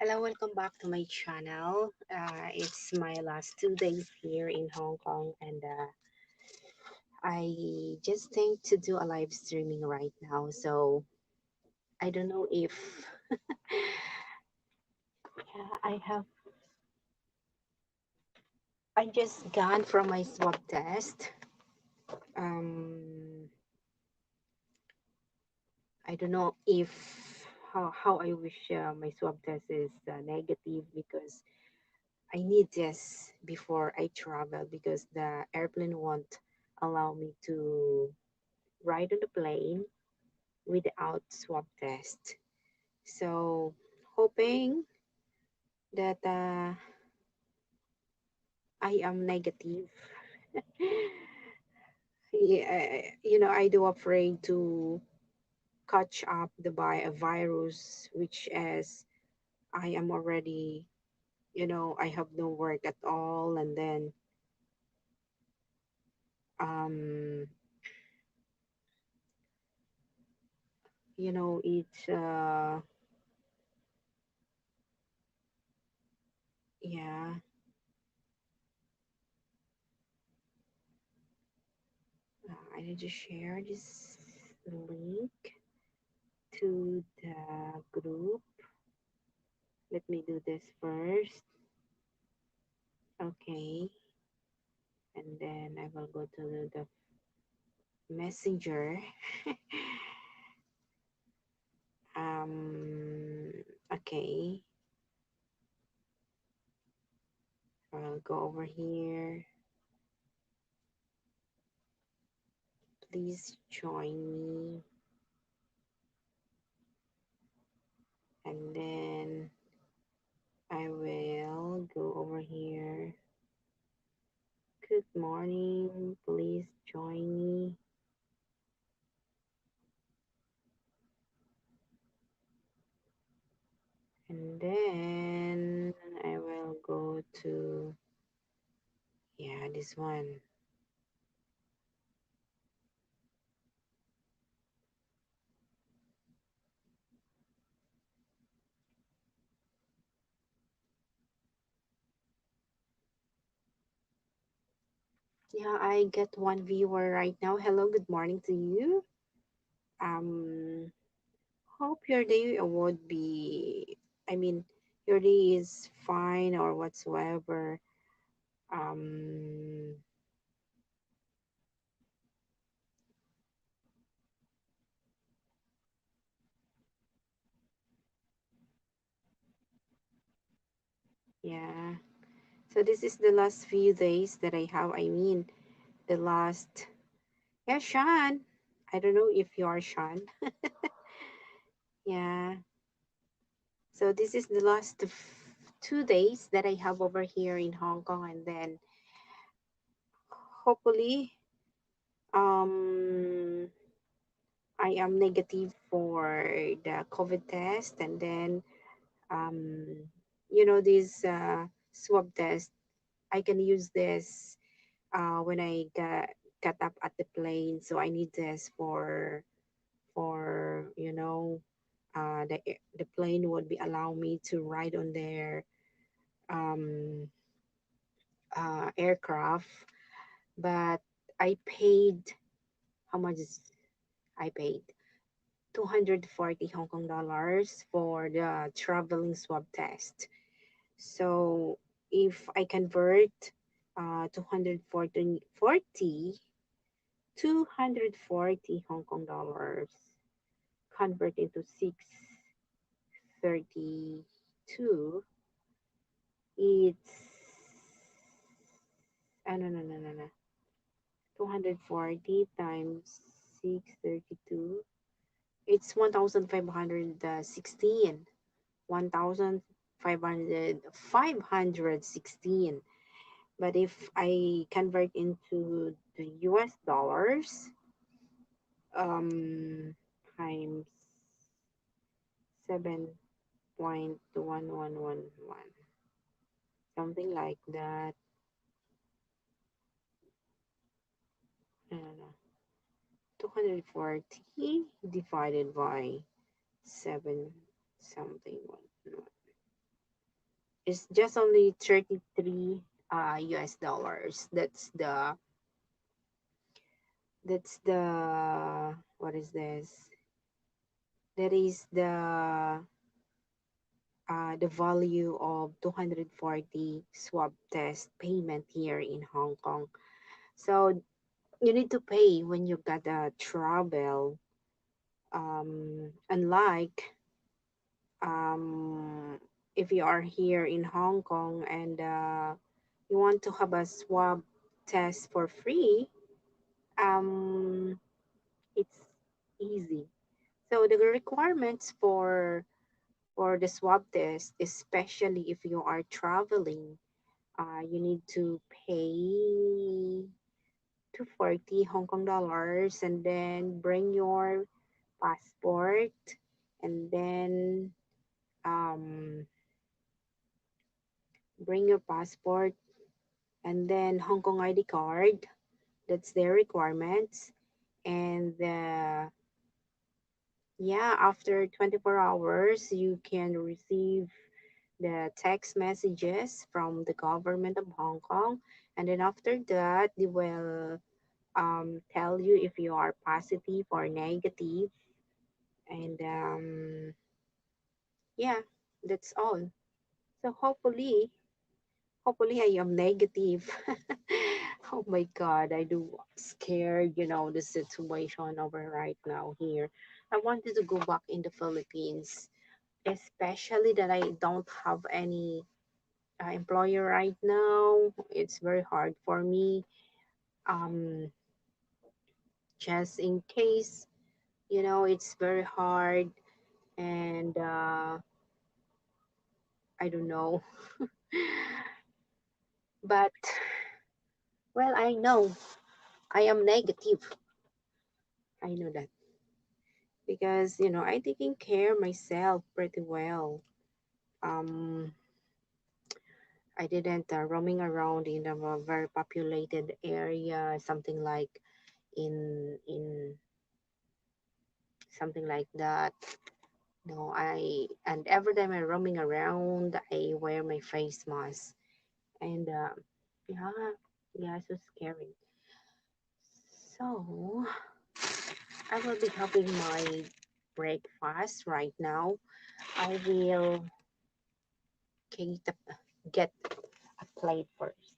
Hello, welcome back to my channel. It's my last 2 days here in Hong Kong, and I just think to do a live streaming right now. So I don't know if I have. I just gone from my swab test. Um, I don't know if how I wish my swab test is negative because I need this before I travel because the airplane won't allow me to ride on the plane without swab test. So hoping that I am negative. Yeah, I do afraid to catch up the by a virus, which is I am already, I have no work at all, and then um, it's yeah. I need to share this link to the group. Let me do this first. Okay. And then I will go to the messenger. um, okay. I'll go over here. Please join me. And then I will go over here. Good morning. Please join me. And then I will go to, yeah, this one. Yeah, I get one viewer right now. Hello, good morning to you. Um, hope your day would be, I mean, your day is fine or whatsoever. Um, yeah. So this is the last few days that I have. I mean, the last, yeah, Sean. I don't know if you are Sean. Yeah. So this is the last 2 days that I have over here in Hong Kong, and then hopefully, um, I am negative for the COVID test, and then this swab test. I can use this when I got up at the plane. So I need this for the plane would be allow me to ride on their um, aircraft. But I paid how much is I paid 240 Hong Kong dollars for the traveling swab test. So if I convert 240 Hong Kong dollars convert into 632, it's no, 240 times 632, it's 1516. 1516. But if I convert into the US dollars, um times 7.1111, something like that. No, 240 divided by 7 something one. No. It's just only 33 US dollars. That's the what is this? That is the value of 240 swab test payment here in Hong Kong. So you need to pay when you got a travel. Unlike if you are here in Hong Kong and you want to have a swab test for free, um, it's easy. So the requirements for the swab test, especially if you are traveling, you need to pay 240 Hong Kong dollars and then bring your passport and then um, bring your passport and then Hong Kong ID card. That's their requirements. And yeah, after 24 hours, you can receive the text messages from the government of Hong Kong. And then after that, they will tell you if you are positive or negative. And yeah, that's all. So hopefully I am negative. Oh my God, I do scared, the situation over right now here. I wanted to go back in the Philippines, especially that I don't have any employer right now. It's very hard for me. Um, just in case, it's very hard, and I don't know. But well, I know I am negative. I know that because I taking care myself pretty well. Um, I didn't roaming around in a very populated area, in something like that. No, and every time I'm roaming around, I wear my face mask, and yeah, yeah, so scary. So I will be having my breakfast right now. I will get get a plate first.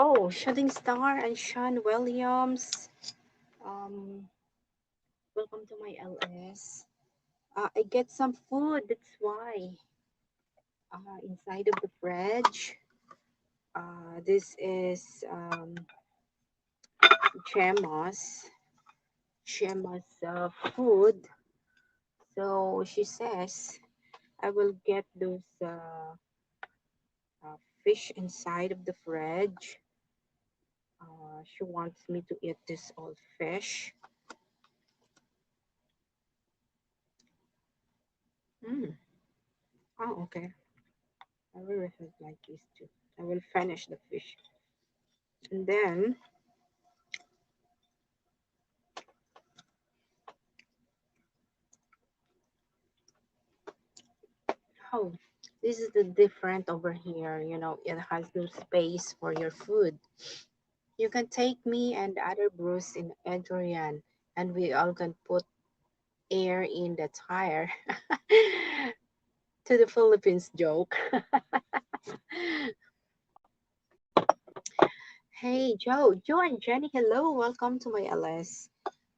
Oh, Shooting Star and Sean Williams. Um, welcome to my LS. I get some food. That's why. Inside of the fridge. This is Gemma's. Gemma's food. So she says I will get those fish inside of the fridge. She wants me to eat this old fish. Mm. Oh, okay. I will have like this too. I will finish the fish. And then, oh, this is the different over here. You know, it has no space for your food. You can take me and other Bruce in Adrian, and we all can put air in the tire. To the Philippines joke. Hey, Joe and Jenny, hello, welcome to my LS.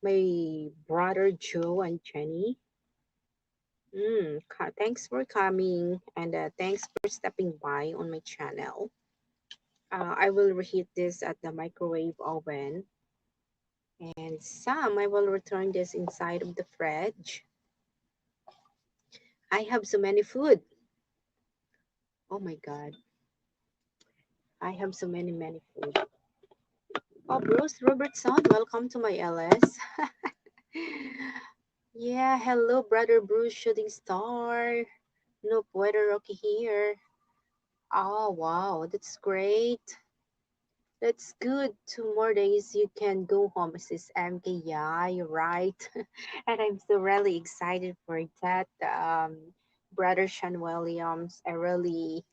My brother Joe and Jenny. Thanks for coming and thanks for stepping by on my channel. I will reheat this at the microwave oven, and some I will return this inside of the fridge. I have so many food. Oh my god, I have so many food. Oh, Bruce Robertson, welcome to my LS. Yeah, hello, brother Bruce Shooting Star. No weather okay here. Oh, wow, that's great. That's good. 2 more days you can go home, Mrs. MK. Yeah, you're right. And I'm so really excited for that. Brother Sean Williams, I really,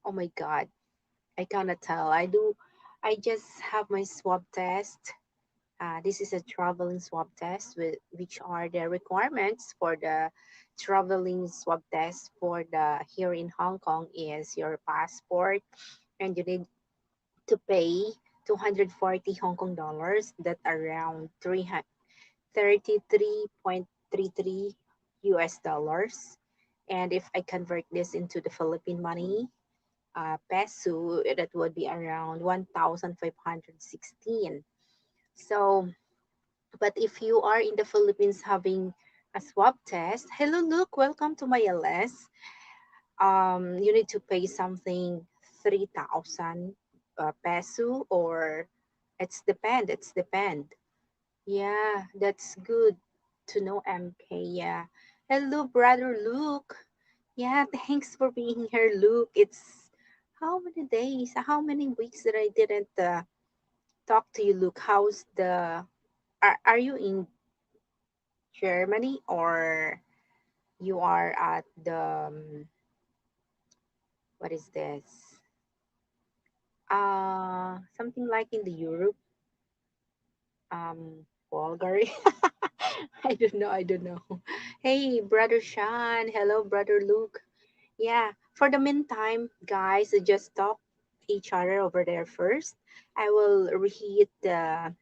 oh my God, I cannot tell. I just have my swab test. This is a traveling swab test, which are the requirements for the traveling swab test for the here in Hong Kong is your passport, and you need to pay 240 Hong Kong dollars, that around 33.33 US dollars. And if I convert this into the Philippine money, peso, that would be around 1,516. So, but if you are in the Philippines having a swab test, hello, Luke, welcome to my LS. You need to pay something 3,000 peso, or it's depend. Yeah, that's good to know, MK. Yeah. Hello, brother Luke. Yeah, thanks for being here, Luke. It's how many days, how many weeks that I didn't talk to you, Luke? How's the are you in Germany, or you are at the what is this? Something like in the Europe, Bulgari. I don't know. Hey, brother Sean. Hello, brother Luke. Yeah, for the meantime, guys, just talk each other over there first. I will reheat the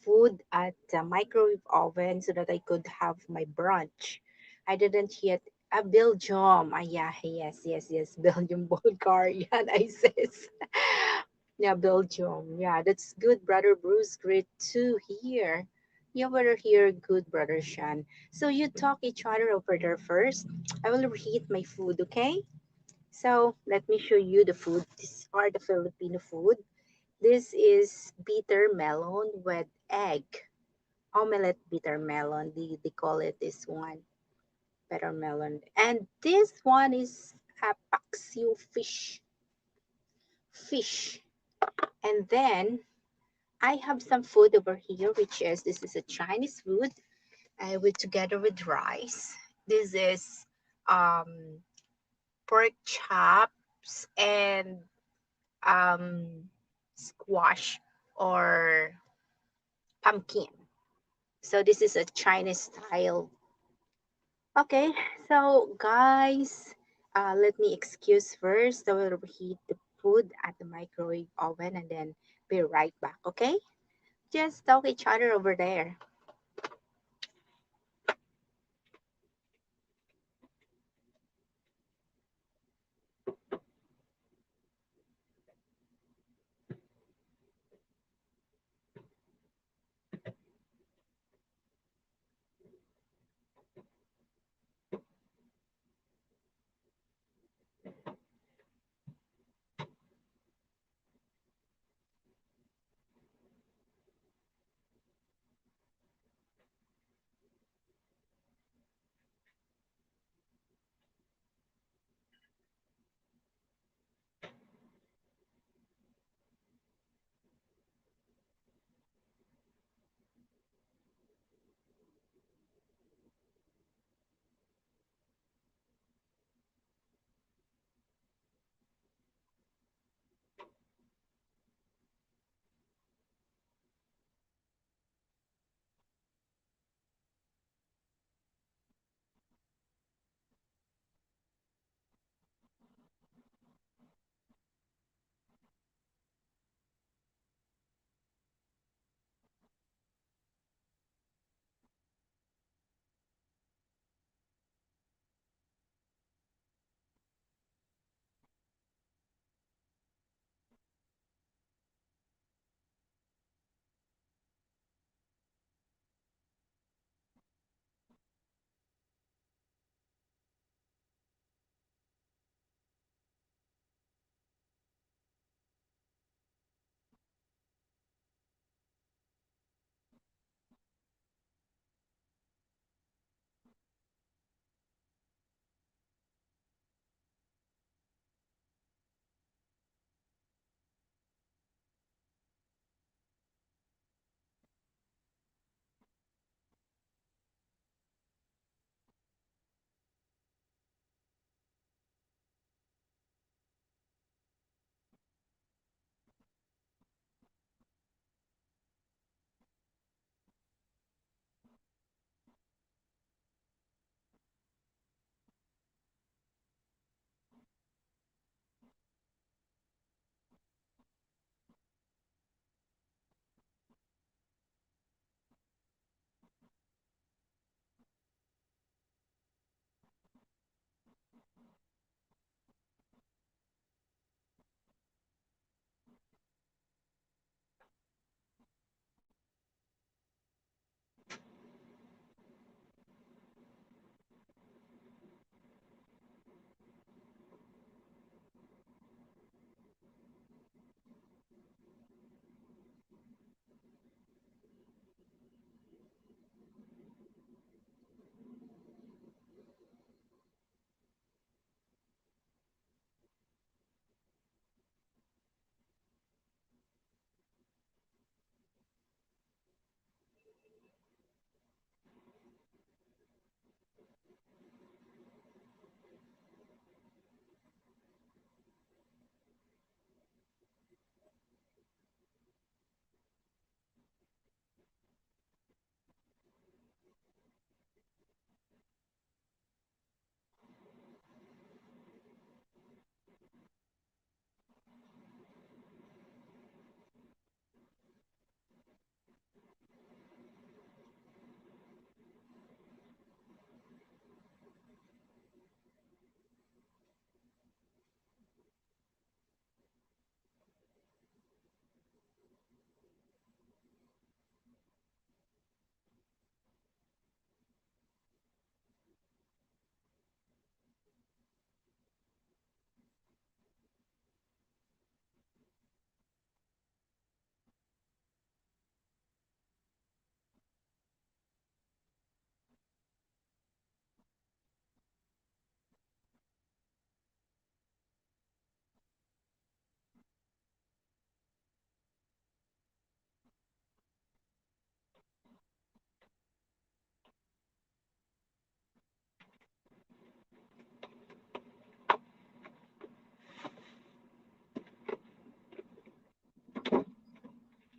food at the microwave oven so that I could have my brunch. I didn't yet Belgium. Yeah, yes, Belgium, Bulgaria, I says. Yeah, Belgium. Yeah, that's good, brother Bruce. Great to hear. You were here, good brother Shan. So you talk each other over there first. I will reheat my food, okay? So let me show you the food. These are the Filipino food. This is bitter melon with egg. Omelette bitter melon. They call it this one. Bitter melon. And this one is a paksiw fish. Fish. And then I have some food over here, which is this is a Chinese food with together with rice. This is um, pork chops and squash or pumpkin. So this is a Chinese style. Okay, so guys, let me excuse first. I will reheat the food at the microwave oven and then be right back, okay? Just talk each other over there.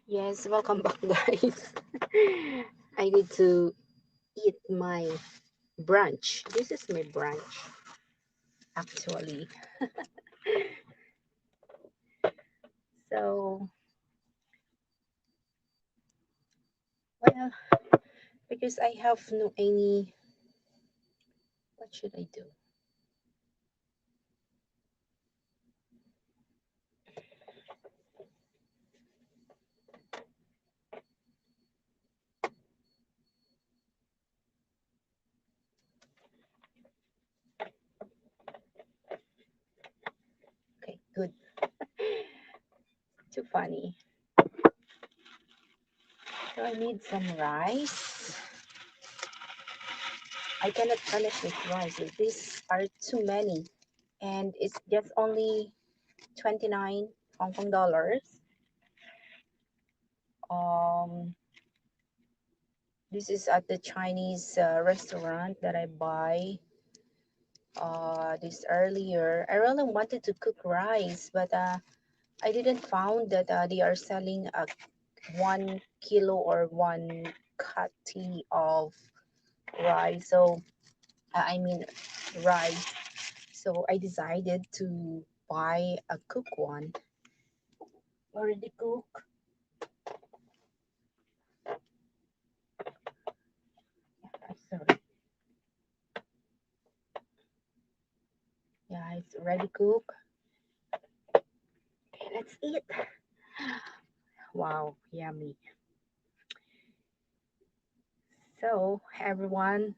Yes, welcome back, guys. I need to eat my brunch. This is my brunch, actually. So, well, because I have no any, what should I do? Okay, good. Too funny. So I need some rice. I cannot finish with rice. These are too many. And it's just only 29 Hong Kong dollars. Um, this is at the Chinese restaurant that I buy this earlier. I really wanted to cook rice, but I didn't found that they are selling a 1 kilo or one cutty of rice. So I mean rice. So I decided to buy a cook one. Already cook. Sorry. Yeah, it's already cooked. Okay, let's eat. Wow, yummy. So everyone,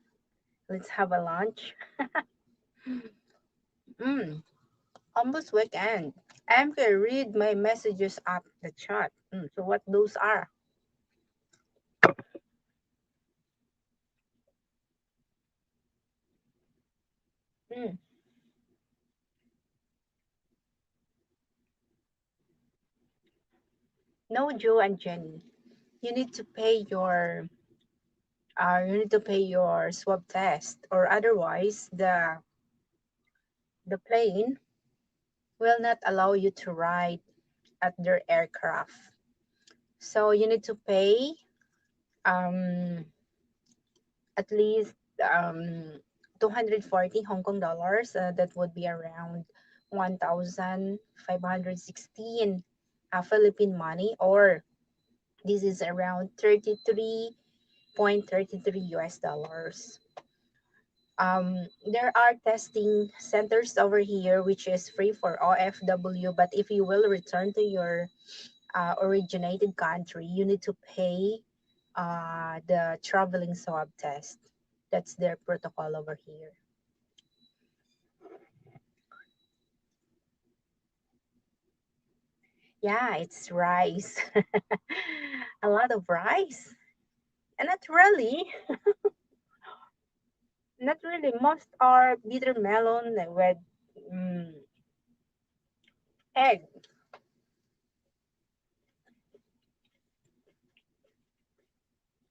let's have a lunch. Mm, almost weekend. I'm gonna read my messages up the chat. So what those are? Mm, no, Joe and Jenny. You need to pay your swab test, or otherwise the plane will not allow you to ride at their aircraft. So you need to pay um at least 240 Hong Kong dollars. That would be around 1,516 Philippine money, or this is around 33.33 US dollars. There are testing centers over here which is free for OFW, but if you will return to your originated country, you need to pay the traveling swab test. That's their protocol over here. Yeah, it's rice. A lot of rice. And not really. Not really. Most are bitter melon with mm, egg.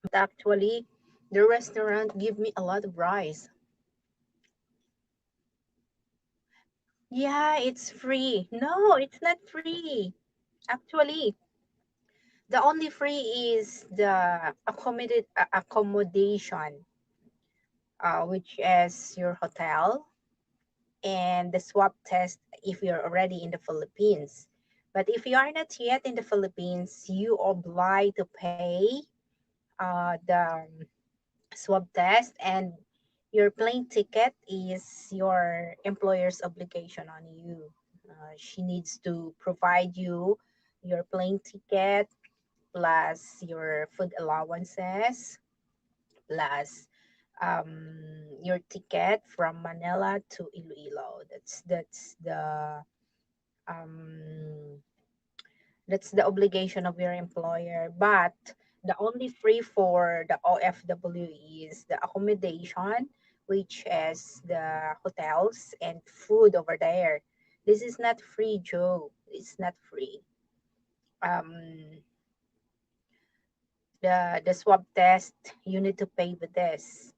But actually, the restaurant give me a lot of rice. Yeah, it's free. No, it's not free. Actually, the only free is the accommodation, which is your hotel, and the swab test if you're already in the Philippines. But if you are not yet in the Philippines, you are obliged to pay the swab test, and your plane ticket is your employer's obligation on you. She needs to provide you your plane ticket plus your food allowances plus your ticket from Manila to Iloilo. Um, that's the obligation of your employer. But the only free for the OFW is the accommodation, which is the hotels and food over there. This is not free, Joe. It's not free. Um, the swab test, you need to pay with this.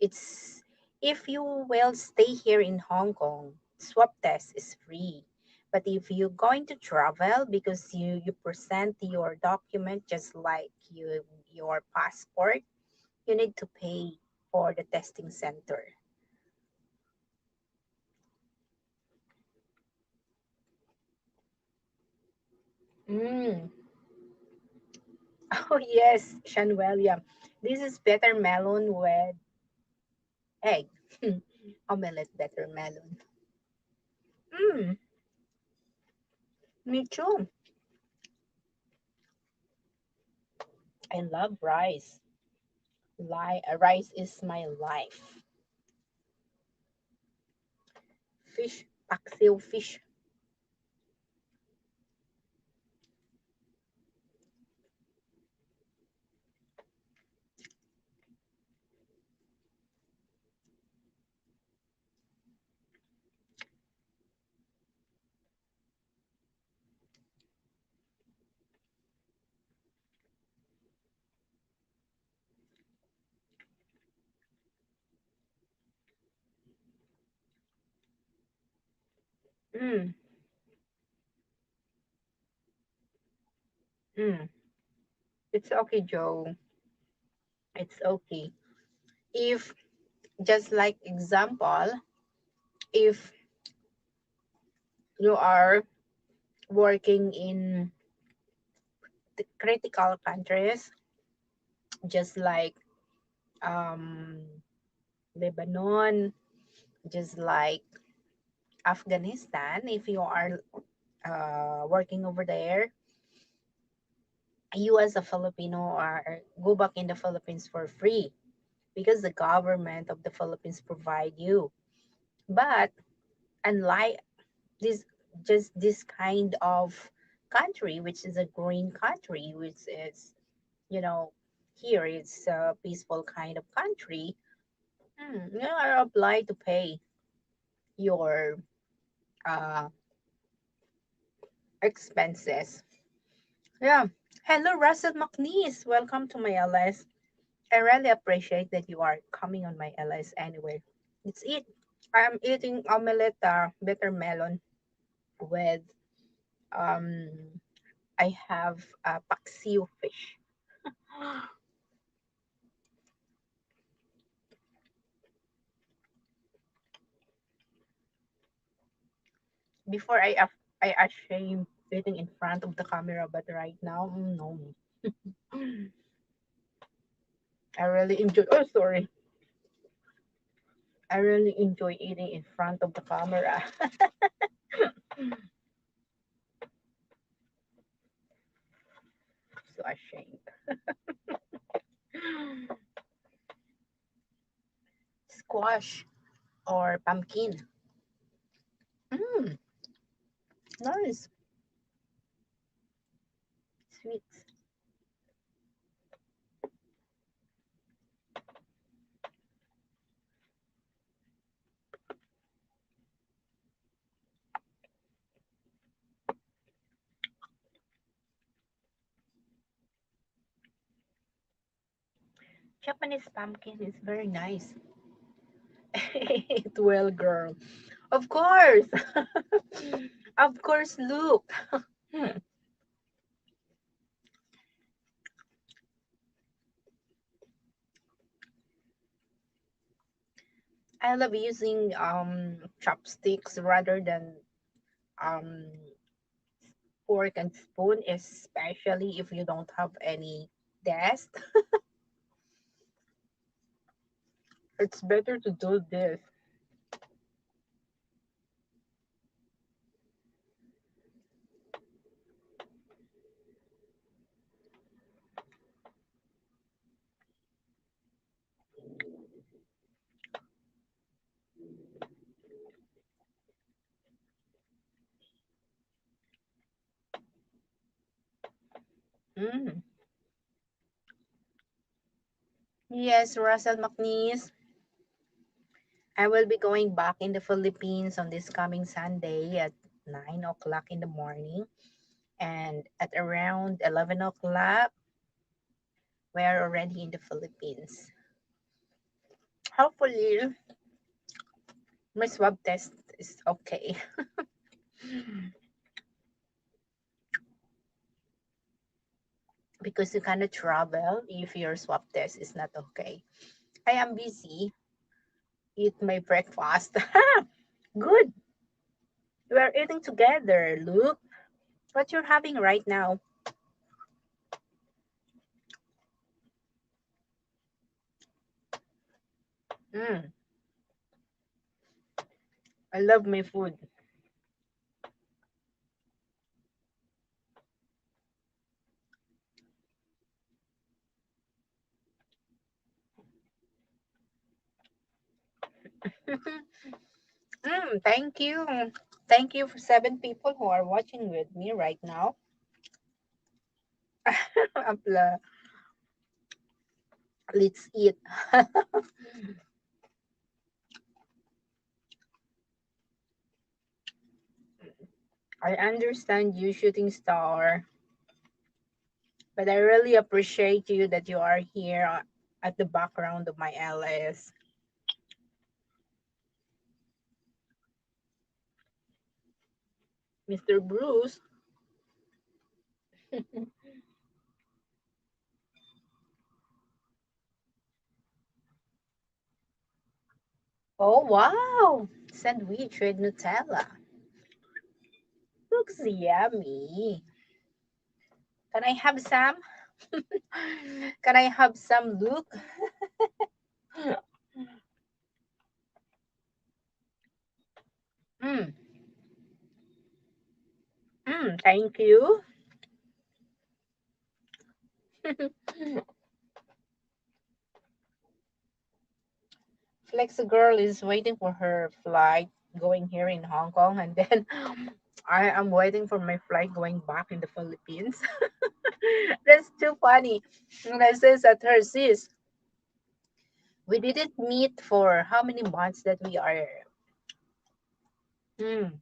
It's if you will stay here in Hong Kong, swab test is free. But if you're going to travel because you present your document just like your passport, you need to pay for the testing center. Mm. Oh yes, Sean William. This is better melon with egg. Omelette better melon. Mm, me too. I love rice. Rice is my life. Fish, paksiw fish. Mm, mm. It's okay, Joe. It's okay. If, just like example, if you are working in the critical countries, just like um, Lebanon, just like Afghanistan, if you are working over there, you as a Filipino are go back in the Philippines for free because the government of the Philippines provide you. But unlike this, just this kind of country, which is a green country, which is, you know, here it's a peaceful kind of country, you are obliged to pay your uh, expenses. Yeah. Hello, Russell McNeese. Welcome to my LS. I really appreciate that you are coming on my LS anyway. Let's eat. I'm eating omelette bitter melon with um I have paksiw fish. Before I ashamed eating in front of the camera, but right now, no. I really enjoy. Oh, sorry. I really enjoy eating in front of the camera. So ashamed. Squash or pumpkin. Mm, nice. Sweet. Japanese pumpkin is very nice. Well, girl. Of course. Of course, look. I love using chopsticks rather than um fork and spoon, especially if you don't have any desk. It's better to do this. Mm. Yes, Russell McNeese. I will be going back in the Philippines on this coming Sunday at 9 o'clock in the morning. And at around 11 o'clock, we are already in the Philippines. Hopefully, my swab test is okay because you cannot travel if your swab test is not okay. I am busy. Eat my breakfast. Good. We are eating together. Look. What you're having right now? Mm, I love my food. Thank you. Thank you for 7 people who are watching with me right now. Apla, let's eat. I understand you, shooting star, but I really appreciate you that you are here at the background of my LS. Mr. Bruce. Oh, wow. Sandwich with Nutella. Looks yummy. Can I have some? Can I have some, Luke? Mm, thank you. Flexi girl is waiting for her flight going here in Hong Kong, and then I am waiting for my flight going back in the Philippines. That's too funny. And I says at her, sis, we didn't meet for how many months that we are. Mm,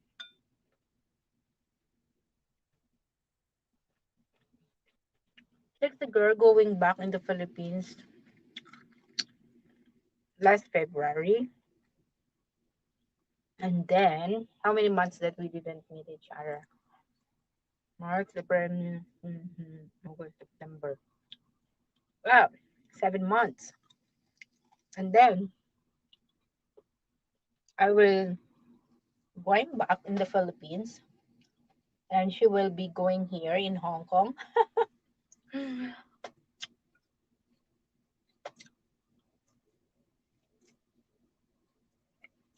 Flexi girl going back in the Philippines last February, and then how many months that we didn't meet each other? March, April, August, September. Wow, 7 months. And then I will going back in the Philippines, and she will be going here in Hong Kong.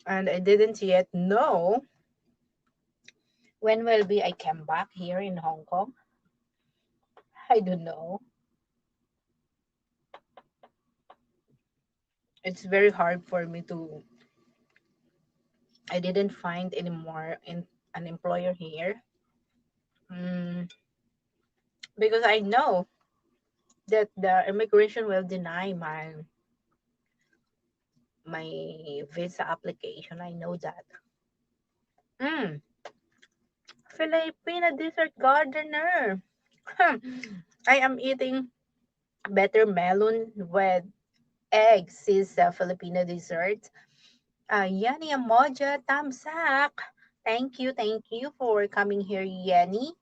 And I didn't yet know when will be I come back here in Hong Kong. I don't know. It's very hard for me to. I didn't find any more in an employer here, mm, because I know that the immigration will deny my visa application. I know that. Mm, Filipina dessert gardener. I am eating better melon with eggs is a Filipino dessert. Yani Amoja, thumbs up. Thank you for coming here, Yanni.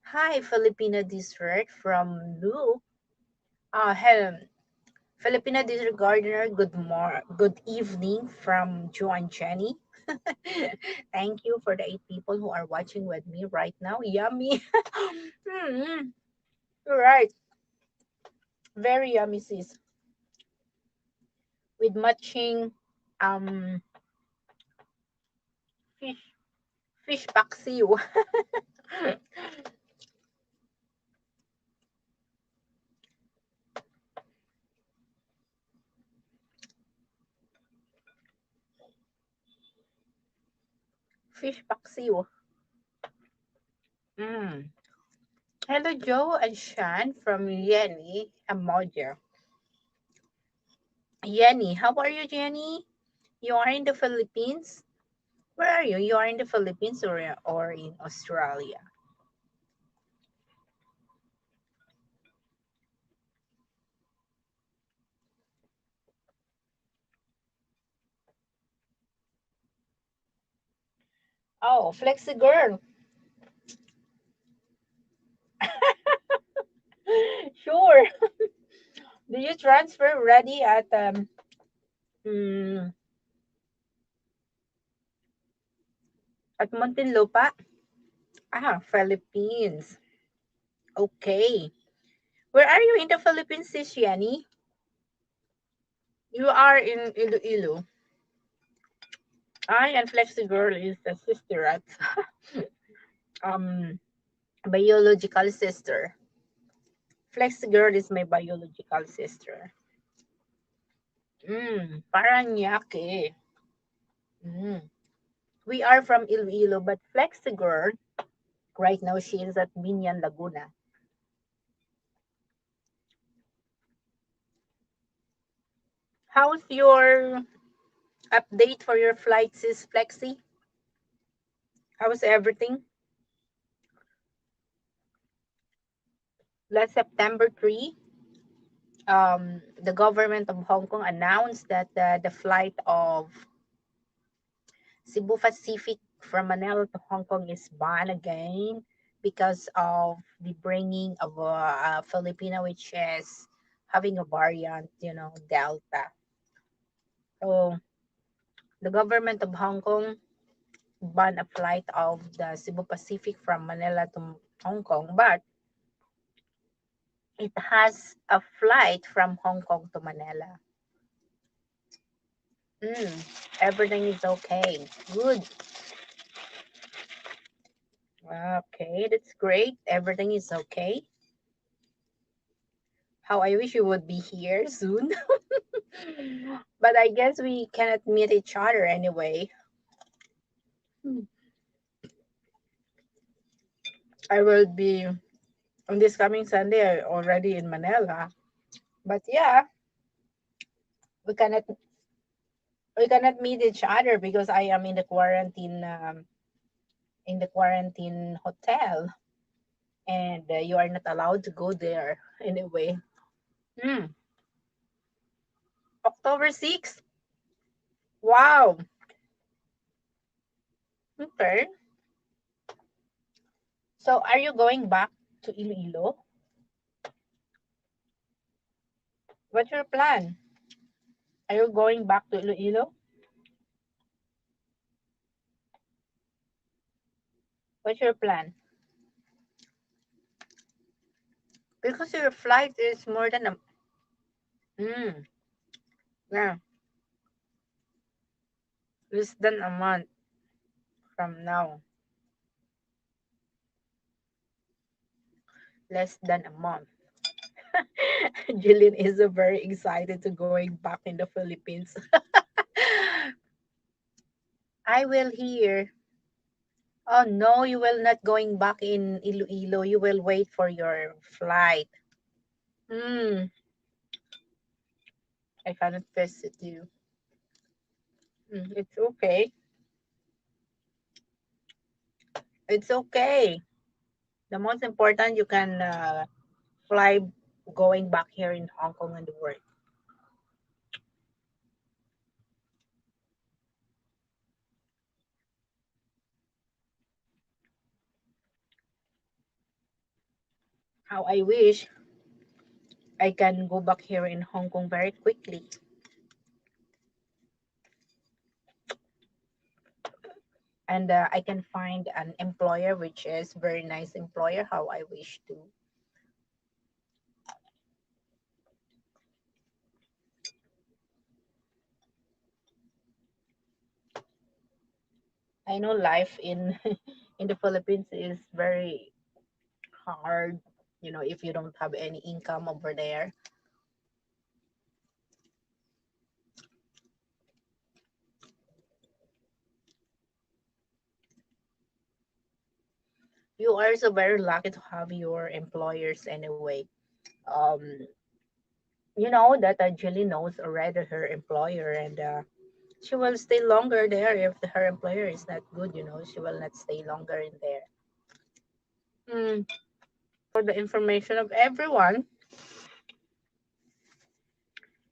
Hi, Filipino dessert from Luke. Hello, Filipino dessert gardener. Good evening from Joe and Jenny. Thank you for the 8 people who are watching with me right now. Yummy. Mm, right. Very yummy, sis. With matching um fish fish paksiw. Fish paksiw. Mm. Hello, Joe and Shan from Yenny, Cambodia. Yenny, how are you, Jenny? You are in the Philippines? Where are you? You are in the Philippines or in Australia? Oh, Flexi Girl. Sure. Do you transfer ready mm, at Muntinlupa? Philippines. Okay. Where are you in the Philippines, Sis Jenny? You are in Iloilo. I and Flexi Girl is the sister at um biological sister. Flexi Girl is my biological sister. Paranaque. Mm. We are from Iloilo, but Flexi Girl, right now she is at Binyan, Laguna. How's your update for your flight, Sis Flexi? How's everything? Last September 3, the government of Hong Kong announced that the flight of Cebu Pacific from Manila to Hong Kong is banned again because of the bringing of a Filipino, which is having a variant, Delta. So the government of Hong Kong banned a flight of the Cebu Pacific from Manila to Hong Kong, but it has a flight from Hong Kong to Manila. Everything is okay. Good. Okay, that's great. Everything is okay. How I wish you would be here soon. But I guess we cannot meet each other anyway. Hmm. I will be on this coming Sunday already in Manila. But yeah, we cannot we cannot meet each other because I am in the quarantine hotel, and you are not allowed to go there anyway. Hmm. October 6th. Wow. Okay. So are you going back to Iloilo? What's your plan? Are you going back to Iloilo? What's your plan? Because your flight is more than a mm, yeah, less than a month from now. Less than a month. Jillian is very excited to going back in the Philippines. I will hear. Oh no, you will not going back in Iloilo. You will wait for your flight. Hmm. I cannot visit you. It's okay. It's okay. The most important, you can fly going back here in Hong Kong and the world. How I wish I can go back here in Hong Kong very quickly, and I can find an employer which is very nice employer. How I wish to. I know life in in the Philippines is very hard. If you don't have any income over there. You are so very lucky to have your employers anyway. Um, you know that Julie knows already her employer, and she will stay longer there if her employer is not good. She will not stay longer in there. Mm, for the information of everyone,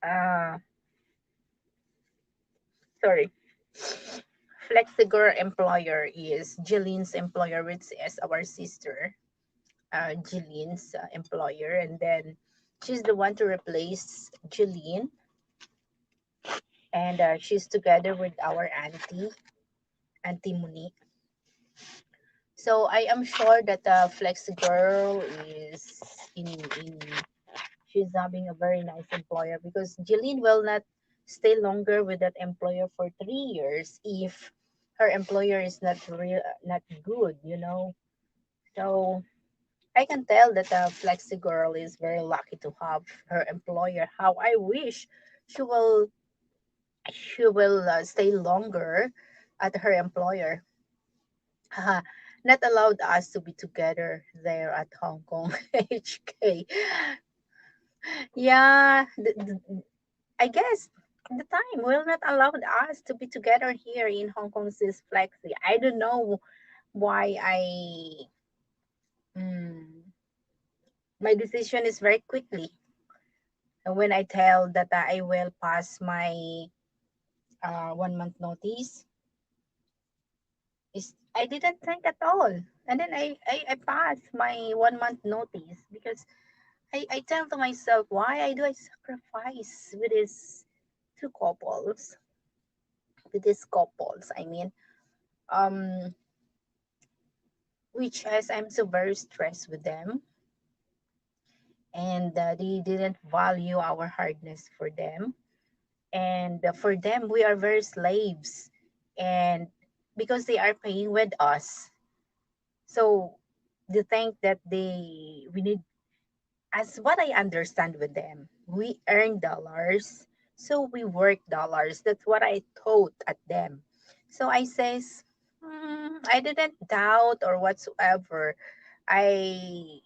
uh, sorry, Flexigur employer is Jillian's employer, which is our sister, Jillian's employer, and then she's the one to replace Jillian, and she's together with our auntie Monique. So I am sure that the Flexi girl is in she's having a very nice employer, because Jeline will not stay longer with that employer for 3 years if her employer is not good, you know. So I can tell that the Flexi girl is very lucky to have her employer. How I wish she will stay longer at her employer. Not allowed us to be together there at Hong Kong HK. Yeah, I guess the time will not allow us to be together here in Hong Kong sis Flexi. I don't know why mm, my decision is very quickly. And when I tell that I will pass my 1 month notice, is I didn't think at all. And then I passed my 1 month notice because I tell to myself, why I do I sacrifice two couples, with these couples, I mean, um, which as I'm so very stressed with them, and they didn't value our hardness for them, and for them we are very slaves, and because they are paying with us, so they think that we need, as what I understand with them, we earn dollars, so we work dollars. That's what I taught at them. So I says, I didn't doubt or whatsoever. I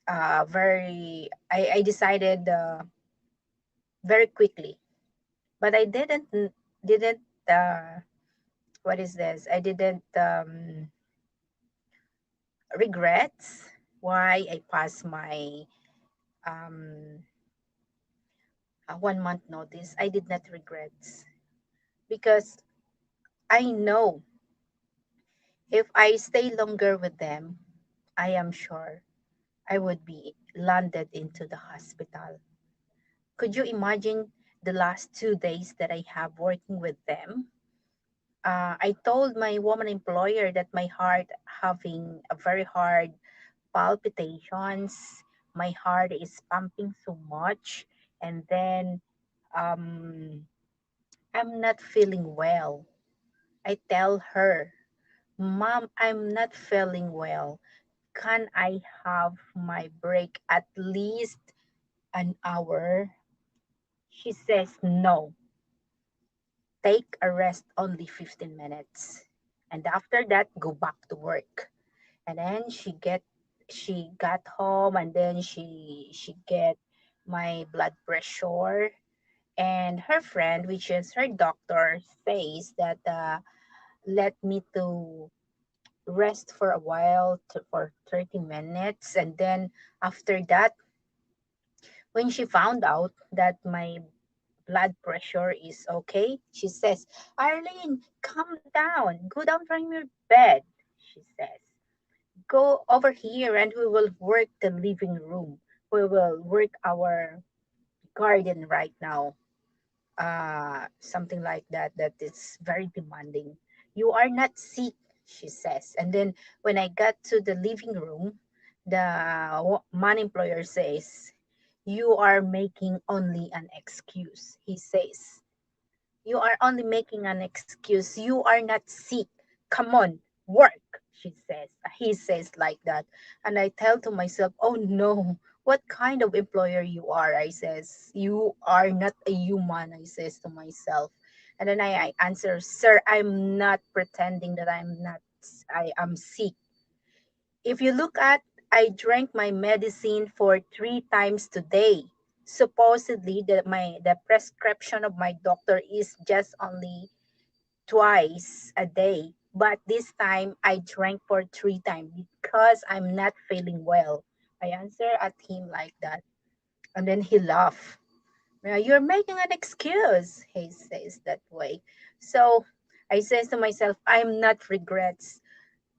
I decided very quickly, but I didn't uh, what is this? I didn't regrets why I passed my um 1 month notice. I did not regret, because I know if I stay longer with them, I am sure I would be landed into the hospital. Could you imagine the last 2 days that I have working with them? I told my woman employer that my heart having a very hard palpitations. My heart is pumping so much, and then um, I'm not feeling well. I tell her, Mom, I'm not feeling well. Can I have my break at least an hour? She says, no, take a rest only 15 minutes. And after that, go back to work. And then she got home, and then she get my blood pressure, and her friend, which is her doctor, says that let me to rest for a while for 30 minutes, and then after that, when she found out that my blood pressure is okay, she says, Arlene, calm down, go down from your bed, she says, go over here and we will work the living room, we will work our garden right now, something like that, that is very demanding. You are not sick, she says. And then when I got to the living room, the man employer says, you are making only an excuse. He says, you are only making an excuse. You are not sick. Come on, work, she says. He says like that. And I tell to myself, oh no, what kind of employer you are? I says, you are not a human, I says to myself. And then I answer, sir, I'm not pretending that I am sick. If you look at, I drank my medicine for 3 times today. Supposedly, the prescription of my doctor is just only twice a day. But this time, I drank for 3 times because I'm not feeling well. I answer at him like that. And then he laughed. You're making an excuse, he says that way. So I says to myself, I'm not regrets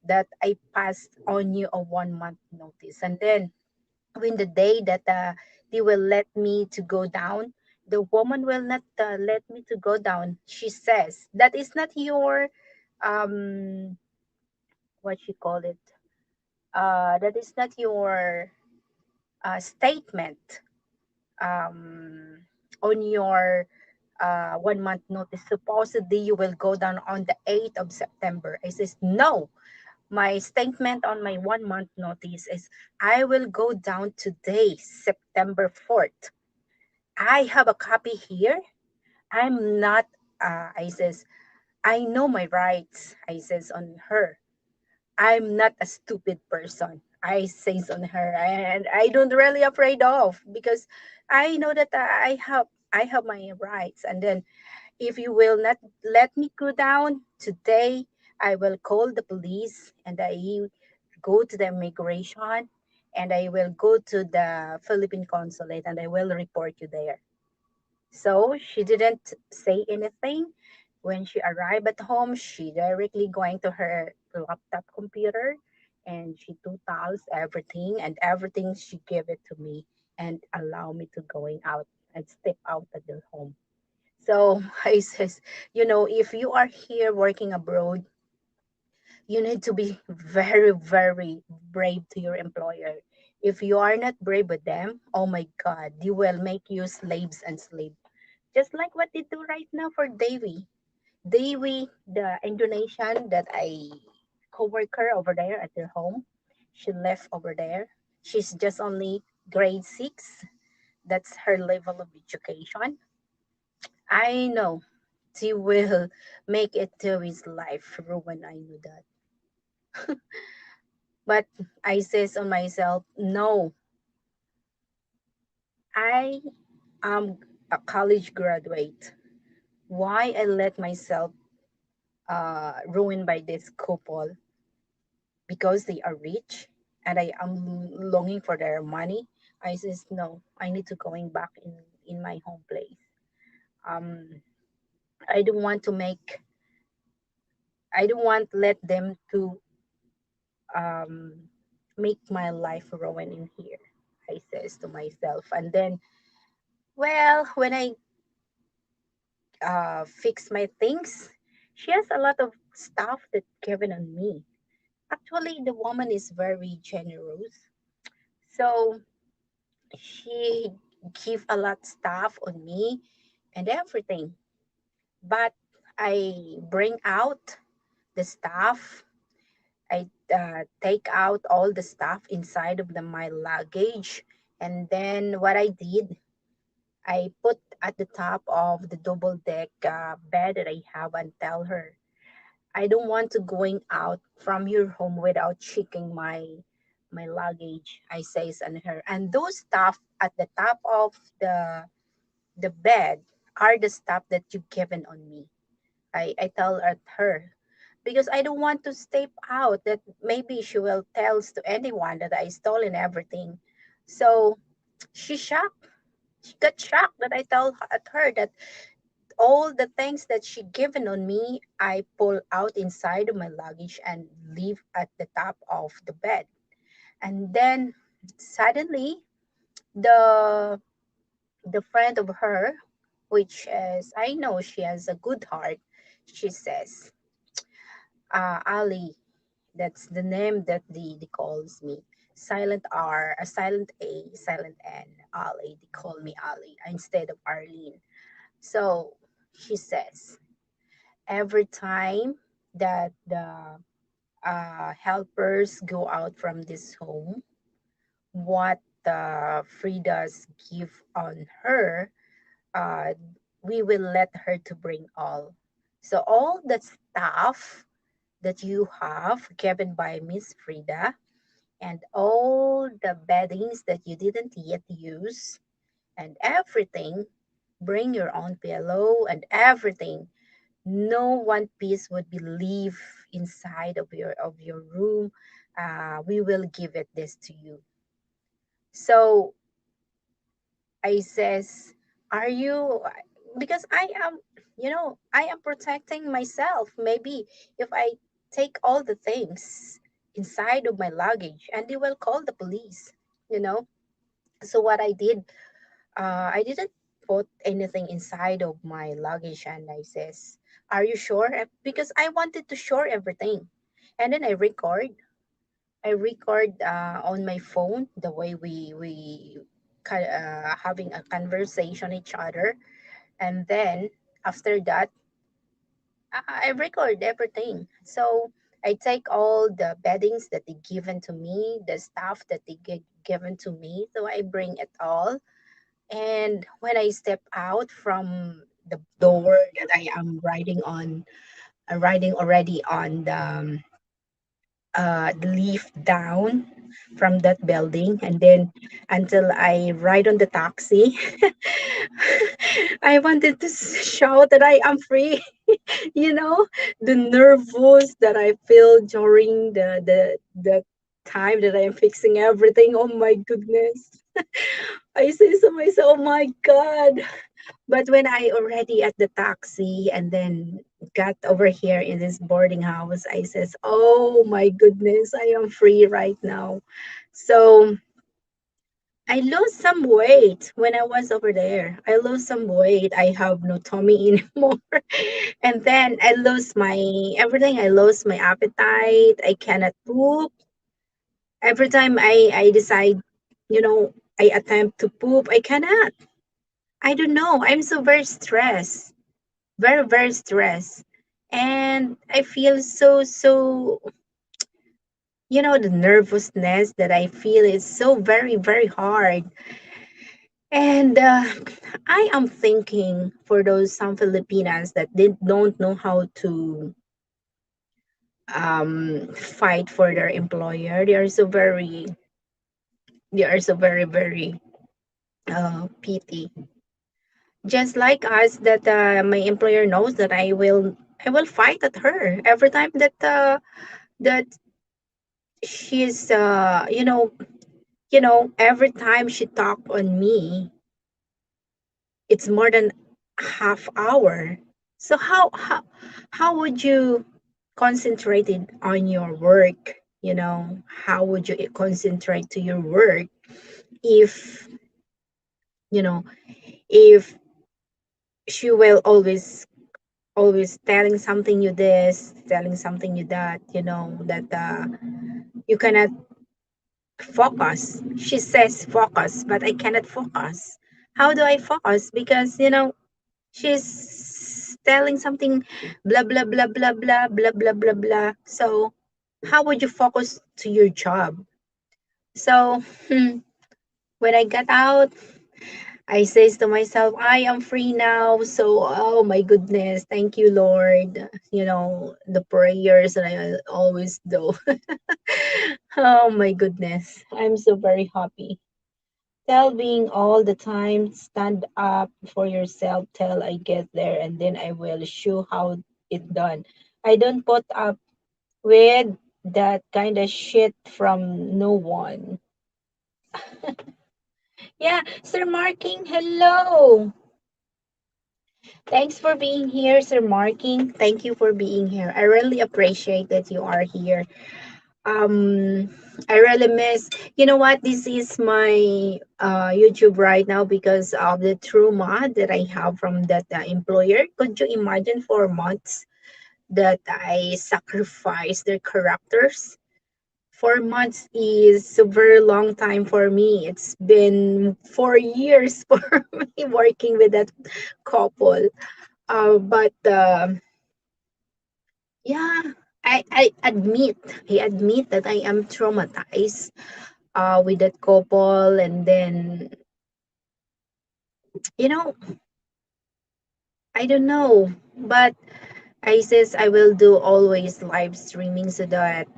that I passed on you a 1 month notice. And then when the day that they will let me to go down, the woman will not let me to go down. She says, that is not your, um, what you call it, that is not your statement um, on your 1 month notice. Supposedly you will go down on the 8th of September. I says, no, my statement on my 1 month notice is I will go down today, September 4th. I have a copy here. I'm not, I says, I know my rights, I says on her. I'm not a stupid person, I says on her, and I don't really afraid of because I know that I have my rights. And then if you will not let me go down today, I will call the police and I go to the immigration and I will go to the Philippine consulate and I will report you there. So she didn't say anything. When she arrived at home, she directly going to her laptop computer and she totals everything and everything she gave it to me and allow me to going out and step out of the home. So I says, if you are here working abroad, you need to be very, very brave to your employer. If you are not brave with them, oh my God, you will make you slaves and slave. Just like what they do right now for Davy. Davy, the Indonesian that I co-worker over there at their home, she left over there. She's just only grade 6. That's her level of education. I know she will make it to his life ruin. I know that. But I says on myself, no, I am a college graduate. Why I let myself ruined by this couple because they are rich and I am longing for their money. I says no, I need to going back in my home place. Um, I don't want to make. I don't want let them to um, make my life ruin in here. I says to myself, and then when I fix my things, she has a lot of stuff that given on me. Actually, the woman is very generous. So she give a lot stuff on me and everything. But I bring out the stuff. I take out all the stuff inside of my luggage. And then what I did, I put at the top of the double deck bed that I have and tell her, I don't want to going out from your home without checking my luggage. I says on her, and those stuff at the top of the bed are the stuff that you've given on me. I tell at her because I don't want to step out that maybe she will tell to anyone that I stolen everything. So she shocked. She got shocked that I tell at her that all the things that she given on me, I pull out inside of my luggage and leave at the top of the bed. And then suddenly the the friend of her, which is I know she has a good heart, she says, Ali, that's the name that they calls me. Silent R, a silent A, silent N, Ali. They call me Ali instead of Arlene. So she says, every time that the helpers go out from this home, what Frida's give on her, uh, we will let her to bring all. So all the stuff that you have given by Miss Frida and all the beddings that you didn't yet use and everything, bring your own pillow and everything. No one piece would be leave inside of your room. We will give it this to you. So I says, are you, because I am protecting myself. Maybe if I take all the things inside of my luggage and they will call the police, you know. So what I did, I didn't put anything inside of my luggage and I says, are you sure? Because I wanted to shore everything. And then I record on my phone the way we having a conversation each other. And then after that, I record everything. So I take all the beddings that they given to me, the stuff that they given to me. So I bring it all. And when I step out from the door that I am riding on, riding already on the lift down from that building, and then until I ride on the taxi, I wanted to shout that I am free. You know, the nervous that I feel during the time that I am fixing everything. Oh my goodness. I say to myself, oh my God. But when I already at the taxi and then got over here in this boarding house, I says, oh my goodness, I am free right now. So I lost some weight when I was over there. I lost some weight. I have no tummy anymore. And then I lost my everything. I lost my appetite. I cannot poop. Every time I decide, I attempt to poop, I cannot. I don't know. I'm so very stressed. Very, very stressed. And I feel so, the nervousness that I feel is so very, very hard. And I am thinking for those some Filipinas that they don't know how to fight for their employer. They are so very pity. Just like us, that my employer knows that I will fight at her every time that she's every time she talk on me, it's more than half hour. So how would you concentrate it on your work? How would you concentrate to your work if you know if she will always telling something you this, telling something you that, that you cannot focus. She says focus, but I cannot focus. How do I focus? Because she's telling something, blah blah blah blah blah blah blah blah blah. So how would you focus to your job? So when I got out, I says to myself, I am free now. So oh my goodness, thank you, Lord. The prayers that I always do. Oh my goodness, I'm so very happy. Tell being all the time, stand up for yourself till I get there, and then I will show how it done. I don't put up with that kind of shit from no one. Yeah, Sir Marking, hello. Thanks for being here, Sir Marking. Thank you for being here. I really appreciate that you are here. um I really miss, you know what, this is my YouTube right now because of the trauma that I have from that employer. Could you imagine 4 months that I sacrificed their characters? 4 months is a very long time for me. It's been 4 years for me working with that couple. But yeah, I admit that I am traumatized with that couple. And then, you know, I don't know, but I says I will do always live streaming so that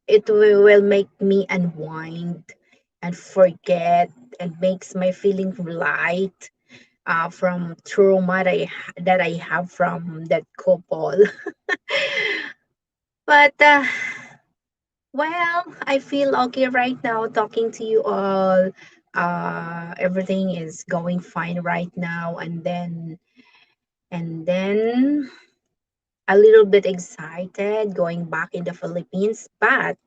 it will make me unwind and forget and makes my feeling light from trauma that I have from that couple. But well, I feel okay right now talking to you all. Everything is going fine right now, and then a little bit excited going back in the Philippines. But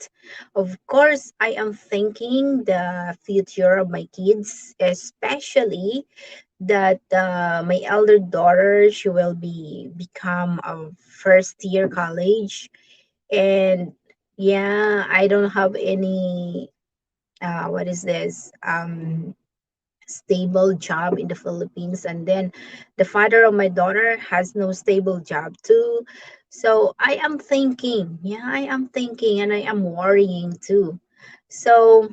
of course, I am thinking the future of my kids, especially that my elder daughter, she will become a first year college. And yeah, I don't have any what is this stable job in the Philippines, and then the father of my daughter has no stable job too. So I am thinking, yeah, I am thinking, and I am worrying too. So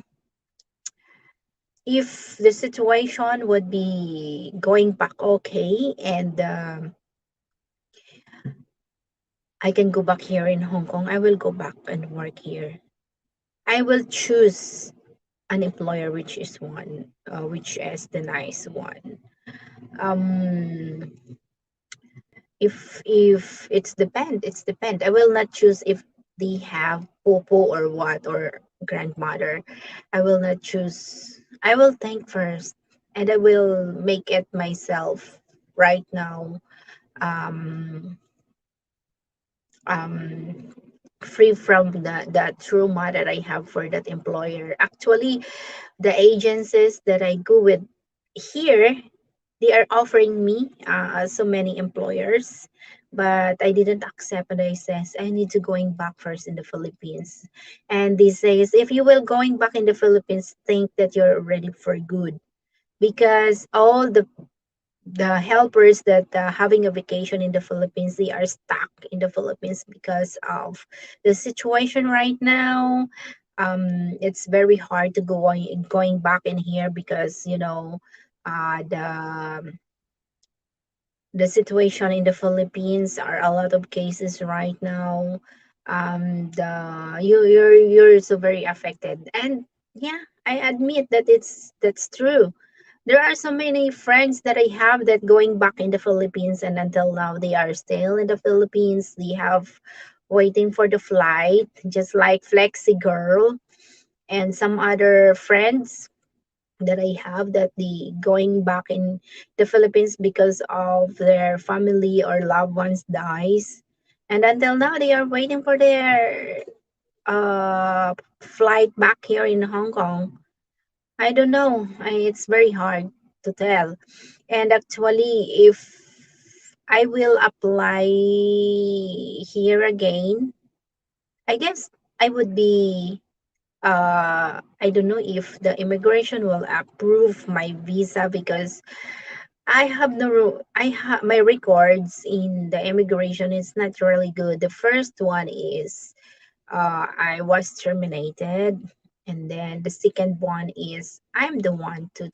if the situation would be going back okay, and I can go back here in Hong Kong, I will go back and work here. I will choose an employer which is the nice one. Um, if it's depend. I will not choose if they have popo or what, or grandmother. I will not choose. I will think first, and I will make it myself right now. Um, um, free from the trauma that I have for that employer. Actually, the agencies that I go with here, they are offering me so many employers, but I didn't accept, and I says I need to going back first in the Philippines. And they says if you will going back in the Philippines, think that you're ready for good, because all the helpers that having a vacation in the Philippines, they are stuck in the Philippines because of the situation right now. It's very hard to going back in here because the situation in the Philippines are a lot of cases right now. You're so very affected, and yeah, I admit that that's true. There are so many friends that I have that going back in the Philippines, and until now they are still in the Philippines. They have waiting for the flight, just like Flexi Girl and some other friends that I have that they going back in the Philippines because of their family or loved ones dies. And until now they are waiting for their flight back here in Hong Kong. I don't know. It's very hard to tell. And actually, if I will apply here again, I guess I would be. I don't know if the immigration will approve my visa because I have no. I have my records in the immigration is not really good. The first one is I was terminated, and then the second one is I'm the one to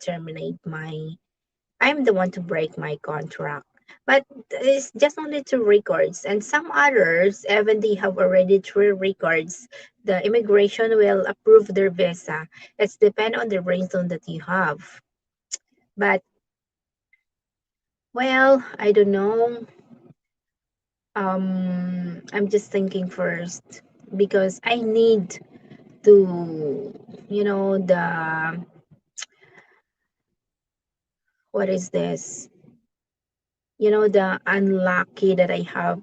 break my contract. But it's just only two records, and some others, even they have already three records, the immigration will approve their visa. It's depend on the reason that you have. But well, I don't know. I'm just thinking first because I need to, the what is this? The unlucky that I have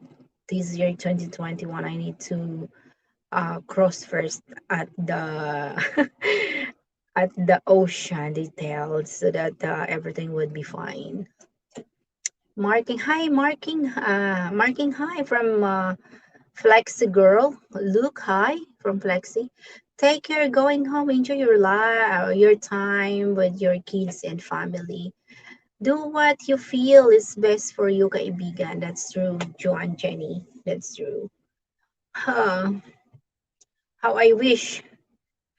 this year 2021. I need to cross first at the at the ocean details so that everything would be fine. Marking hi from Flexi girl. Look hi from Flexi. Take care going home. Enjoy your life, your time with your kids and family. Do what you feel is best for you, kaibigan. That's true, Joan Jenny. That's true. Huh. How I wish,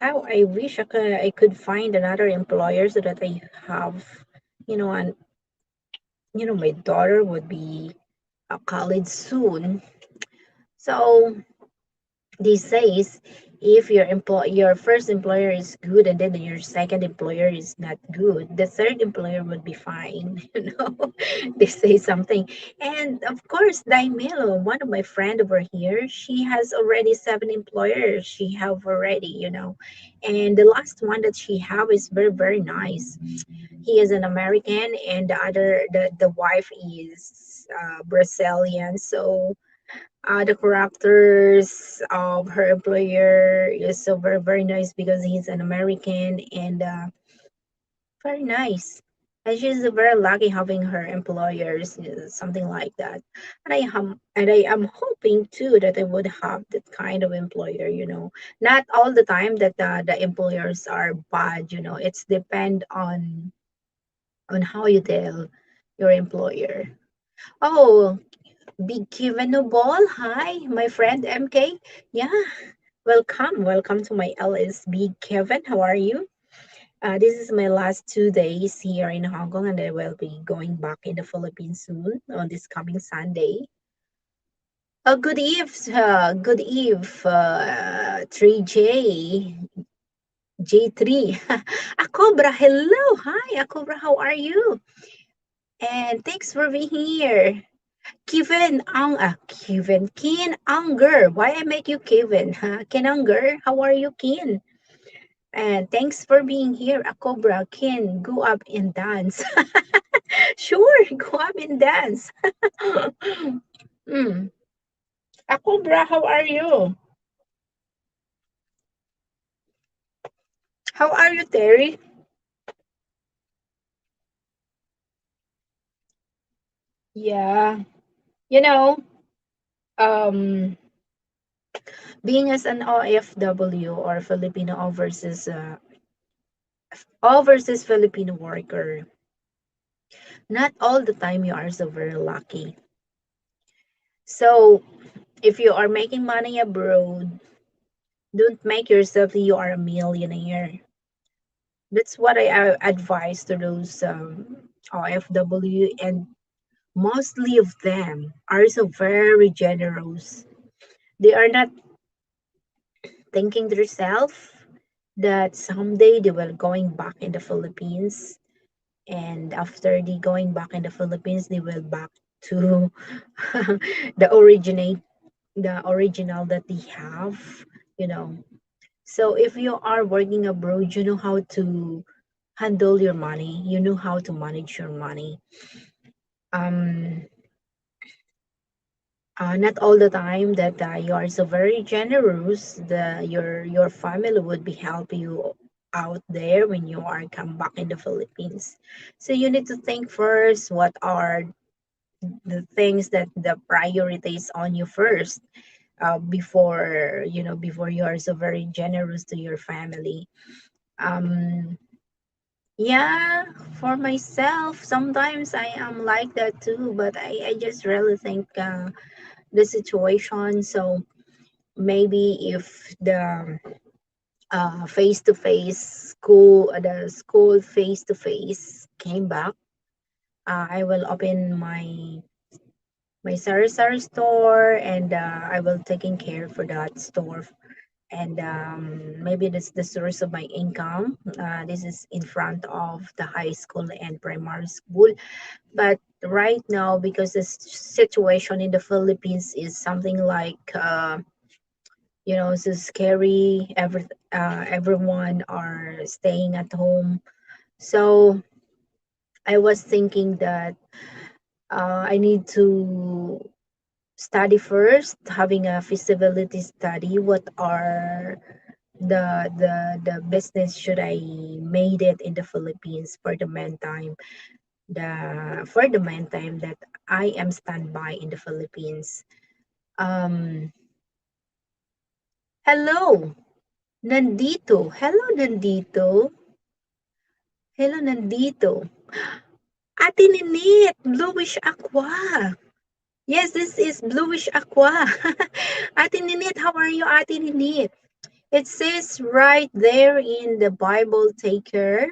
how I wish I could find another employer so that I have, and my daughter would be a college soon. So these days, if your first employer is good and then your second employer is not good, the third employer would be fine. They say something. And of course, Daimelo, one of my friend over here, she has already seven employers. She have already, and the last one that she have is very very nice. He is an American, and the wife is Brazilian. So the characters of her employer is so very very nice because he's an American, and very nice. And she's very lucky having her employers, something like that. And I am hoping too that I would have that kind of employer. Not all the time that the employers are bad. It's depend on how you tell your employer. Oh, Big Kevin Ball. Hi, my friend MK. Yeah, welcome to my LS Big Kevin. How are you? This is my last 2 days here in Hong Kong, and I will be going back in the Philippines soon on this coming Sunday. Good eve, 3J, J3. Akobra, hello, hi, Akobra, how are you? And thanks for being here. Kevin Unger. Why I make you Kevin? Huh? Ken Unger, how are you, Ken? And thanks for being here, Akobra. Ken, go up and dance. Sure, go up and dance. mm. Akobra, how are you? How are you, Terry? Yeah, you know, um, being as an OFW or Filipino overseas Filipino worker, not all the time you are so very lucky. So if you are making money abroad, don't make yourself you are a millionaire. That's what I advise to those OFW, and mostly of them are so very generous. They are not thinking to themselves that someday they will going back in the Philippines, and after they going back in the Philippines, they will back to the original that they have, you know. So if you are working abroad, you know how to handle your money, you know how to manage your money. Um, not all the time that you are so very generous. Your family would be help you out there when you are come back in the Philippines. So you need to think first what are the things that the priorities on you first, before you are so very generous to your family. Um, yeah, for myself, sometimes I am like that too, but I just really think the situation. So maybe if the the school face to face came back, I will open my sari store, and I will taking care for that store, and maybe that's the source of my income. This is in front of the high school and primary school, but right now, because the situation in the Philippines is something like so scary. Everyone are staying at home, so I was thinking that I need to study first, having a feasibility study. What are the business should I made it in the Philippines for the meantime? That I am standby in the Philippines. Um, hello, Nandito. Hello, Nandito. Hello, Nandito. Ate Ninit, bluish aqua. Yes, this is bluish aqua. Ate Ninit, how are you, Ate Ninit? It says right there in the Bible, take care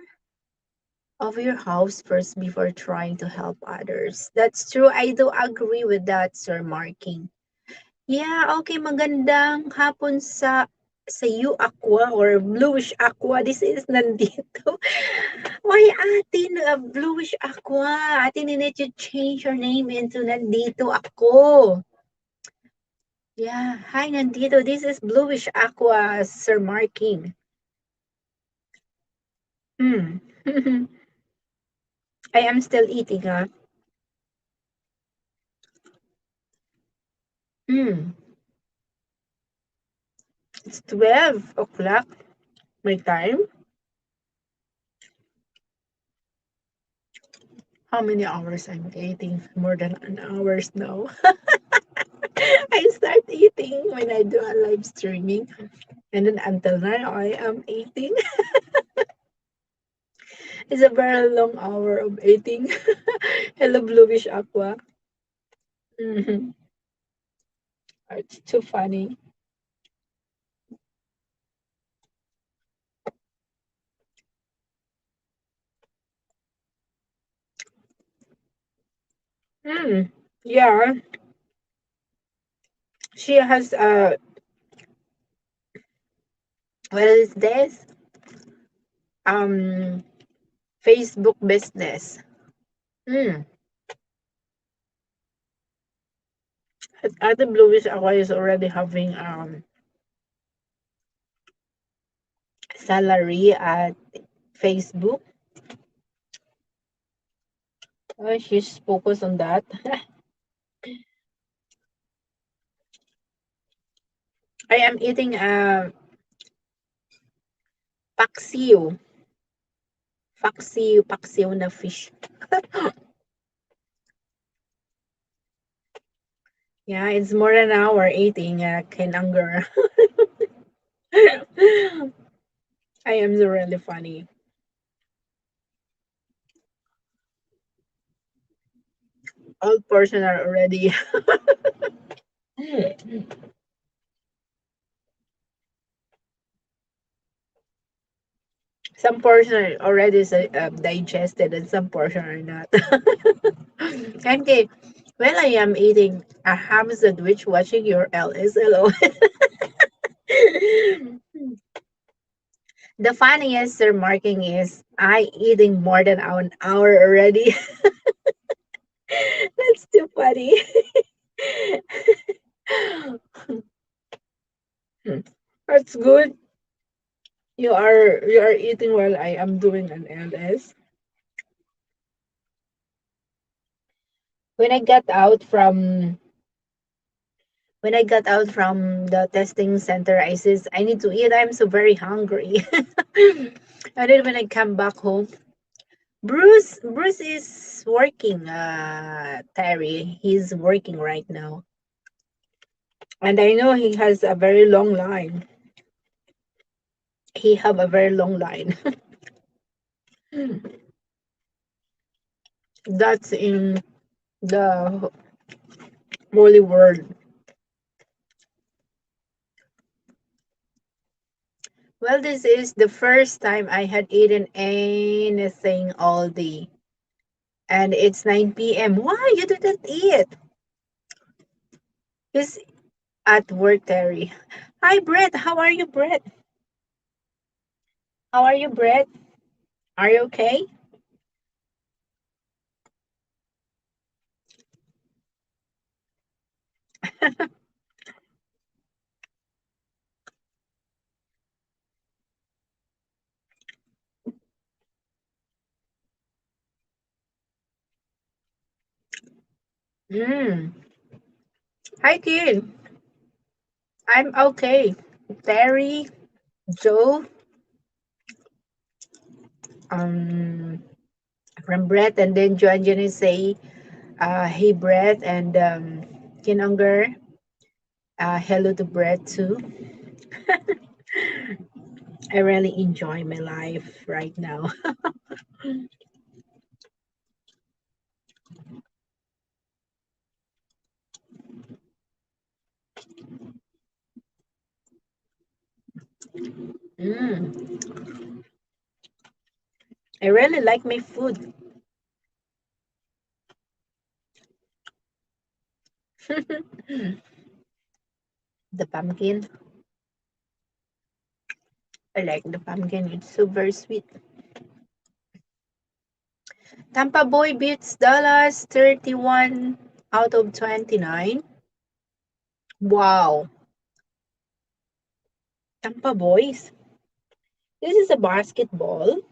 of your house first before trying to help others. That's true. I do agree with that, Sir Marking. Yeah, okay. Magandang hapon sa you, Aqua, or bluish aqua. This is nandito. Why, ate, bluish aqua? Ate, need to change your name into nandito ako. Yeah, hi, nandito. This is bluish aqua, Sir Marking. Hmm. I am still eating, huh? Hmm. It's 12 o'clock my time. How many hours I'm eating? More than an hours now. I start eating when I do a live streaming, and then until now I am eating. It's a very long hour of eating. Hello, bluish aqua. Mhm. It's too funny. Mm. Yeah, she has what is this? Um, Facebook business. Mm. Ate Bluish Aqua is already having salary at Facebook. She's focused on that. I am eating paksiw. Paksiw na fish. Yeah, it's more than an hour eating kenanga. I am really funny. All portion are already. Some portion are already digested and some portion are not. Okay, well, I am eating a ham sandwich watching your LSLO. The funniest remarking is I eating more than an hour already. That's too funny. That's good. You are eating while I am doing an LS. When I got out from when I got out from the testing center, I says I need to eat. I'm so very hungry. And then when I come back home, Bruce is working. Terry, he's working right now, and I know he has a very long line. He have a very long line. That's in the holy world. Well, this is the first time I had eaten anything all day. And it's 9 p.m. Why you didn't eat? He's at work, Terry. Hi, Brett. How are you, Brett? How are you, Brett? Are you okay? Mm. Hi, kid. I'm okay. Terry, Joe, um, from Brett, and then Joanne Jenny say, hey, Brett, and Kinunger, hello to Brett too. I really enjoy my life right now. Mm. I really like my food. The pumpkin. I like the pumpkin. It's so very sweet. Tampa Boy beats Dallas 31 out of 29. Wow. Tampa Boys. This is a basketball.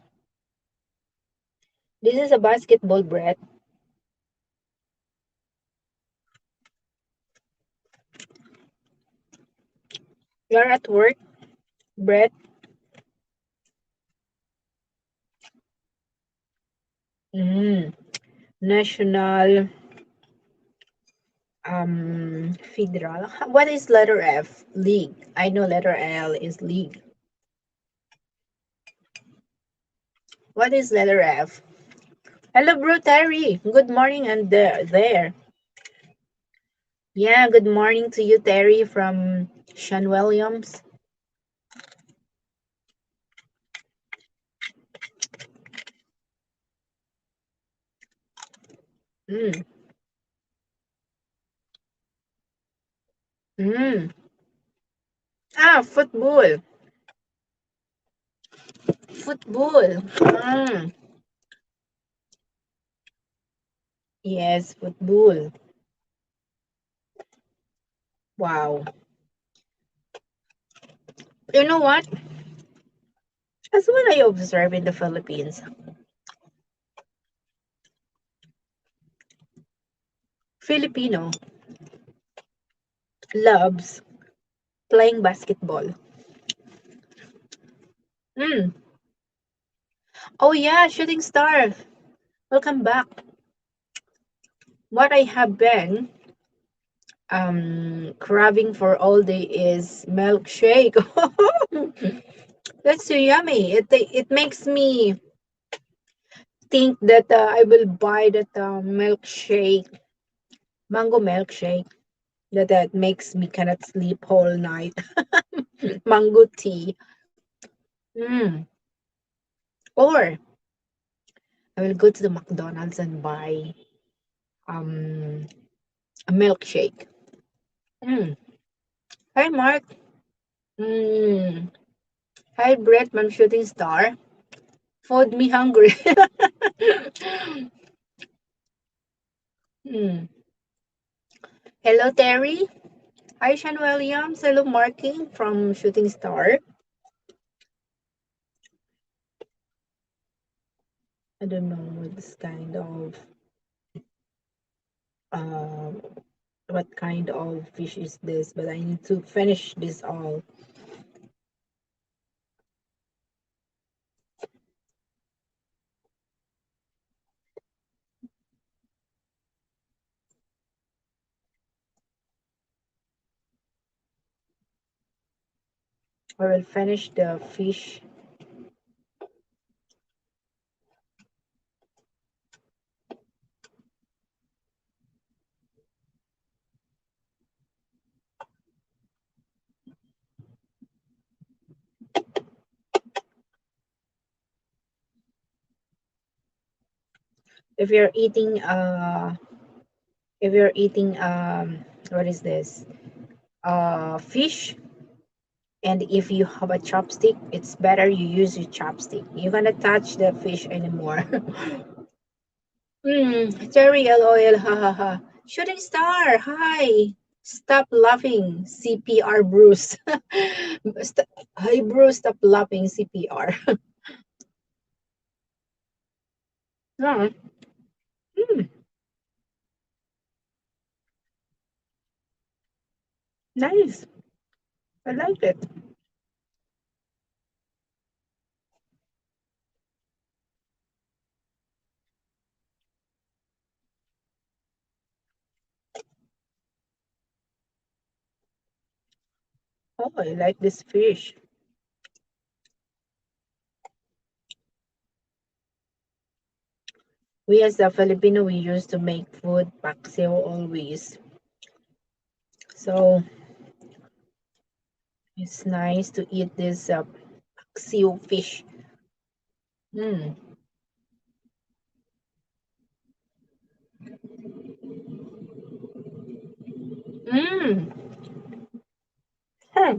This is a basketball, Brett. You're at work, Brett. Mm. National Federal. What is letter F? League. I know letter L is league. What is letter F? Hello, bro Terry. Good morning, and there. Yeah, good morning to you, Terry from Sean Williams. Mm. Mm. Ah, football. Football. Ah, yes, football. Wow. You know what? That's what I observe in the Philippines. Filipino loves playing basketball. Mm. Oh yeah, shooting star. Welcome back. What I have been craving for all day is milkshake. That's so yummy. It makes me think that I will buy that milkshake, mango milkshake. That makes me cannot sleep whole night. Mango tea. Mm. Or I will go to the McDonald's and buy um a milkshake. Mm. Hi Mark. Mm. Hi Brett from Shooting Star. Food me hungry. Mm. Hello Terry. Hi Sean Williams. Hello Marking from Shooting Star. I don't know uh, what kind of fish is this, but I need to finish this all. I will finish the fish. If you're eating if you're eating what is this? Fish, and if you have a chopstick, it's better you use your chopstick. You're gonna touch the fish anymore. Cherry LOL, ha ha ha. Shooting star, hi. Stop laughing, CPR Bruce. Hi Bruce, stop laughing, CPR. Ah, mm, nice. I like it. Oh, I like this fish. We as a Filipino, we used to make food paksiw always. So it's nice to eat this paksiw fish. Mm. Mm. Hmm.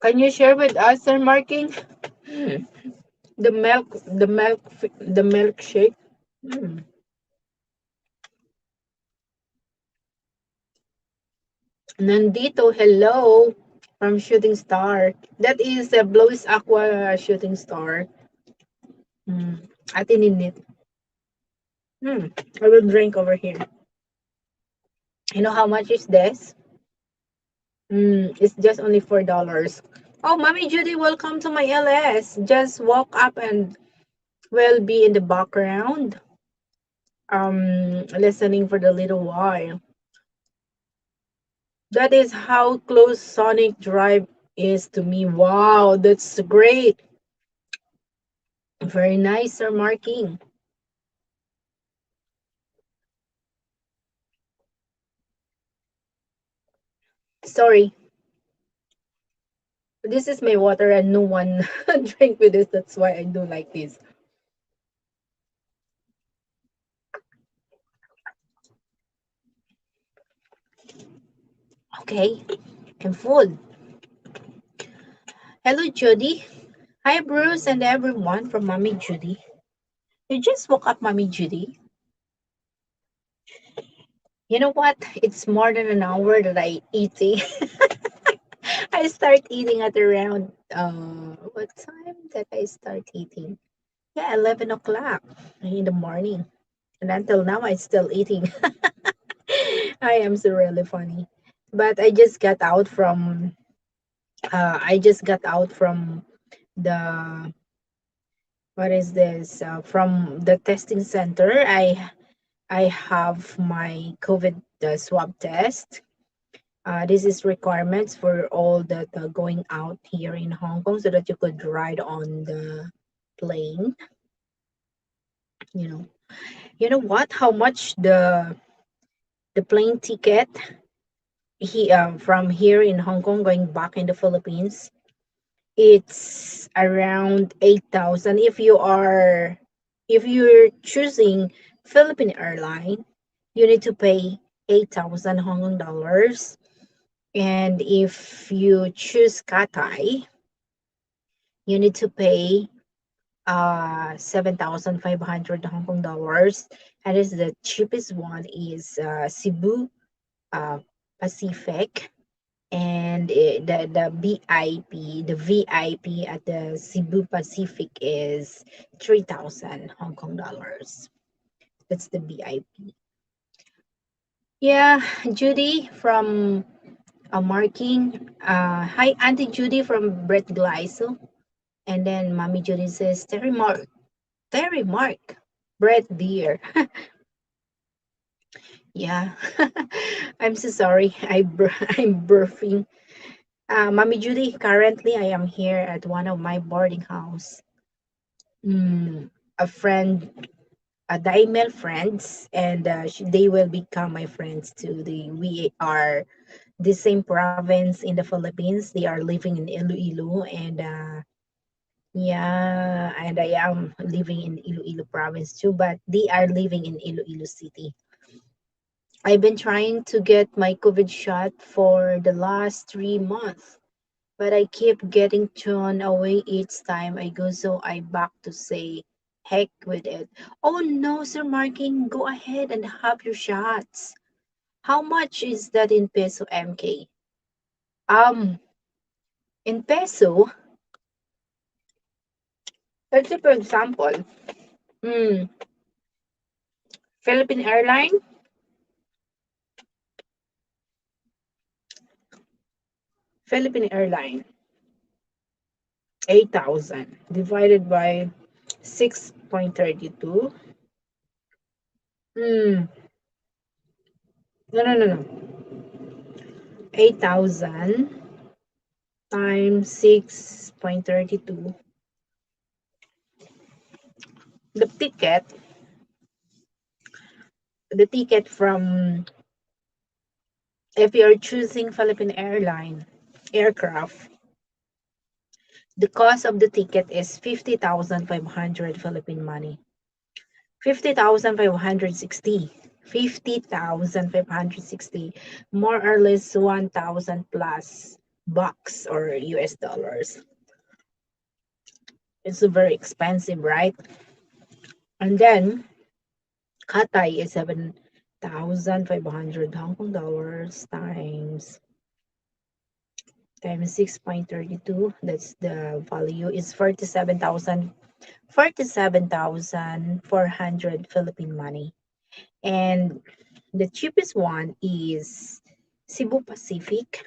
Can you share with us, Sir Marking? Mm. The milkshake. Mm. Nandito, hello from Shooting Star. That is a Blois Aqua Shooting Star. Mm. Atin. I will drink over here. You know how much is this? It's just only $4. Oh, Mommy Judy, welcome to my LS. Just walk up and will be in the background, listening for the little while. That is how close Sonic Drive is to me. Wow, that's great. Very nice, Sir Marking. Sorry, this is my water and no one drink with this. That's why I do like this. Okay, I'm full. Hello, Judy. Hi, Bruce and everyone from Mommy Judy. You just woke up, Mommy Judy. You know what? It's more than an hour that I eating. I start eating at around what time did I start eating? Yeah, 11 o'clock in the morning. And until now I still eating. I am so really funny. But I just got out from the what is this? From the testing center. I have my COVID swab test. This is requirements for all that going out here in Hong Kong so that you could ride on the plane. You know, you know what? How much the plane ticket from here in Hong Kong going back in the Philippines? It's around 8,000 if you're choosing Philippine airline, you need to pay 8,000 Hong Kong dollars. And if you choose Cathay, you need to pay 7,500 Hong Kong dollars. And is the cheapest one is Cebu uh, Pacific, and the VIP at the Cebu Pacific is 3,000 Hong Kong dollars. That's the VIP. Yeah, Judy from Marking. Hi, Auntie Judy from Brett Glyso. And then Mommy Judy says, Terry Mark, Brett dear. Yeah, I'm so sorry. I'm birthing. Mommy Judy, currently I am here at one of my boarding house. A friend, the email friends, and they will become my friends too. We are the same province in the Philippines. They are living in Iloilo, and yeah, and I am living in Iloilo province too, but they are living in Iloilo City. I've been trying to get my COVID shot for the last 3 months, but I keep getting thrown away each time I go, so I back to say, heck with it. Oh no, Sir Marking, go ahead and have your shots. How much is that in peso, MK? Um, in peso, let's say for example, mm, Philippine Airline, Philippine Airline, 8,000 divided by 6.32. Mm, no, no, no, no. 8,000 times 6.32. The ticket from, if you're choosing Philippine Airline aircraft, the cost of the ticket is 50,500 Philippine money. 50,560. 50,560. More or less 1,000 plus bucks or US dollars. It's very expensive, right? And then Cathay is 7,500 Hong Kong dollars times 6.32. That's the value is 47,400 Philippine money. And the cheapest one is Cebu Pacific.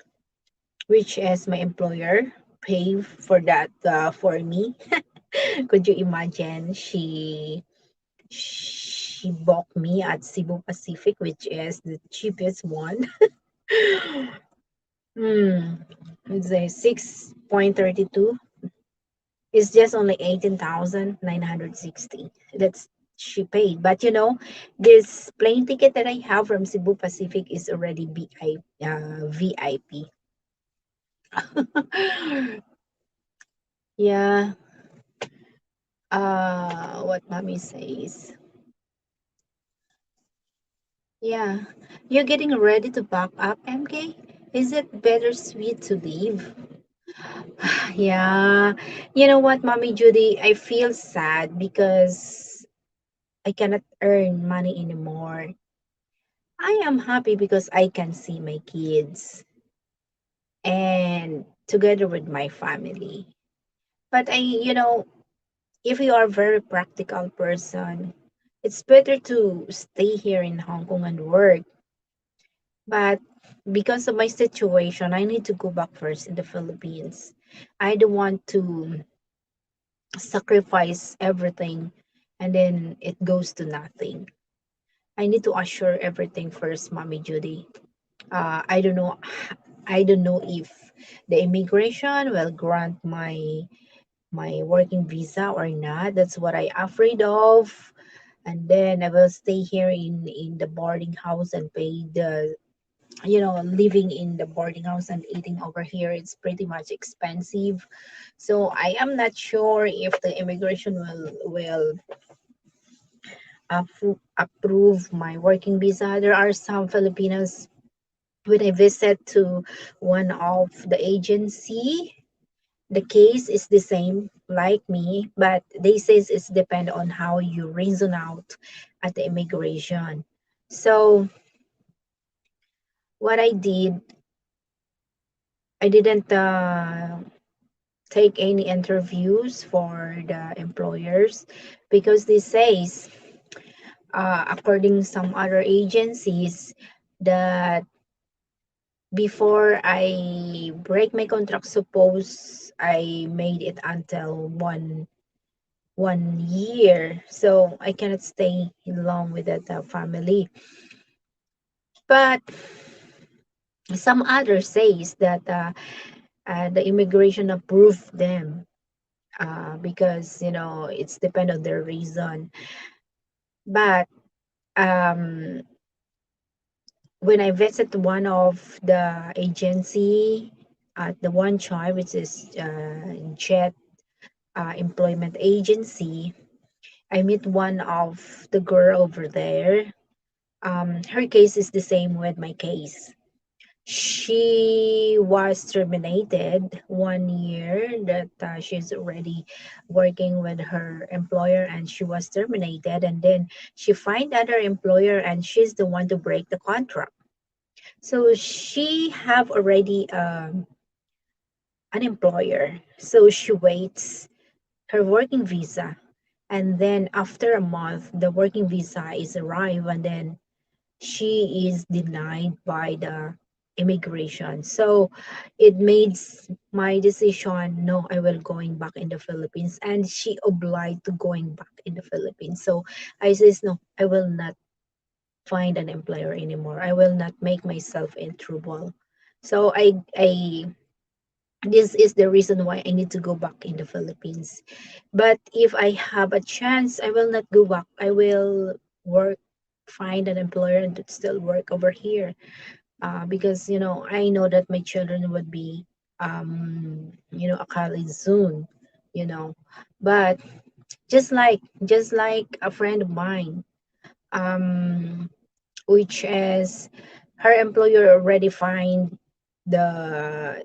which is my employer pay for that for me. Could you imagine? She bought me at Cebu Pacific, which is the cheapest one. Hmm. It's a 6.32. It's just only 18,960. That's she paid. But this plane ticket that I have from Cebu Pacific is already VIP. Yeah. What mommy says. Yeah. You're getting ready to pack up, MK? Is it better sweet to leave? Yeah. You know what, Mommy Judy? I feel sad because I cannot earn money anymore. I am happy because I can see my kids and together with my family. But if you are a very practical person, it's better to stay here in Hong Kong and work. But because of my situation, I need to go back first in the Philippines. I don't want to sacrifice everything and then it goes to nothing. I need to assure everything first, Mommy Judy. I don't know. I don't know if the immigration will grant my working visa or not. That's what I afraid of. And then I will stay here in the boarding house and pay the living in the boarding house and eating over here. It's pretty much expensive. So I am not sure if the immigration will approve my working visa. There are some Filipinos when I visit to one of the agency, the case is the same like me, but they says it's depend on how you reason out at the immigration. So what I did, I didn't take any interviews for the employers because they says according some other agencies that before I break my contract, suppose I made it until one year, so I cannot stay long with that family. But some others says that the immigration approved them because it's depend on their reason. But um, when I visit one of the agency at the one child, which is Jet Employment Agency, I meet one of the girl over there. Her case is the same with my case. She was terminated 1 year that she's already working with her employer and she was terminated, and then she find other employer and she's the one to break the contract. So she have already an employer, so she waits her working visa, and then after a month the working visa is arrived, and then she is denied by the immigration. So it made my decision, no, I will going back in the Philippines, and she obliged to going back in the Philippines. So I says, no, I will not find an employer anymore. I will not make myself in trouble. So I this is the reason why I need to go back in the Philippines. But if I have a chance, I will not go back. I will work, find an employer and still work over here. Because I know that my children would be a college soon. You know, but just like a friend of mine, um, which is her employer already find the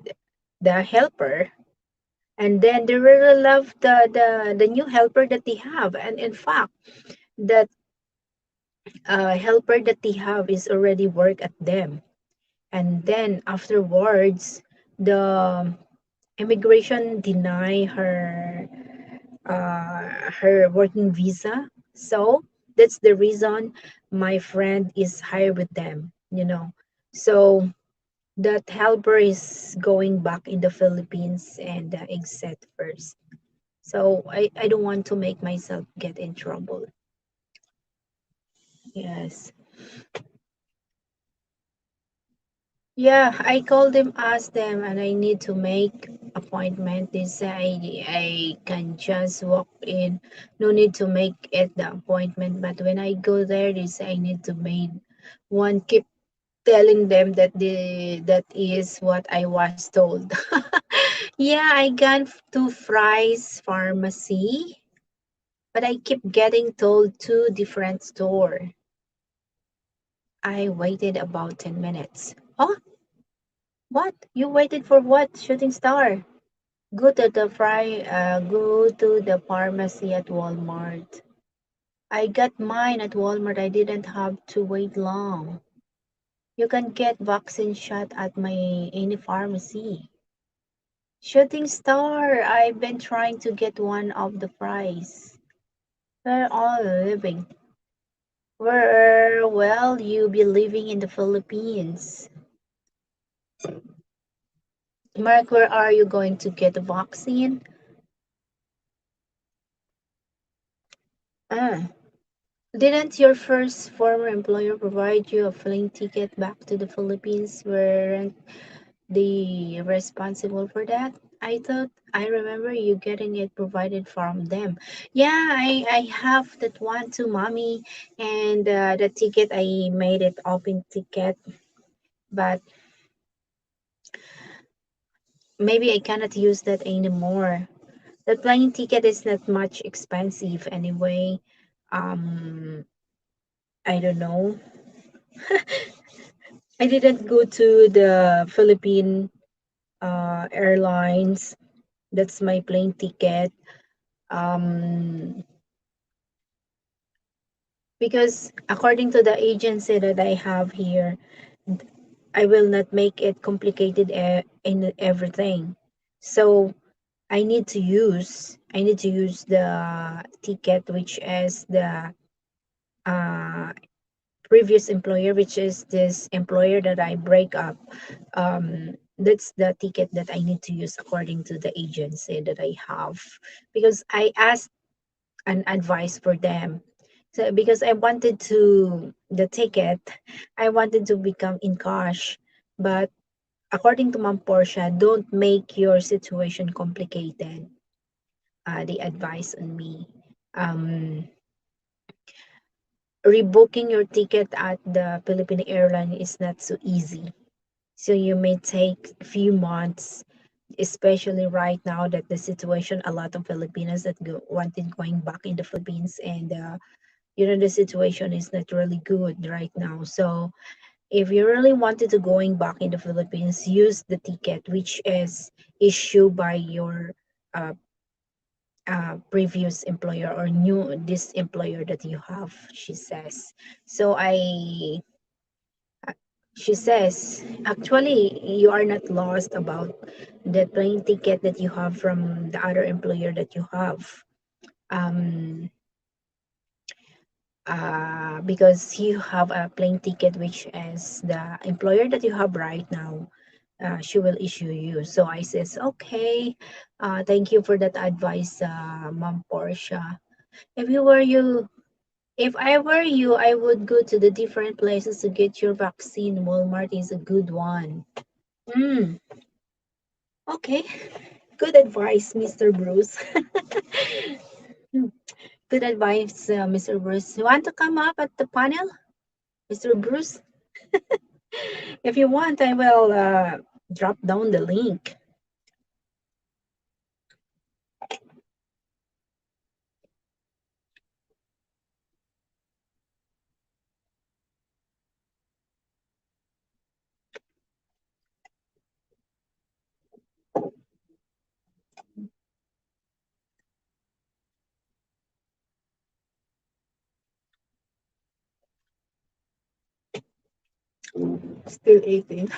the helper, and then they really love the new helper that they have, and in fact that helper that they have is already work at them, and then afterwards the immigration deny her working visa. So that's the reason my friend is hired with them. So that helper is going back in the Philippines and exit first. So I don't want to make myself get in trouble. Yes. Yeah, I called them, asked them, and I need to make appointment. They say I can just walk in, no need to make it the appointment. But when I go there, they say I need to make one. Keep telling them that that is what I was told. Yeah, I got to Fry's Pharmacy, but I keep getting told two different store. I waited about 10 minutes. Oh, what? You waited for what? Shooting star. Go to the pharmacy at Walmart. I got mine at Walmart. I didn't have to wait long. You can get vaccine shot at my any pharmacy. Shooting star. I've been trying to get one of the fries. We're all living. Where will you be living in the Philippines? Mark, where are you going to get the vaccine? Ah, didn't your first former employer provide you a plane ticket back to the Philippines? Weren't they responsible for that? I thought I remember you getting it provided from them. Yeah, I have that one too, mommy. And the ticket, I made it open ticket, but maybe I cannot use that anymore. The plane ticket is not much expensive anyway. Um, I don't know. I didn't go to the Philippine airlines. That's my plane ticket. Um, because according to the agency that I have here, I will not make it complicated in everything. So I need to use the ticket which is the uh, previous employer, which is this employer that I break up. That's the ticket that I need to use according to the agency that I have, because I asked an advice for them. So because I wanted to the ticket, I wanted to become in cash, but according to Ma'am Portia, don't make your situation complicated. The advice on me. Um, Rebooking your ticket at the Philippine airline is not so easy. So you may take a few months, especially right now that the situation, a lot of Filipinos that wanted going back in the Philippines, and the situation is not really good right now. So if you really wanted to going back in the Philippines, use the ticket which is issued by your uh, previous employer or new this employer that you have, she says. So she says, actually, you are not lost about the plane ticket that you have from the other employer that you have. Um, because you have a plane ticket, which is the employer that you have right now, she will issue you. So I says, okay, thank you for that advice, Mom Portia. If you were you, if I were you, I would go to the different places to get your vaccine. Walmart is a good one. Mm, okay. Good advice, Mr. Bruce. Good advice, Mr. Bruce. You want to come up at the panel, Mr. Bruce? If you want, I will drop down the link. Still 18.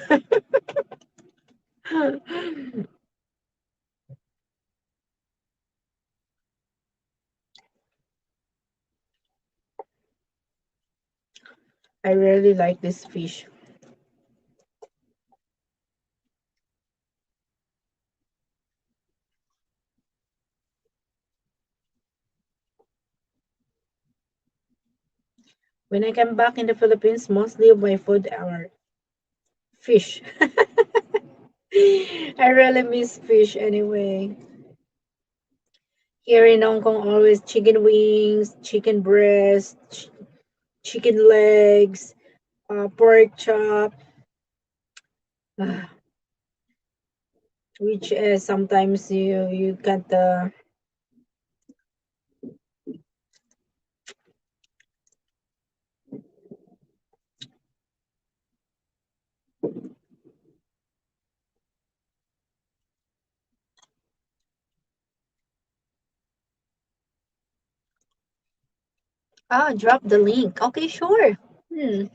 I really like this fish. When I come back in the Philippines, mostly of my food are fish. I really miss fish anyway. Here in Hong Kong, always chicken wings, chicken breast, chicken legs, pork chop, which sometimes you can't. Drop the link. Okay, sure. Hmm.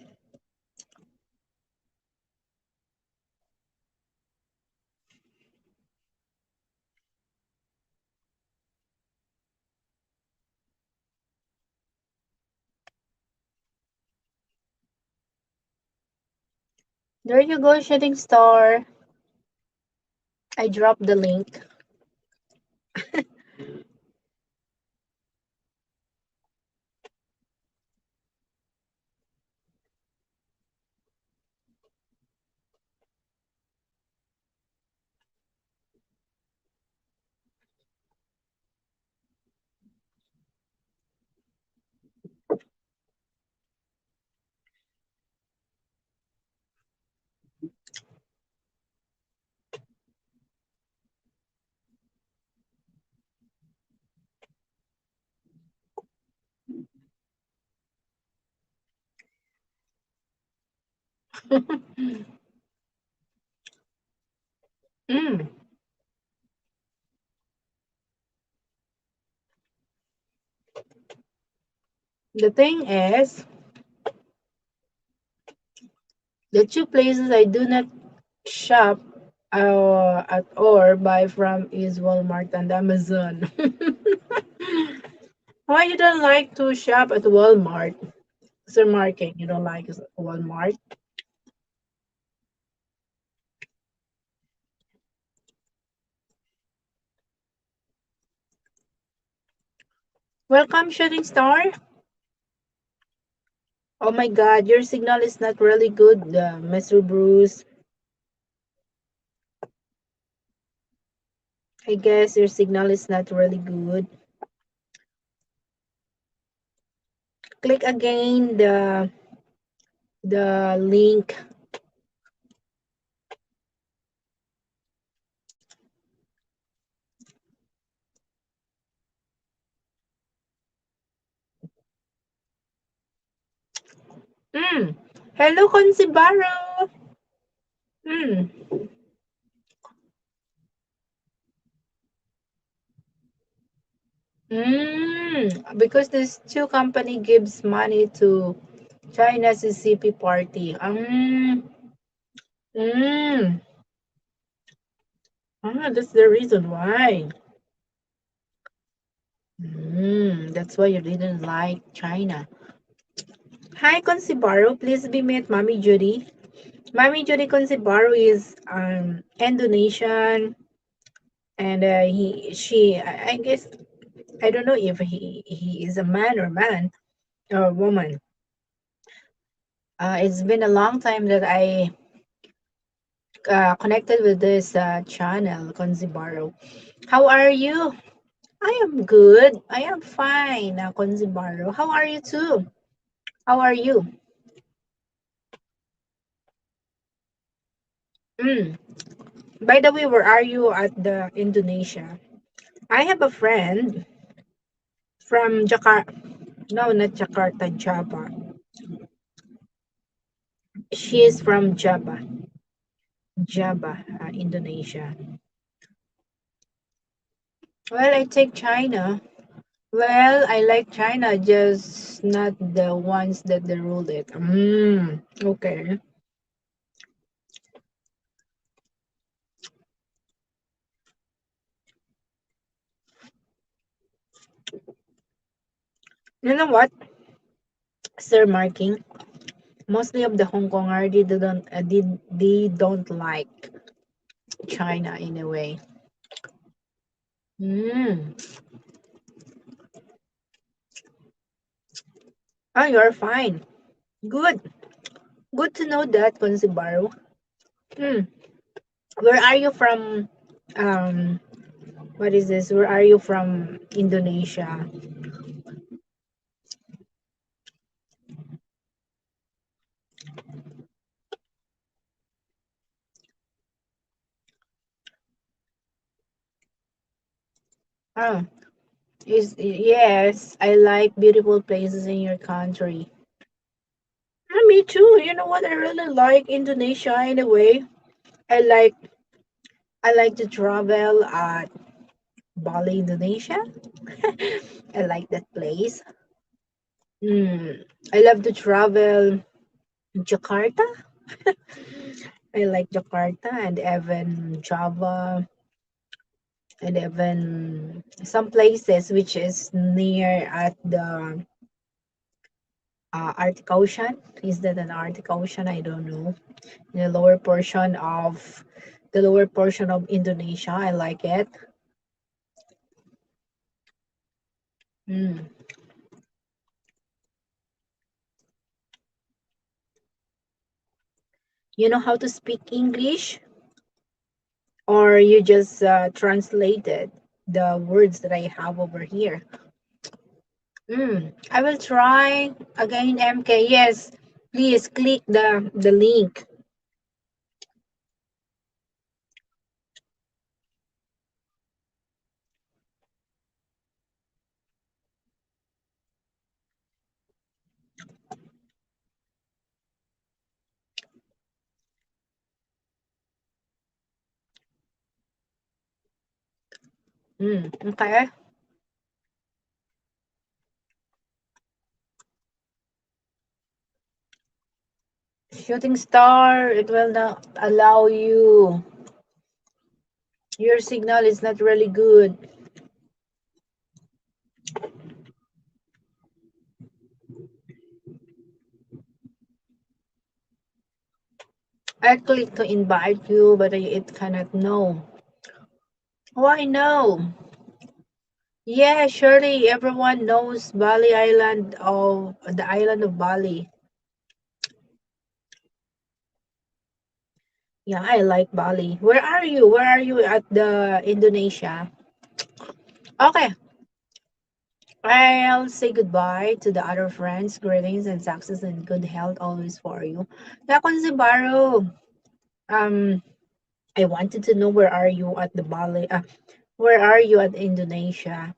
There you go, shooting star. I dropped the link. Mm. The thing is, the two places I do not shop at or buy from is Walmart and Amazon. Why you don't like to shop at Walmart? Sir Marking, you don't like Walmart? Welcome, Shooting Star. Oh my God, your signal is not really good, Mr. Bruce. I guess your signal is not really good. Click again the link. Mm. Hello, Consibaro. Mm. Because this two company gives money to China's CCP party. Mm. That's the reason why. That's why you didn't like China. Hi, Consibaro. Please be met Mommy Judy. Mommy Judy Consibaro is Indonesian, and I guess I don't know if he is a man or woman. It's been a long time that I connected with this channel, Consibaro. How are you? I am good. I am fine, Consibaro. How are you too? How are you? Mm. By the way, where are you at the Indonesia? I have a friend from Jakarta. No, not Jakarta, Java. She is from Java, Indonesia. Well, I take China. Well, I like China, just not the ones that they ruled it. Okay. You know what, Sir Marking? Mostly of the Hong Konger, they don't like China in a way. Mm. Oh, you're fine. Good. Good to know that, Consibaru. Hmm. Where are you from? Um, what is this? Where are you from? Indonesia. Oh, is yes. I like beautiful places in your country. Me too. You know what? I really like Indonesia in a way. I like I like to travel at Bali, Indonesia. I like that place. I love to travel Jakarta. I like Jakarta and even Java and even some places which is near at the Arctic Ocean. Is that an Arctic Ocean? I don't know. The lower portion of Indonesia. I like it. Mm. You know how to speak English, or you just translated the words that I have over here? I will try again, MK. Yes, please click the link. Okay. Shooting star, it will not allow you. Your signal is not really good. I click to invite you, but it cannot know. Why no? Yeah, surely everyone knows the island of Bali. Yeah, I like Bali. Where are you? Where are you at the Indonesia? Okay, I'll say goodbye to the other friends. Greetings and success and good health always for you. Yakon Zibaru. Um, I wanted to know where are you at the Bali? Where are you at Indonesia?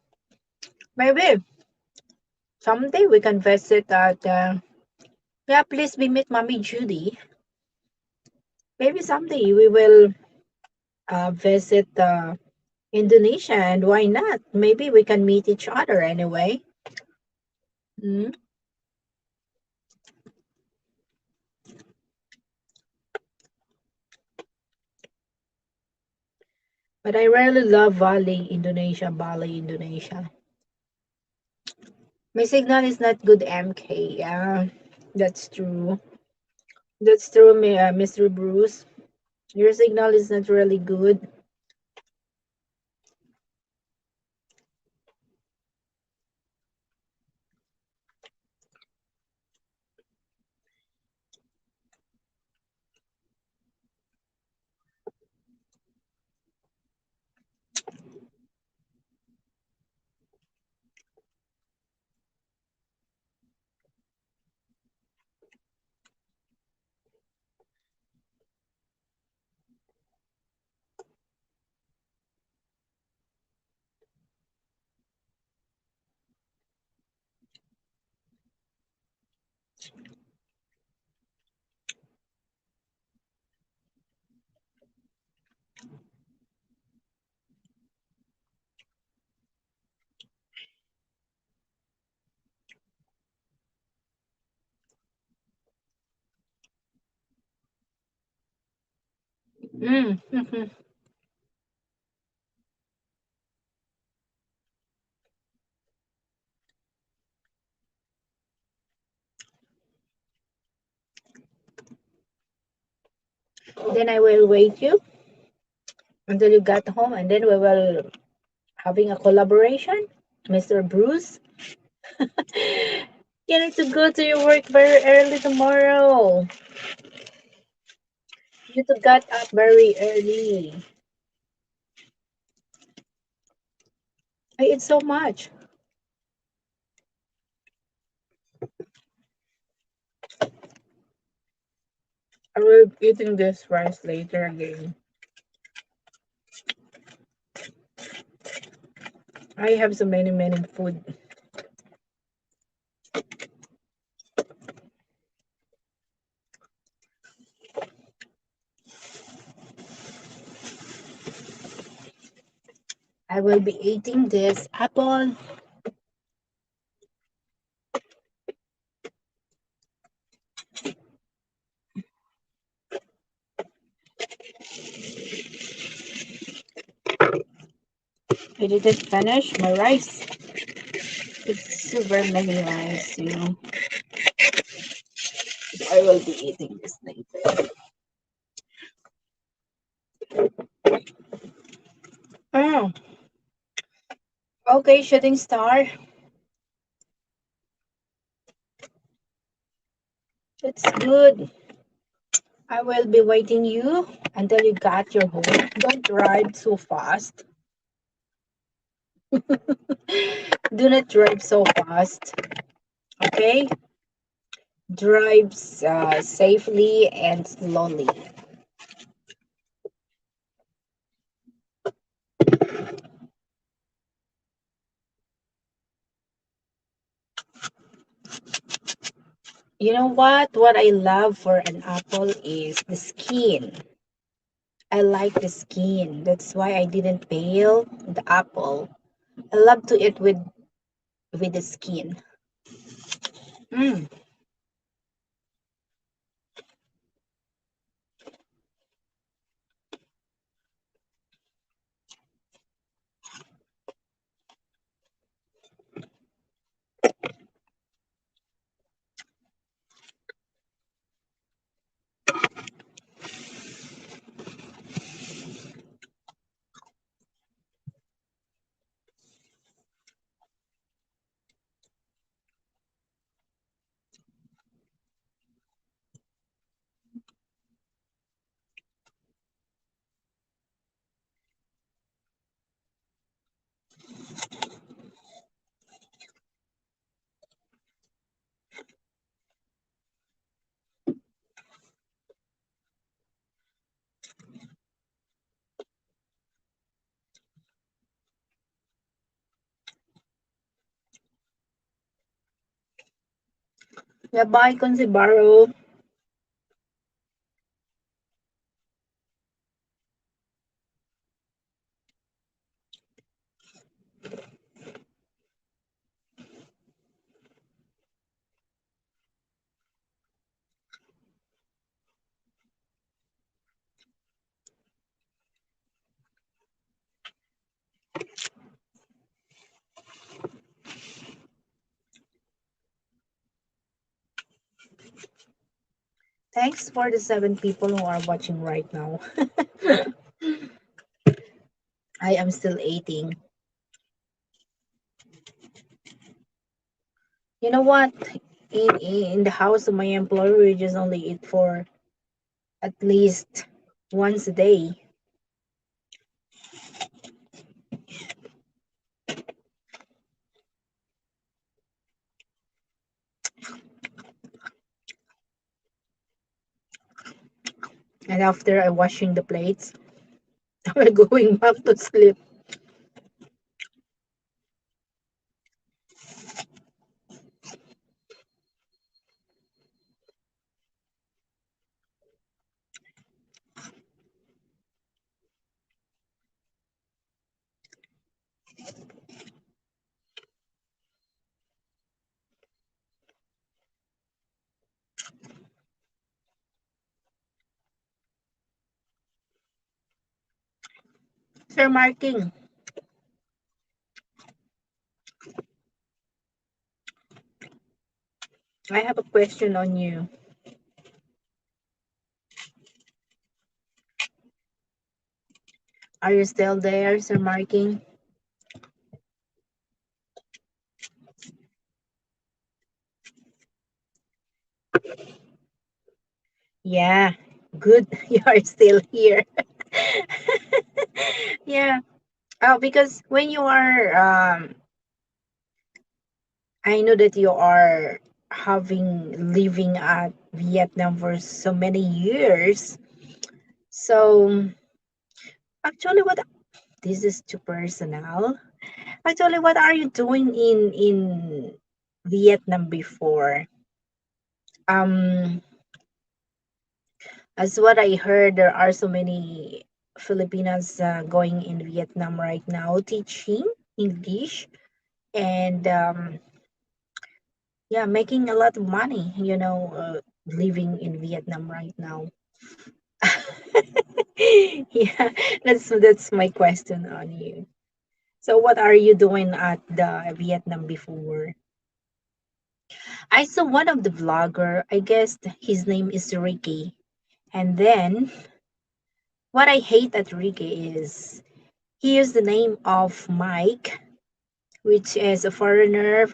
Maybe someday we can visit at. Yeah, please be meet Mommy Judy. Maybe someday we will visit Indonesia, and why not? Maybe we can meet each other anyway. Mm. But I really love Bali, Indonesia. My signal is not good, MK. Yeah, that's true. That's true, Mr. Bruce. Your signal is not really good. Mhm. Then I will wait you until you get home, and then we will having a collaboration, Mr. Bruce. You need to go to your work very early tomorrow. You need to get up very early. I eat so much. I will be eating this rice later again. I have so many food. I will be eating this apple. I didn't finish my rice. It's super many rice, you know. I will be eating this later. Oh, okay, shooting star. It's good. I will be waiting you until you got your home. Don't drive so fast. Do not drive so fast. Okay? Drive safely and slowly. You know what? What I love for an apple is the skin. I like the skin. That's why I didn't peel the apple. I love to eat with the skin. Mm. Yeah, bye, Consibaro. Thanks for the 7 people who are watching right now. I am still eating. You know what? In the house of my employer, we just only eat for at least once a day. And after I washing the plates, we're going back to sleep. Sir Marking, I have a question on you. Are you still there, Sir Marking? Yeah, good. You are still here. Yeah. Oh, because when you are, I know that you are having living at Vietnam for so many years. So actually, what this is too personal. Actually, what are you doing in Vietnam before? Um, as what I heard, there are so many Filipinas going in Vietnam right now teaching English and yeah, making a lot of money. Living in Vietnam right now. Yeah, that's my question on you. So, what are you doing at the Vietnam before? I saw one of the vlogger. I guess his name is Ricky. And then what I hate at Ricky is he used the name of Mike, which is a foreigner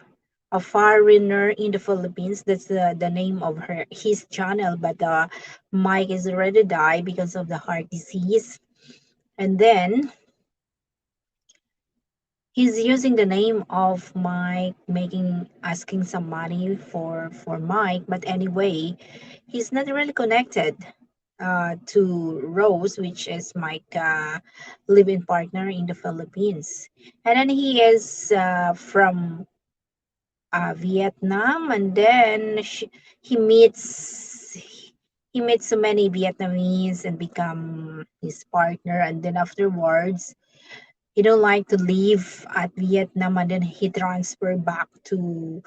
in the Philippines. That's the name of his channel. But Mike is already died because of the heart disease. And then he's using the name of Mike, making asking some money for Mike. But anyway, he's not really connected to Rose, which is Mike living partner in the Philippines. And then he is from Vietnam, and then he meets he meets so many Vietnamese and become his partner. And then afterwards, he don't like to live at Vietnam, and then he transferred back to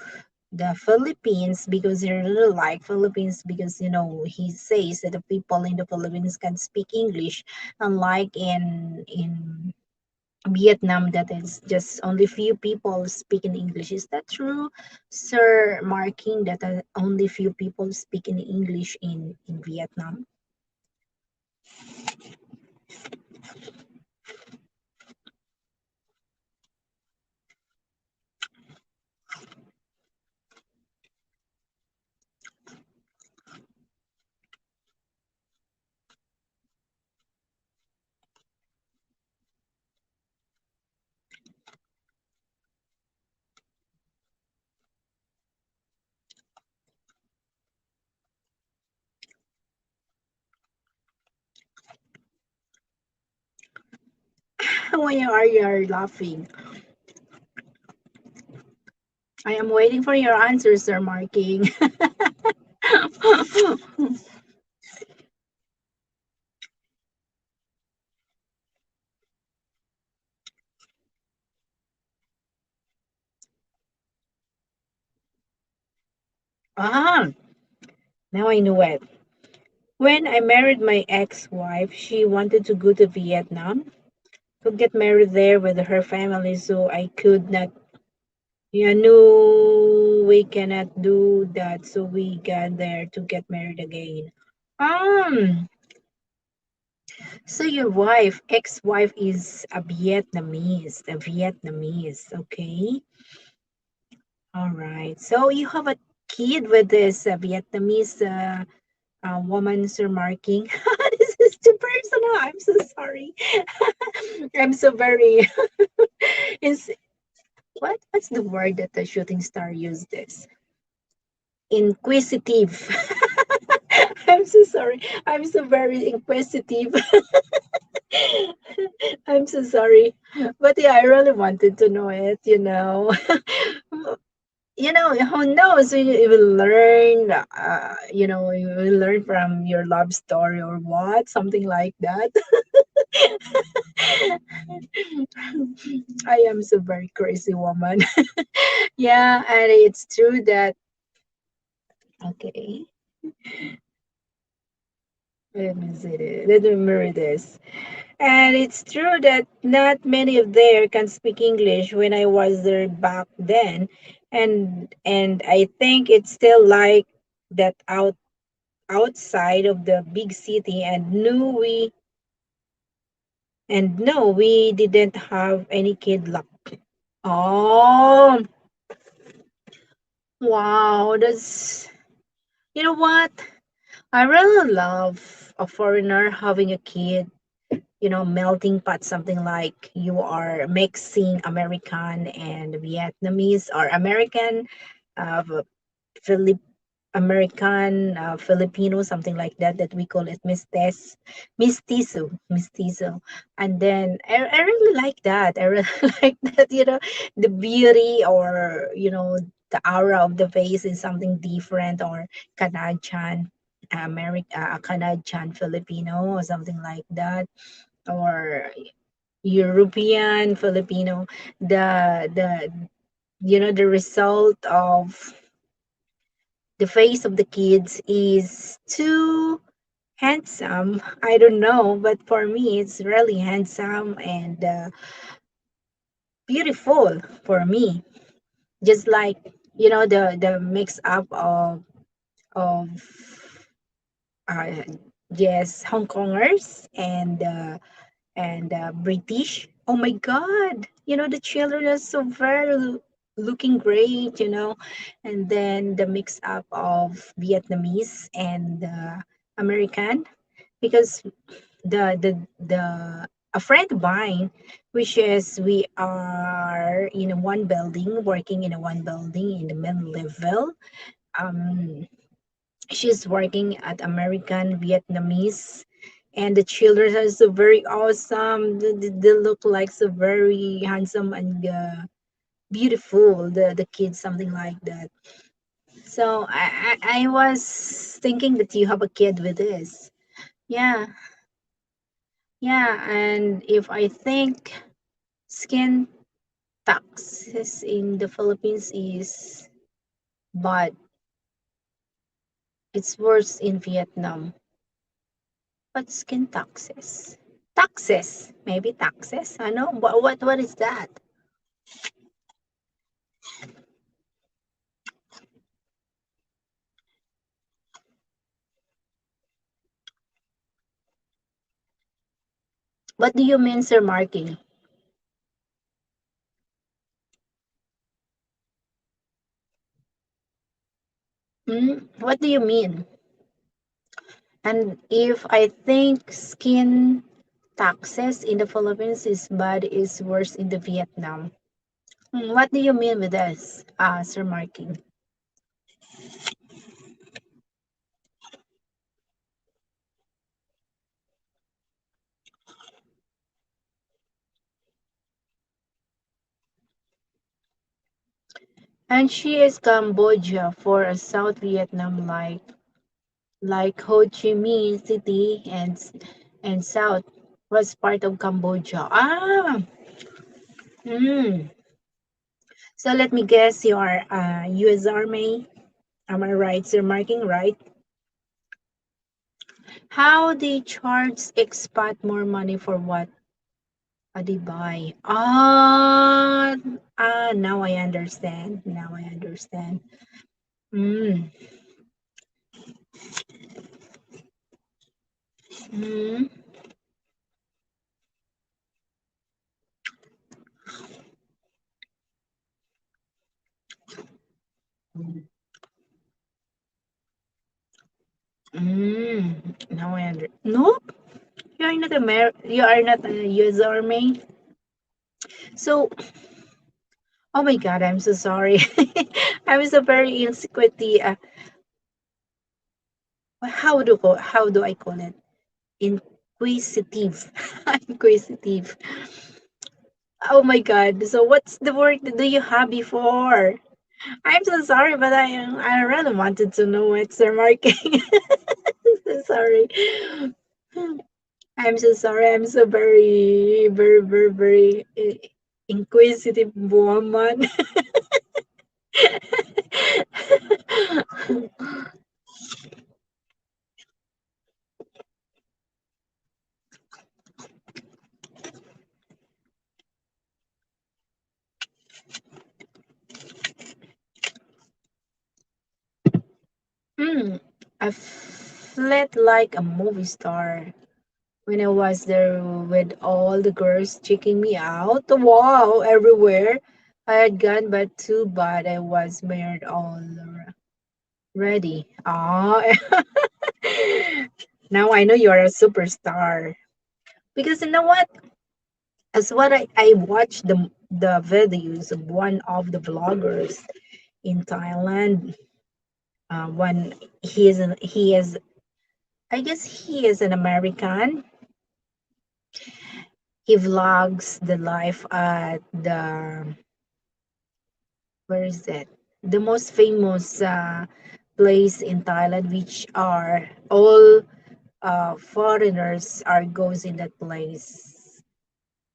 the Philippines because he really like Philippines because he says that the people in the Philippines can speak English, unlike in Vietnam that is just only few people speaking English. Is that true, Sir Marking? That only few people speaking English in Vietnam? Why are you laughing? I am waiting for your answer, Sir Marking. Ah, now I know it. When I married my ex-wife, she wanted to go to Vietnam to get married there with her family, so I could not. Yeah, no, we cannot do that. So we got there to get married again. Um, so your ex-wife is a Vietnamese, okay? All right. So you have a kid with this Vietnamese woman, Sir Marking. This is too personal. I'm so sorry. I'm so very is what's the word that the shooting star used this? Inquisitive. I'm so sorry. I'm so very inquisitive. I'm so sorry. But yeah, I really wanted to know it. Who knows? You will learn, you will learn from your love story or what, something like that. I am so very crazy woman. Yeah, and it's true that, okay, let me read this. And it's true that not many of there can speak English when I was there back then. And I think it's still like that outside of the big city. And no, we didn't have any kid luck. Oh, wow, that's, you know what? I really love a foreigner having a kid, melting pot, something like you are mixing American and Vietnamese, or American, Philip American, Filipino, something like that, that we call it mestizo. And then I really like that. I really like that, the beauty, or, the aura of the face is something different, or Canadian, Canadian Filipino, or something like that, or European Filipino. The result of the face of the kids is too handsome. I don't know, but for me, it's really handsome and beautiful for me. Just like, the mix up of uh, yes, Hong Kongers and British. Oh my God! The children are so very looking great. And then the mix up of Vietnamese and American, because the a friend of mine, which is we are in a one building, working in a one building in the main level. Um, she's working at American Vietnamese, and the children are so very awesome. They look like so very handsome and beautiful. The kids, something like that. So I was thinking that you have a kid with this. Yeah, yeah. And if I think skin taxes in the Philippines is bad, it's worse in Vietnam. But skin taxes? Taxes, maybe taxes. I know. What is that? What do you mean, Sir Marking? What do you mean? And if I think skin taxes in the Philippines is bad, is worse in the Vietnam. What do you mean with this, Sir Marking? And she is Cambodia for a South Vietnam, like Ho Chi Minh City and South was part of Cambodia. Mm. So let me guess, you are U.S. Army. Am I right, Sir Marking? Right? How they charge expat more money for what? They buy. Now I understand. Now I understand. Mm. Mm. Mm. Now I understand. Nope. You are not a U.S. Army. So, oh my God, I'm so sorry. I'm so very insecurity. How do I call it? Inquisitive. Inquisitive. Oh my God. So what's the word that do you have before? I'm so sorry, but I really wanted to know it, Sir Marking. So sorry. I'm so sorry. I'm so very, very, very, very inquisitive woman. Hmm. I felt like a movie star when I was there with all the girls checking me out. Wow, everywhere. I had gone, but too bad I was married already. Ah, Now I know you are a superstar. Because you know what? As what I watched the videos of one of the vloggers in Thailand. When he is, I guess he is an American. He vlogs the life at the, where is it? The most famous place in Thailand, which are all foreigners are goes in that place.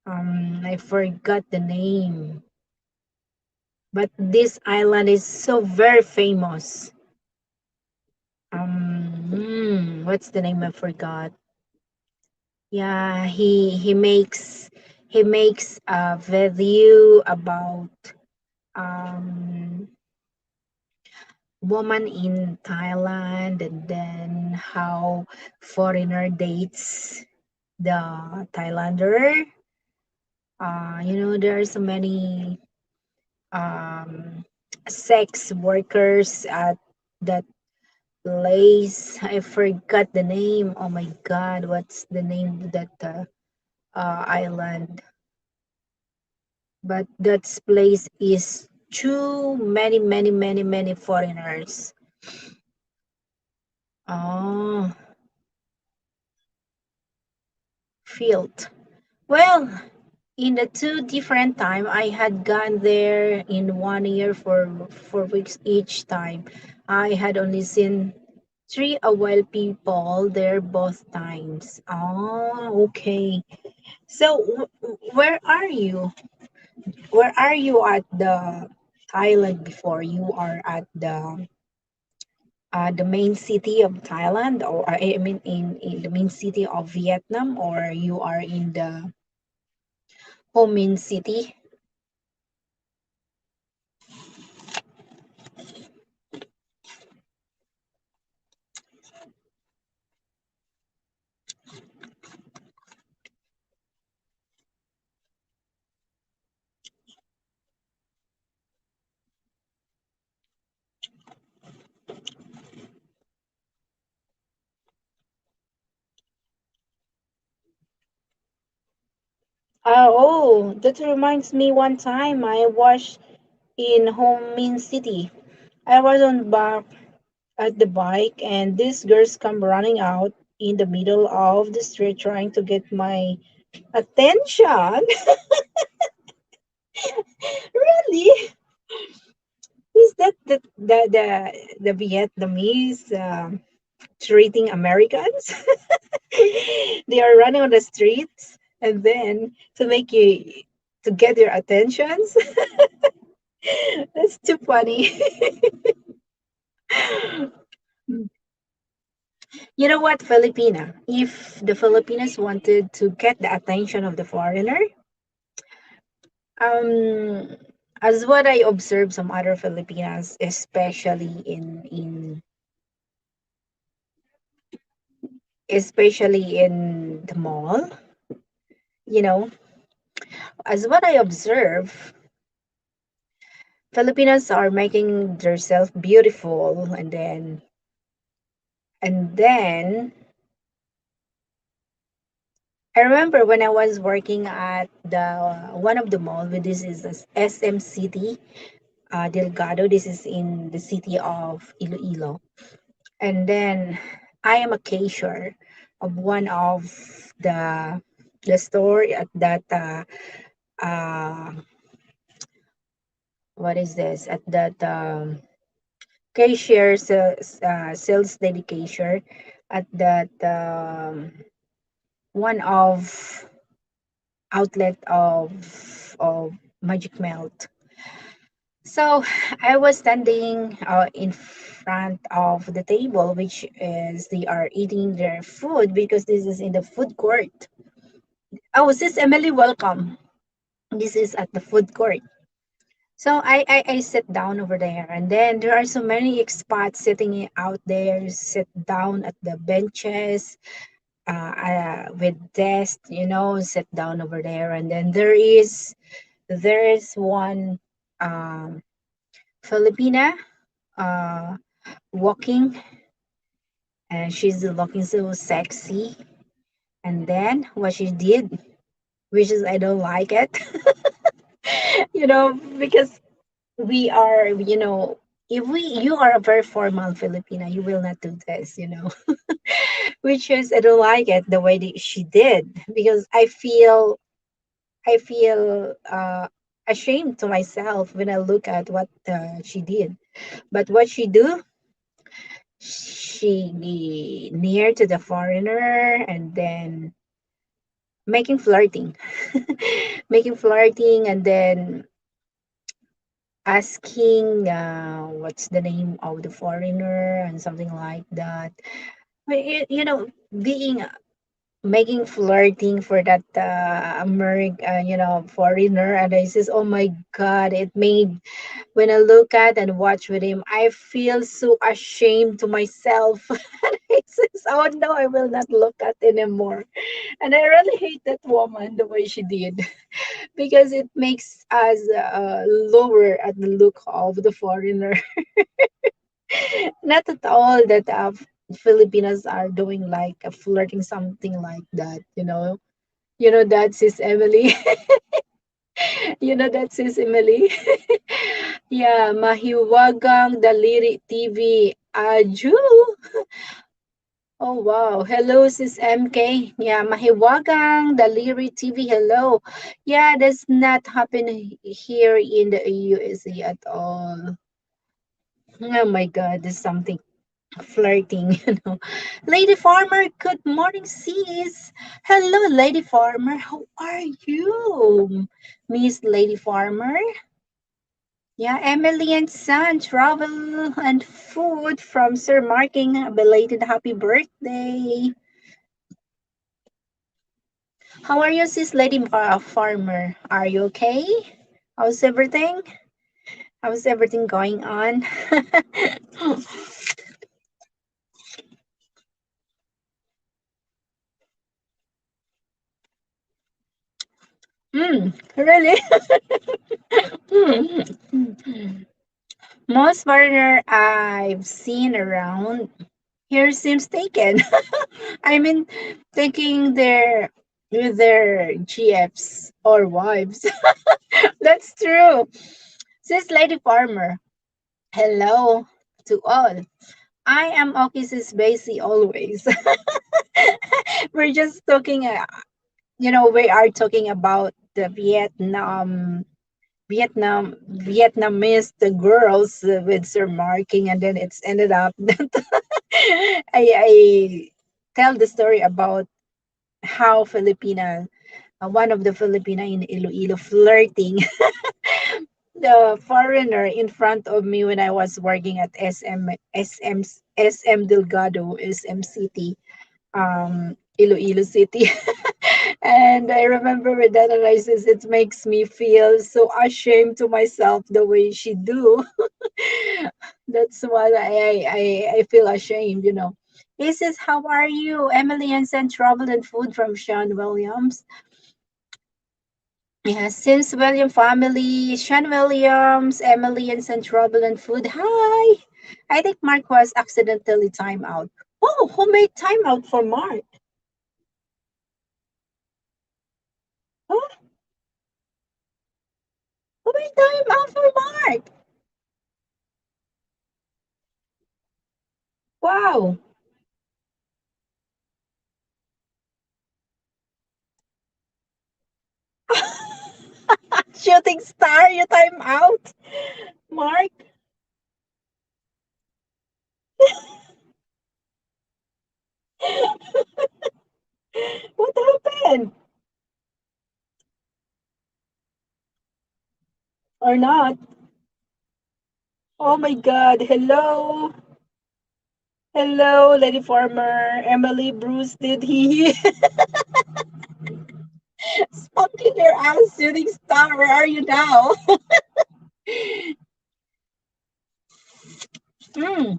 I forgot the name, but this island is so very famous. What's the name? I forgot. Yeah, he makes a video about um woman in Thailand, and then how foreigner dates the Thailander. There are so many um sex workers at that place. I forgot the name. Oh my God, what's the name of that island? But that place is too many, many, many, many foreigners. Oh, field. Well, in the two different time, I had gone there in 1 year for 4 weeks each time. I had only seen three awel people there both times. Oh, okay. So, where are you? Where are you at the Thailand before? You are at the main city of Thailand, or I mean in the main city of Vietnam, or you are in the Ho Minh City? Oh, that reminds me one time I was in Ho Minh City. I was on back at the bike, and these girls come running out in the middle of the street trying to get my attention. Really? Is that the Vietnamese treating Americans? They are running on the streets, and then to get your attentions. That's too funny. You know what, Filipina? If the Filipinos wanted to get the attention of the foreigner, um, as what I observe some other Filipinas, especially in the mall, you know, as what I observe, Filipinos are making themselves beautiful, and then I remember when I was working at the one of the mall. This is the SM City, Delgado. This is in the city of Iloilo. And then I am a cashier of one of the the store at that uh what is this at that cashier sales dedication at that one of outlet of Magic Melt. So I was standing in front of the table, which is they are eating their food because this is in the food court. Oh, sis Emily, welcome. This is at the food court. So I sit down over there, and then there are so many expats sitting out there, sit down at the benches with desks, sit down over there, and then there is one um, Filipina uh, walking and she's looking so sexy. And then what she did, which is I don't like it, because we are, if you are a very formal Filipina, you will not do this. Which is I don't like it the way that she did, because I feel ashamed to myself when I look at what she did. But what she do, she near to the foreigner and then making flirting, making flirting, and then asking what's the name of the foreigner and something like that. But being making flirting for that American, foreigner, and I says, oh my God, it made when I look at and watch with him, I feel so ashamed to myself. And I says, oh no, I will not look at anymore. And I really hate that woman the way she did, because it makes us lower at the look of the foreigner. Not at all that Filipinos are doing like flirting something like that. That's his Emily. That's his Emily. Yeah, Mahiwagang Daliri TV. Aju. Oh wow. Hello, sis MK. Yeah, Mahiwagang Daliri TV. Hello. Yeah, that's not happen here in the USA at all. Oh my God, there's something flirting, Lady Farmer, good morning, sis. Hello, Lady Farmer. How are you, Miss Lady Farmer? Yeah, Emily and Son, travel and food from Sir Marking. A belated happy birthday. How are you, sis Lady Farmer? Are you okay? How's everything? How's everything going on? Really? Most foreigner I've seen around here seems taken. I mean, taking their GFs or wives. That's true. Sis Lady Farmer, hello to all. I am Okis Basie always. We're just talking, we are talking about the Vietnamese the girls with Sir Marking, and then it's ended up that I tell the story about how one of the Filipina in Iloilo flirting the foreigner in front of me when I was working at SM Delgado, SM City, Iloilo City. And I remember with that analysis, it makes me feel so ashamed to myself the way she do. That's why I feel ashamed. He says, how are you? Emily and sent travel and food from Sean Williams. Yeah, since William family, Sean Williams, Emily and sent travel and food. Hi. I think Mark was accidentally time out. Oh, who made time out for Mark? Huh? Who made time out for Mark? Wow. Shooting star, you time out. Mark, what happened? Or not? Oh my God. Hello. Hello, Lady Farmer. Emily Bruce, did he spotted your ass shooting star? Where are you now? Hmm.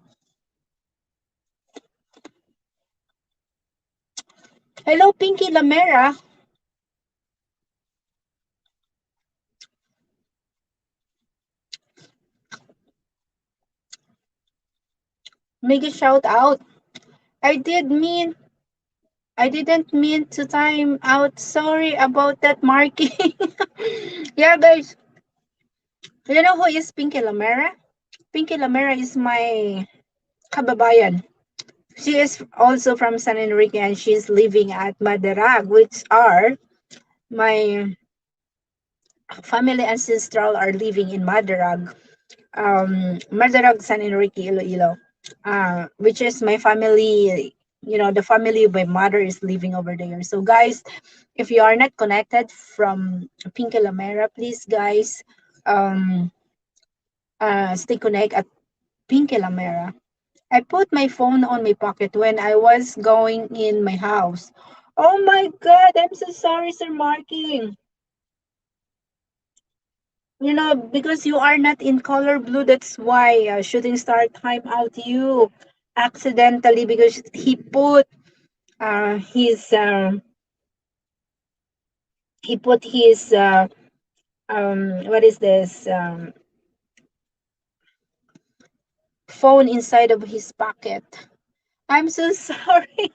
Hello, Pinky Lamera. Make a shout out. I did mean I didn't mean to time out. Sorry about that marking. Yeah, guys. You know who is Pinky Lamera? Pinky Lamera is my kababayan. She is also from San Enrique and she's living at Madarag, which are my family ancestral are living in Madarag. Madarag, San Enrique, Iloilo. Which is my family, the family of my mother is living over there. So guys, if you are not connected from Pinky Lamera, please guys, um, stay connected at Pinky Lamera. I put my phone on my pocket when I was going in my house. Oh my God, I'm so sorry, Sir Marking. Because you are not in color blue, that's why Shooting Star time out you accidentally because he put his what is this phone inside of his pocket. I'm so sorry.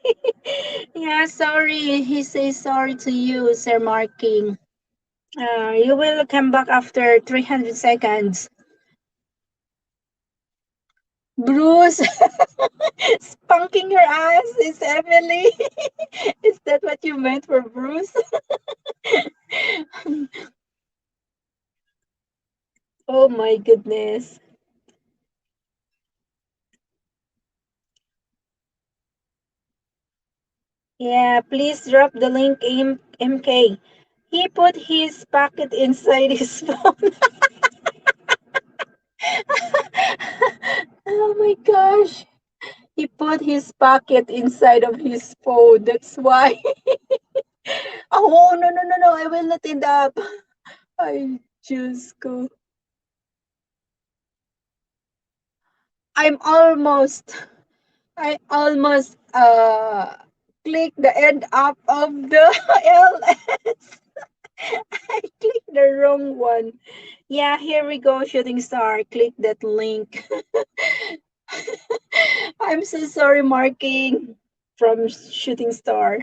Yeah, sorry. He says sorry to you, Sir Marking. You will come back after 300 seconds. Bruce, spunking your ass is Emily. Is that what you meant for Bruce? Oh my goodness. Yeah, please drop the link, MK. He put his pocket inside his phone. Oh my gosh. He put his pocket inside of his phone. That's why. Oh, no, no, no, no. I will not end up. I just go. I'm almost. I almost click the end up of the LS. I clicked the wrong one. Yeah, here we go, Shooting Star. Click that link. I'm so sorry, Marking from Shooting Star.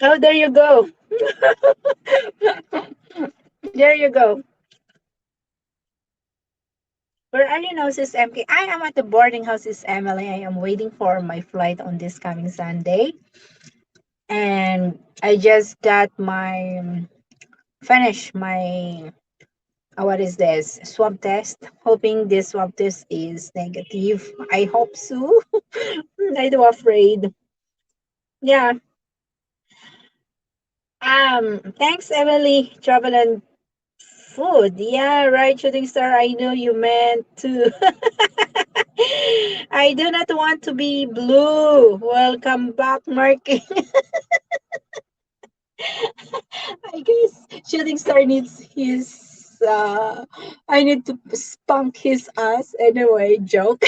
Oh, there you go. There you go. Where are you now, Sis MK? I am at the boarding house, Sis Emily. I am waiting for my flight on this coming Sunday. And I just got finish my what is this swab test, hoping this swab test is negative. I hope so. I do afraid. Yeah. Thanks, Emily. Travel and food. Yeah, right, Shooting Star. I know you meant to. I do not want to be blue. Welcome back, Marky. I guess Shooting Star needs his I need to spunk his ass anyway, joke.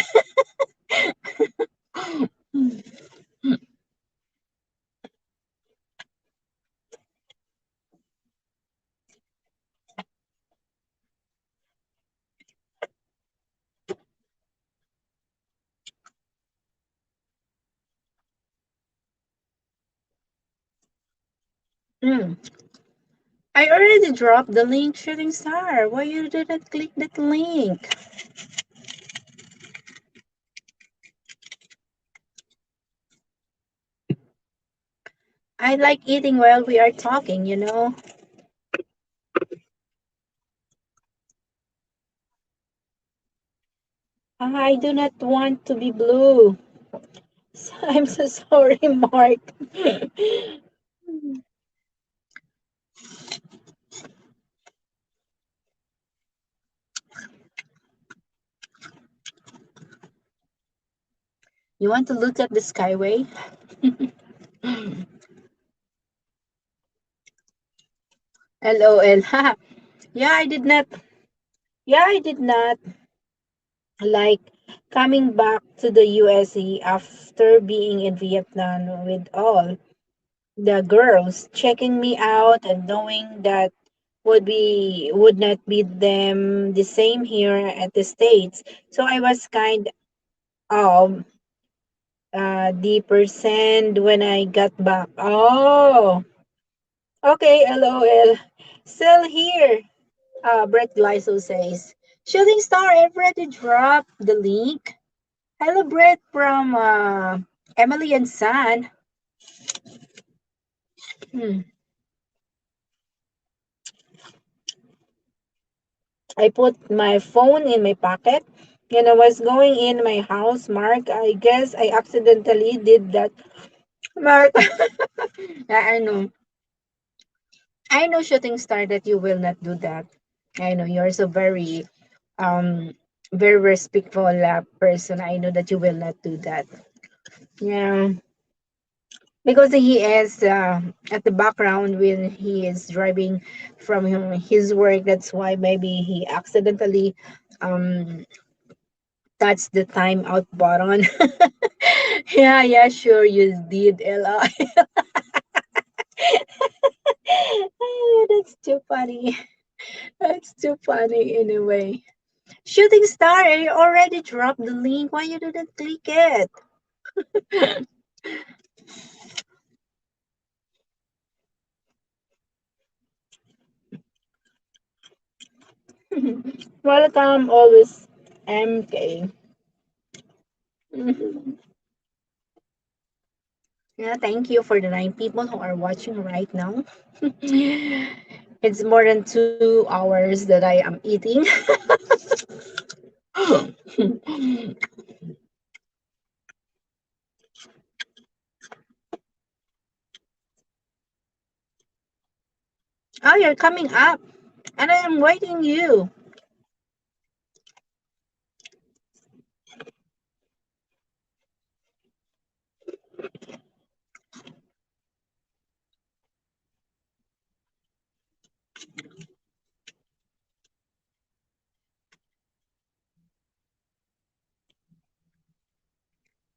Hmm. I already dropped the link, Shooting Star. Why you didn't click that link? I like eating while we are talking. I do not want to be blue. I'm so sorry, Mark. You want to look at the skyway? LOL. Yeah, I did not. Yeah, I did not like. coming back to the USA after being in Vietnam with all the girls checking me out and knowing that would not be them the same here at the States. So I was kind of the percent when I got back. Oh, okay, LOL. Still here. Brett Glyso says, Shooting Star already dropped the link. Hello, Brett from Emily and San. Hmm. I put my phone in my pocket and I was going in my house, Mark. I guess I accidentally did that. Mark, I know. I know, Shooting Star, that you will not do that. I know you're so um very respectful person. I know that you will not do that. Yeah, because he is at the background when he is driving from his work. That's why maybe he accidentally um touched the time out button. Yeah, yeah, sure you did, Ella. Oh, that's too funny. That's too funny anyway. Shooting Star, I already dropped the link. Why you didn't click it? Welcome, always MK. Yeah, thank you for the 9 people who are watching right now. It's more than 2 hours that I am eating. Oh, you're coming up, and I am waiting you.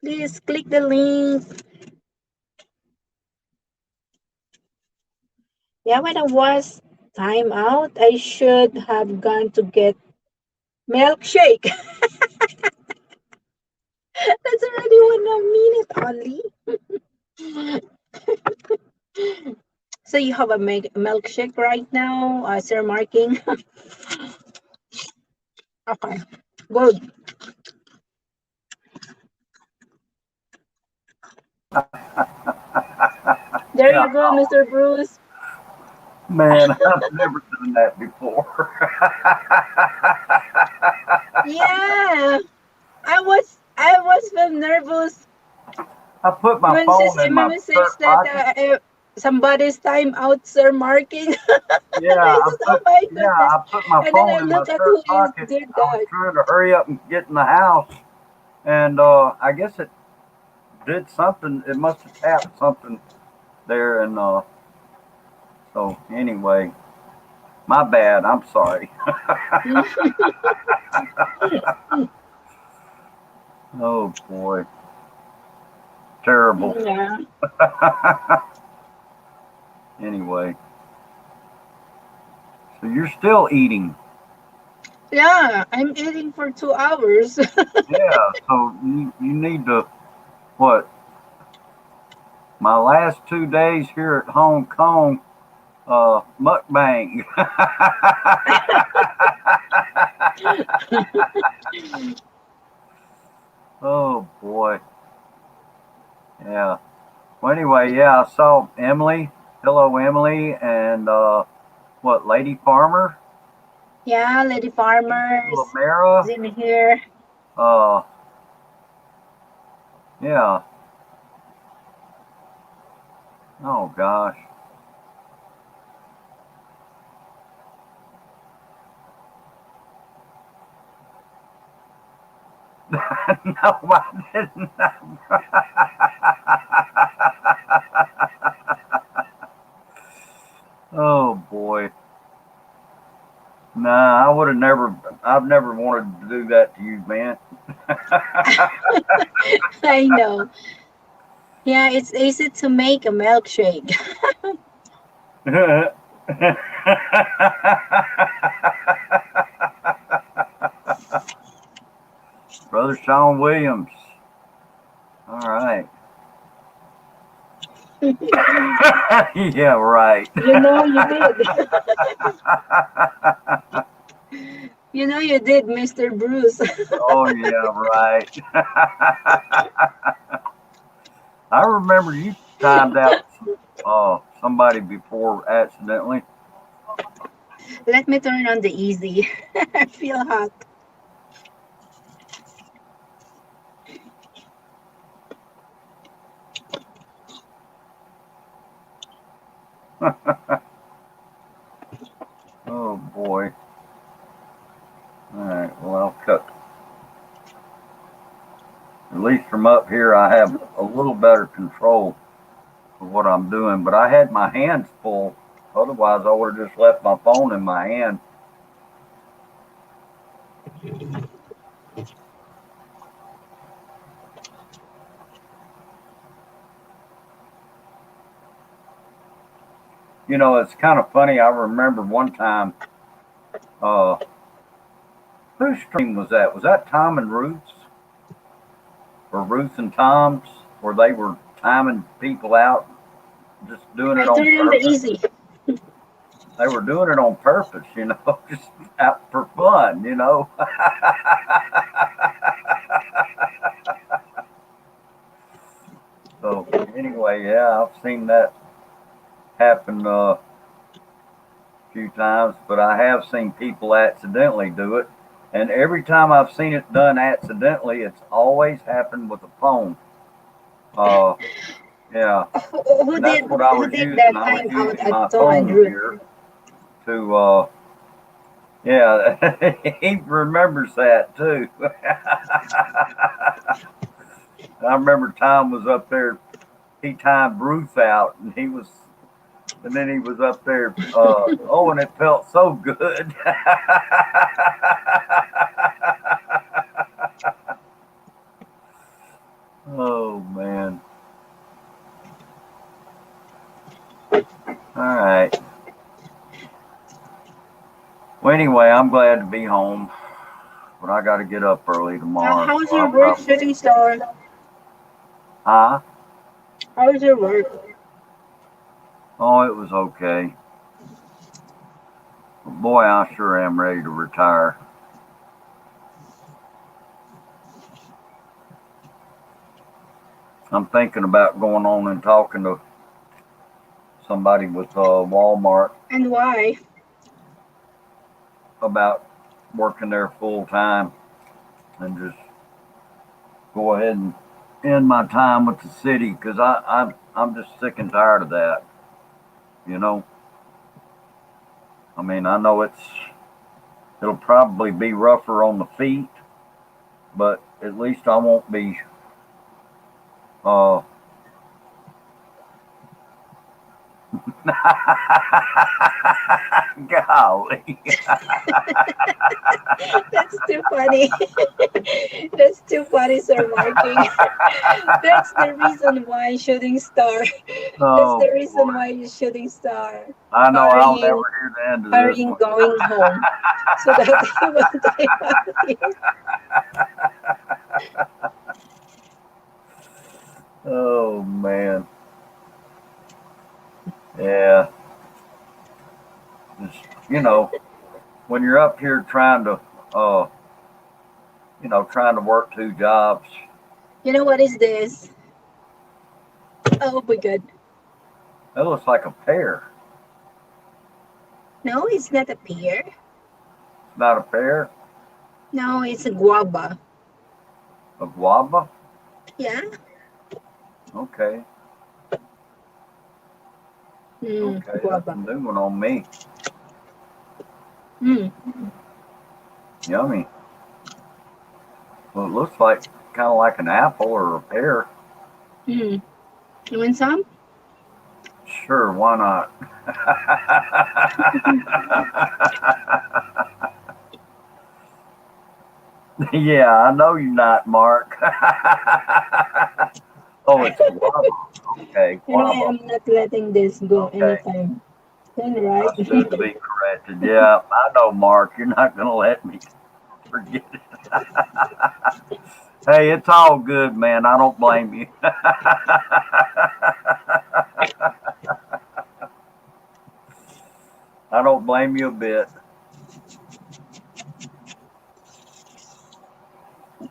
Please click the link. Yeah, when I was time out, I should have gone to get milkshake. That's already 1 minute only. So you have a milkshake right now, Sir Marking. Okay, good. There Yeah, you go, Mr. Bruce. man, I've never done that before. Yeah, I was feel nervous I put my when phone in my Mama says shirt that pocket. somebody's time out, Sir Marking. Yeah, I said, oh my goodness. I put my And then phone I in my look at who shirt is pocket. did I was that. trying to hurry up and get in the house, and I guess it did something. It must have tapped something there, and so anyway, my bad. I'm sorry. Oh boy, terrible. Yeah. Anyway, so you're still eating. Yeah, I'm eating for 2 hours. Yeah, so you need to what? My last 2 days here at Hong Kong, mukbang. Oh boy, yeah. Well, anyway, yeah, I saw Emily. Hello, Emily, and what, Lady Farmer, Yeah, Lady Farmers is Lamera. in here. Uh, yeah. Oh gosh. No, I didn't. Oh boy. Nah, I would have never. I've never wanted to do that to you, man. I know. Yeah, it's easy to make a milkshake. Brother Sean Williams. All right. Yeah, right. You know you did. You know you did, Mr. Bruce. Oh, yeah, right. I remember you timed out somebody before accidentally. Let me turn on the easy. I feel hot. Oh boy. All right. Well, I'll cut. At least from up here, I have a little better control of what I'm doing. But I had my hands full. Otherwise, I would have just left my phone in my hand. You know, it's kind of funny. I remember one time. Uh, whose stream was that? Was that Tom and Ruth's or Ruth and Tom's, where they were timing people out, just doing it I on turn on the purpose? easy. They were doing it on purpose, just out for fun. So anyway, yeah, I've seen that happen a few times, but I have seen people accidentally do it. And every time I've seen it done accidentally, it's always happened with a phone. Uh, yeah, Who and that's did what I who was did using. that I was time out using at my Tom and phone Ruth? here to, yeah, he remembers that too. I remember Tom was up there. He timed Ruth out, and then he was up there. Oh, and it felt so good. Oh man. All right. Well, anyway, I'm glad to be home, but I got to get up early tomorrow, How's so your I'll work, probably. shooting star? Huh? How's your work? Oh, it was okay. But boy, I sure am ready to retire. I'm thinking about going on and talking to somebody with Walmart And why? about working there full time and just go ahead and end my time with the city because I'm just sick and tired of that. You know, I mean, I know it'll probably be rougher on the feet, but at least I won't be uh golly. That's too funny. That's too funny, Sir Marking. That's the reason why shooting star. That's Oh the reason boy. why you shooting star. I know I'll never Hurrying, hear the end of this hurrying, one. going home, so that he will die out here. Oh man. Yeah. Just, when you're up here uh trying to work two jobs, You know what is this? Oh my god. that looks like a pear. No, it's not a pear. It's not a pear, No, it's a guava. a guava. Yeah. Okay. Okay, that's a Guava. new one on me. Mm. Yummy. Well, it looks like kind of like an apple or a pear. Mm. You want some? Sure, why not? Yeah, I know you're not, Mark. Oh, it's guava. Okay, I guava. am not letting this go Okay, anytime soon, I right? stood to be corrected. Yeah, I know, Mark. You're not going to let me forget it. Hey, it's all good, man. I don't blame you. I don't blame you a bit.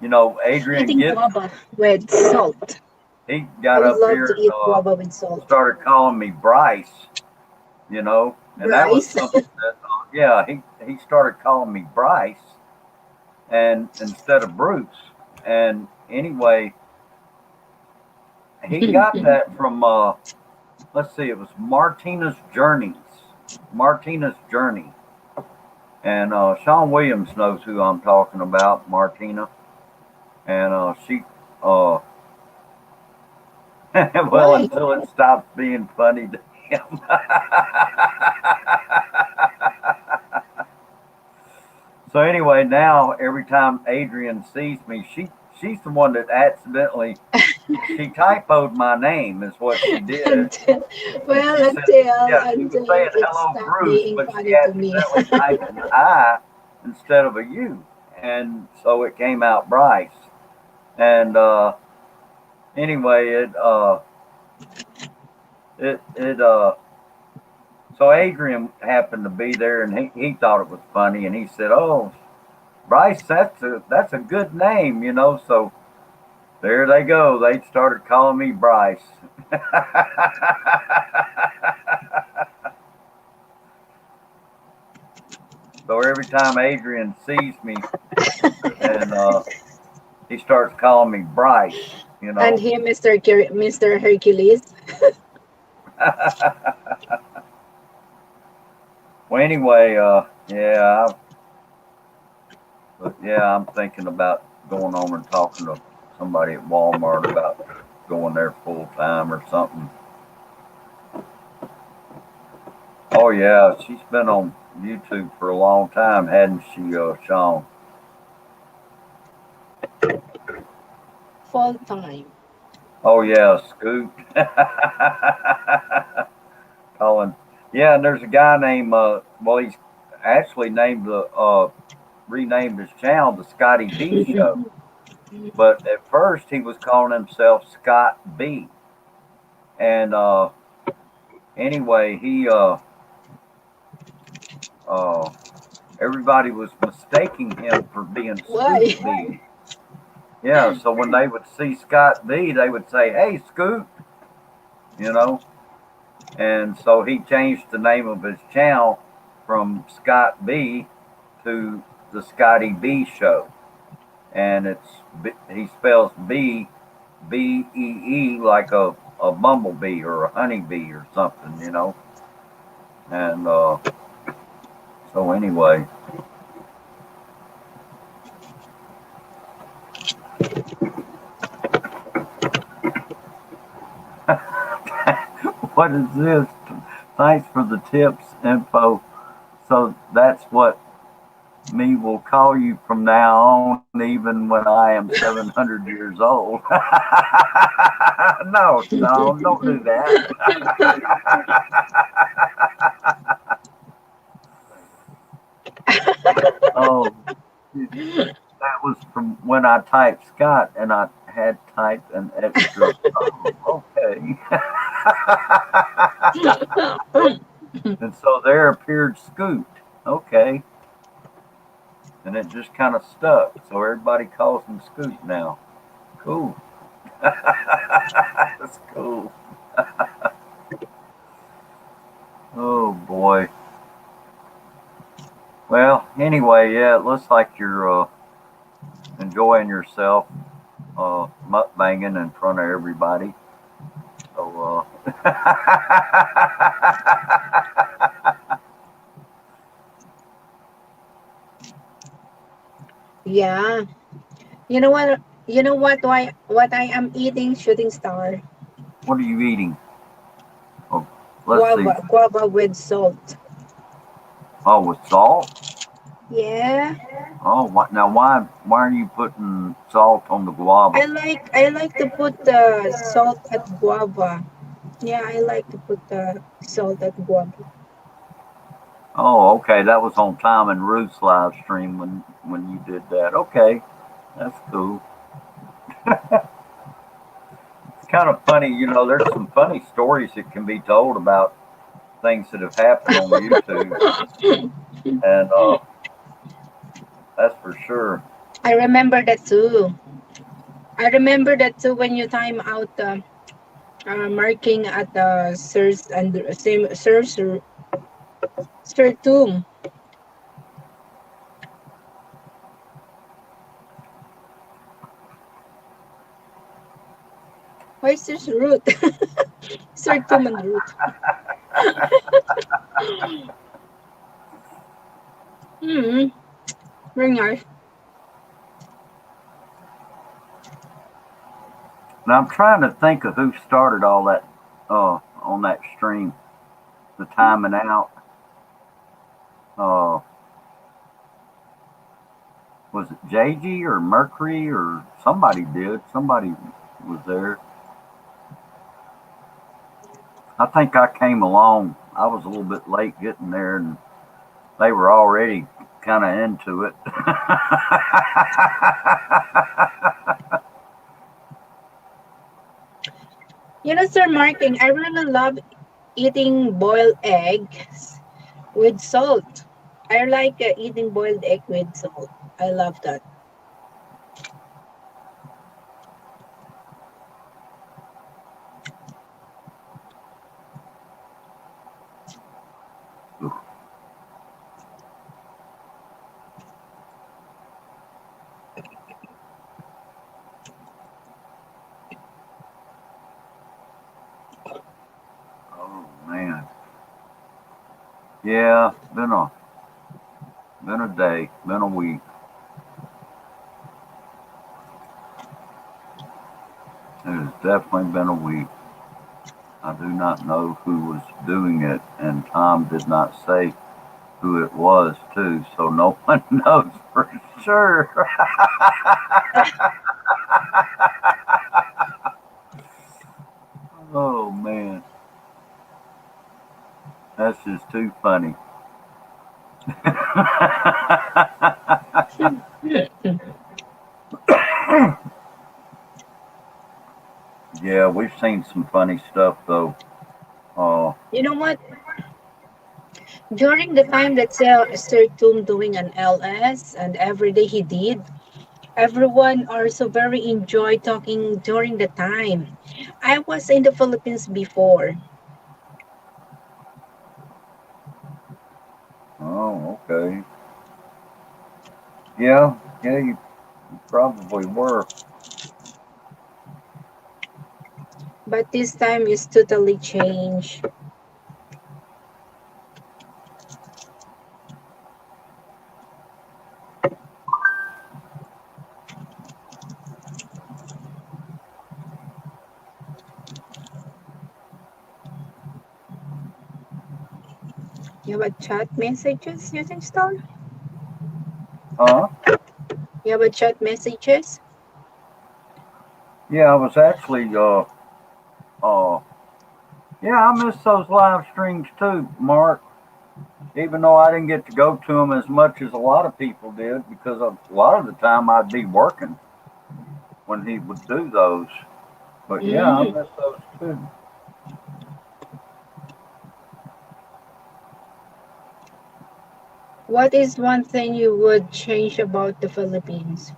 You know, Adrian Eating Gibson, guava with salt. he I got would up love here to and eat guava with salt. started calling me Bryce, you know, and that was Bryce. something that, yeah, he started calling me Bryce and instead of Bruce. And anyway, he got that from, let's see, it was Martina's Journeys. Martina's Journey. And Sean Williams knows who I'm talking about, Martina. And she, uh, well, Why? until it stops being funny to him. So anyway, now every time Adrian sees me, she's the one that accidentally she typoed my name is what she did, until, and well, she said, until yeah, she was until saying it hello stopped Bruce, being but she funny to me. accidentally typed an I instead of a U, and so it came out Bryce. And anyway, it so Adrian happened to be there, and he thought it was funny, and he said, "Oh, Bryce, that's a good name, you know." So there they go. They started calling me Bryce. So every time Adrian sees me, and he starts calling me Bryce, you And know. him, Mr. Hercules. Well, anyway, yeah, but yeah, I'm thinking about going over and talking to somebody at Walmart about going there full time or something. Oh yeah, she's been on YouTube for a long time, hadn't she, Sean? Full time. Oh yeah, Scoot. Colin. Yeah, and there's a guy named well, he's actually named the renamed his channel the Scotty B Show. But at first he was calling himself Scott B. And anyway, he uh everybody was mistaking him for being Scoot Why? B. Yeah, so when they would see Scott B, they would say, "Hey, Scoot," you know. And so he changed the name of his channel from Scott B to the Scotty B Show, and he spells BEE like a bumblebee or a honeybee or something, you know. And so anyway, what is this? Thanks for the tips info. So that's what me will call you from now on, even when I am 700 years old. No, Sean, don't do that. Oh, that was from when I typed Scott and I had typed an extra. Oh, okay. And so there appeared Scoot. Okay. And it just kind of stuck. So everybody calls him Scoot now. Cool. That's cool. Oh boy. Well, anyway, yeah, it looks like you're enjoying yourself mukbanging in front of everybody. So, Yeah. You know what? You know what? Why? What I am eating? Shooting star. what are you eating? Oh, let's see. Guava with salt. Oh, with salt? Yeah. Oh, what now? Why are you putting salt on the guava? I like to put the salt at guava. Yeah, I like to put the salt at guava. Oh, okay. That was on Tom and Ruth's live stream when you did that. Okay, that's cool. It's kind of funny, There's some funny stories that can be told about things that have happened on YouTube, and that's for sure. I remember that too. I remember that too when you time out the marking at the Sirs and same Sir Tomb. Why is this root? Sir Tomb and root. Hmm. Very nice. Now I'm trying to think of who started all that on that stream, the timing out. Uh, was it JG or Mercury or somebody did? Somebody was there. I think I came along. I was a little bit late getting there, and they were already kind of into it. You know, Sir Marking, I really love eating boiled eggs with salt. I like eating boiled egg with salt. I love that. Oh man, yeah, been a day, been a week. It has definitely been a week. I do not know who was doing it, and Tom did not say who it was, too, so no one knows for sure. Oh man, that's just too funny. Yeah, we've seen some funny stuff though. Uh, You know what? During the time that Sir Tum doing an LS and every day he did, everyone also very enjoy talking during the time. I was in the Philippines before, oh, okay. Yeah, yeah, you probably were. but this time is totally changed. You have a chat messages using Star? Huh? You have a chat messages? Yeah, I was actually uh, yeah, I miss those live streams too, Mark. Even though I didn't get to go to them as much as a lot of people did, because a lot of the time I'd be working when he would do those. But yeah, I Mm. miss those too. What is one thing you would change about the Philippines?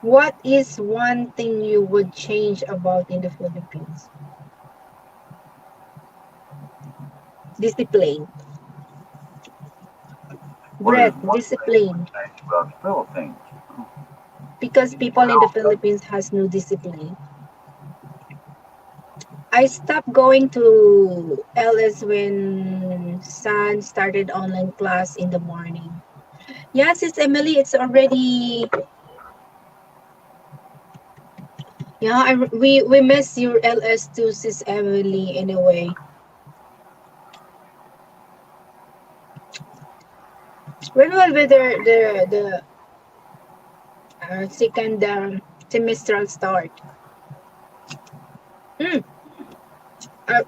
What is one thing you would change about in the Philippines? Discipline. What is Brett, one thing you would discipline. change about the Philippines? Because people in the Philippines has no discipline. I stopped going to LS when San started online class in the morning. Yes, it's Emily. It's already yeah. We miss your LS too, sis Emily. Anyway, When will be the second semestral start? Hmm. I,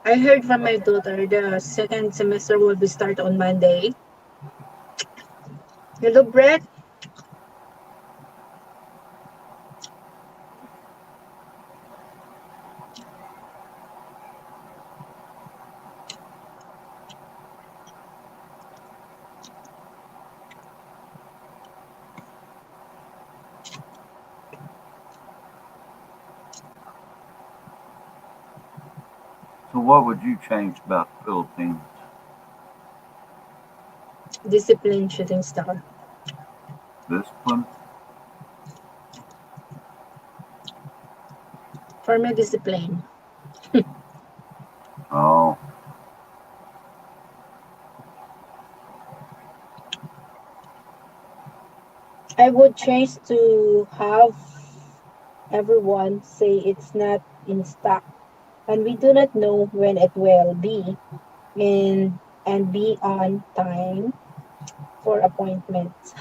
I heard from my daughter the second semester will be start on Monday. Hello, Brett. So, what would you change about the Philippines? Discipline shooting star. Discipline? For me, discipline. Oh, I would change to have everyone say it's not in stock, and we do not know when it will be, and be on time for appointments.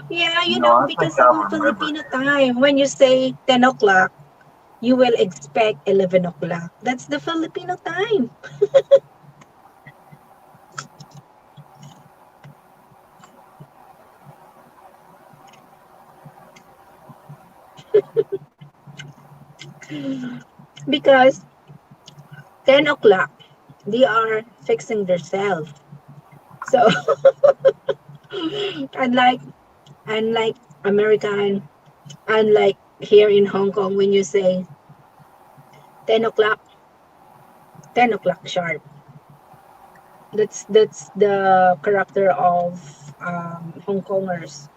Yeah, I think because I of a remember. Filipino time, when you say 10 o'clock, you will expect 11 o'clock. That's the Filipino time. Because 10 o'clock, they are fixing themselves. So, unlike, unlike American, unlike here in Hong Kong, when you say 10 o'clock, 10 o'clock sharp. That's the character of Hong Kongers.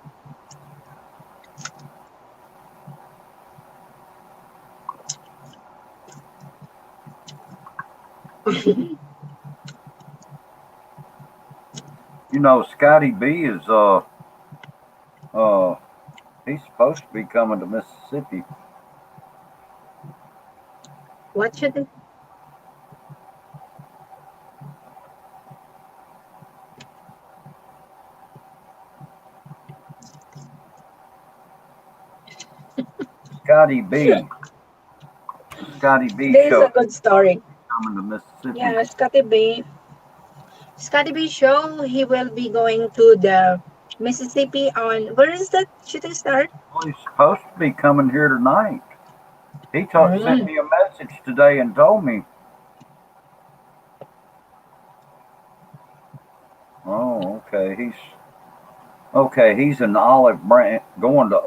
Scotty B is uh he's supposed to be coming to Mississippi. What should Scotty B, the Scotty B This is show a good story. coming to Mississippi. Yeah, Scotty B show. He will be going to the Mississippi on where is that shooting star? Well, he's supposed to be coming here tonight. Sent Mm. me a message today and told me. Oh, okay. He's in Olive Branch, going to.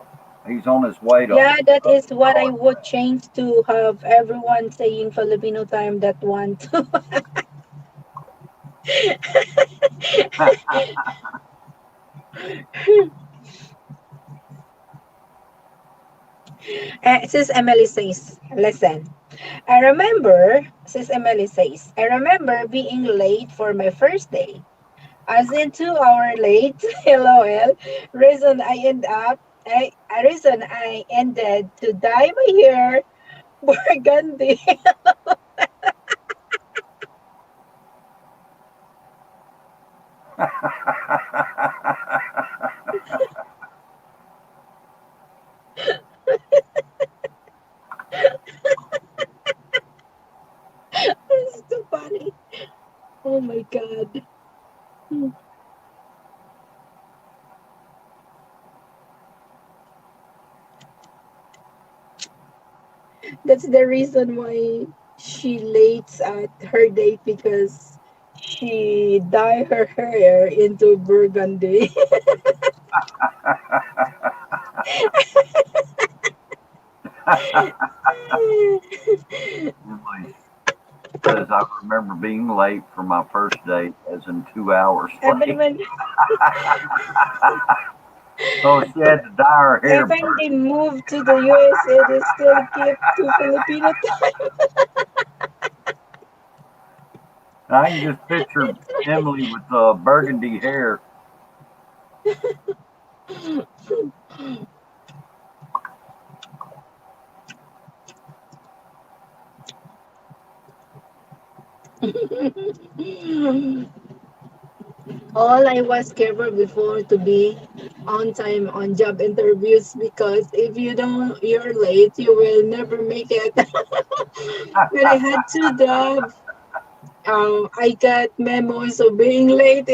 He's on his way to Yeah, that is what I Olive would change to have everyone saying Filipino time that want to. Branch. Sis Emily says, listen, Sis Emily says, I remember being late for my first day. As in 2 hour late, LOL. Reason I ended to dye my hair burgundy. It's too funny. Oh my god. Hmm. That's the reason why she late at her date because she dye her hair into burgundy. Emily says I remember being late for my first date, as in 2 hours late. Even Oh, she had to dye her hair even burgundy. they moved to the USA, they still keep to Filipino I can just picture Emily with burgundy hair. All I was careful before to be on time on job interviews because if you don't, you're late, you will never make it. When I had two jobs, I got memos of being late.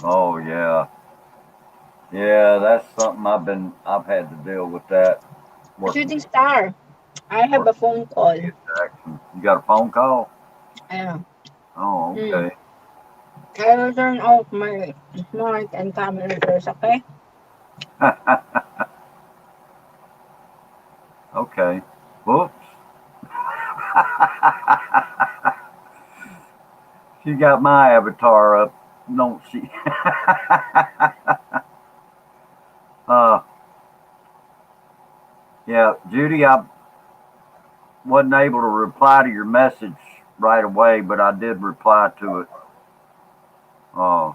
Oh yeah, yeah. That's something I've had to deal with that working Shooting star. I have a working phone call. action. You got a phone call? Yeah. Oh, Mm. okay. I will turn off my smart and camera first, okay? Okay. Whoops. She got my avatar up, don't she? uh, yeah, Judy, I wasn't able to reply to your message right away, but I did reply to it. Uh,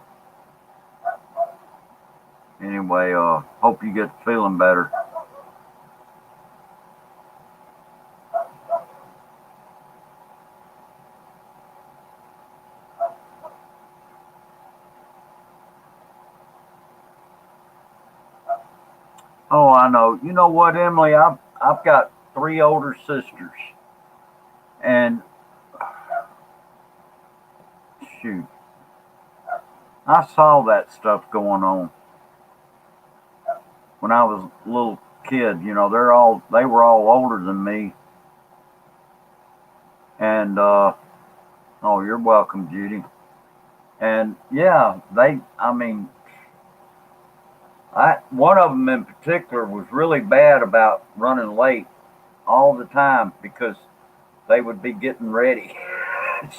anyway, hope you get feeling better. Oh, I know. You know what, Emily? I've got three older sisters, and shoot, I saw that stuff going on when I was a little kid. You know, they were all older than me, and oh, you're welcome, Judy. And yeah, I mean, I one of them in particular was really bad about running late all the time because they would be getting ready.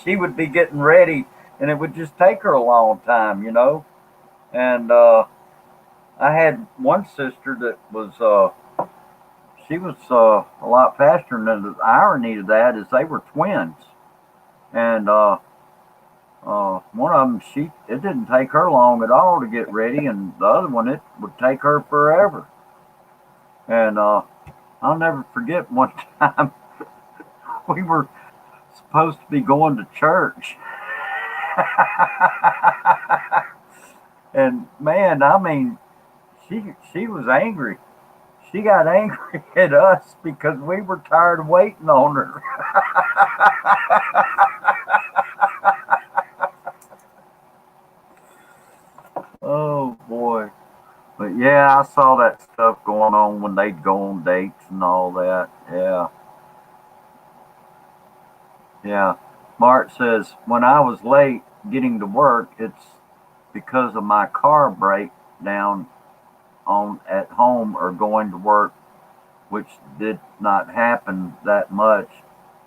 She would be getting ready, and it would just take her a long time, you know. And I had one sister that was she was a lot faster. And the irony of that is they were twins, and one of them, it didn't take her long at all to get ready, and the other one, it would take her forever. And I'll never forget one time we were supposed to be going to church, and man, I mean, she was angry. She got angry at us because we were tired of waiting on her. Oh boy. But yeah, I saw that stuff going on when they'd go on dates and all that. Yeah, yeah. Mart says, when I was late getting to work, it's because of my car breakdown on at home or going to work, which did not happen that much.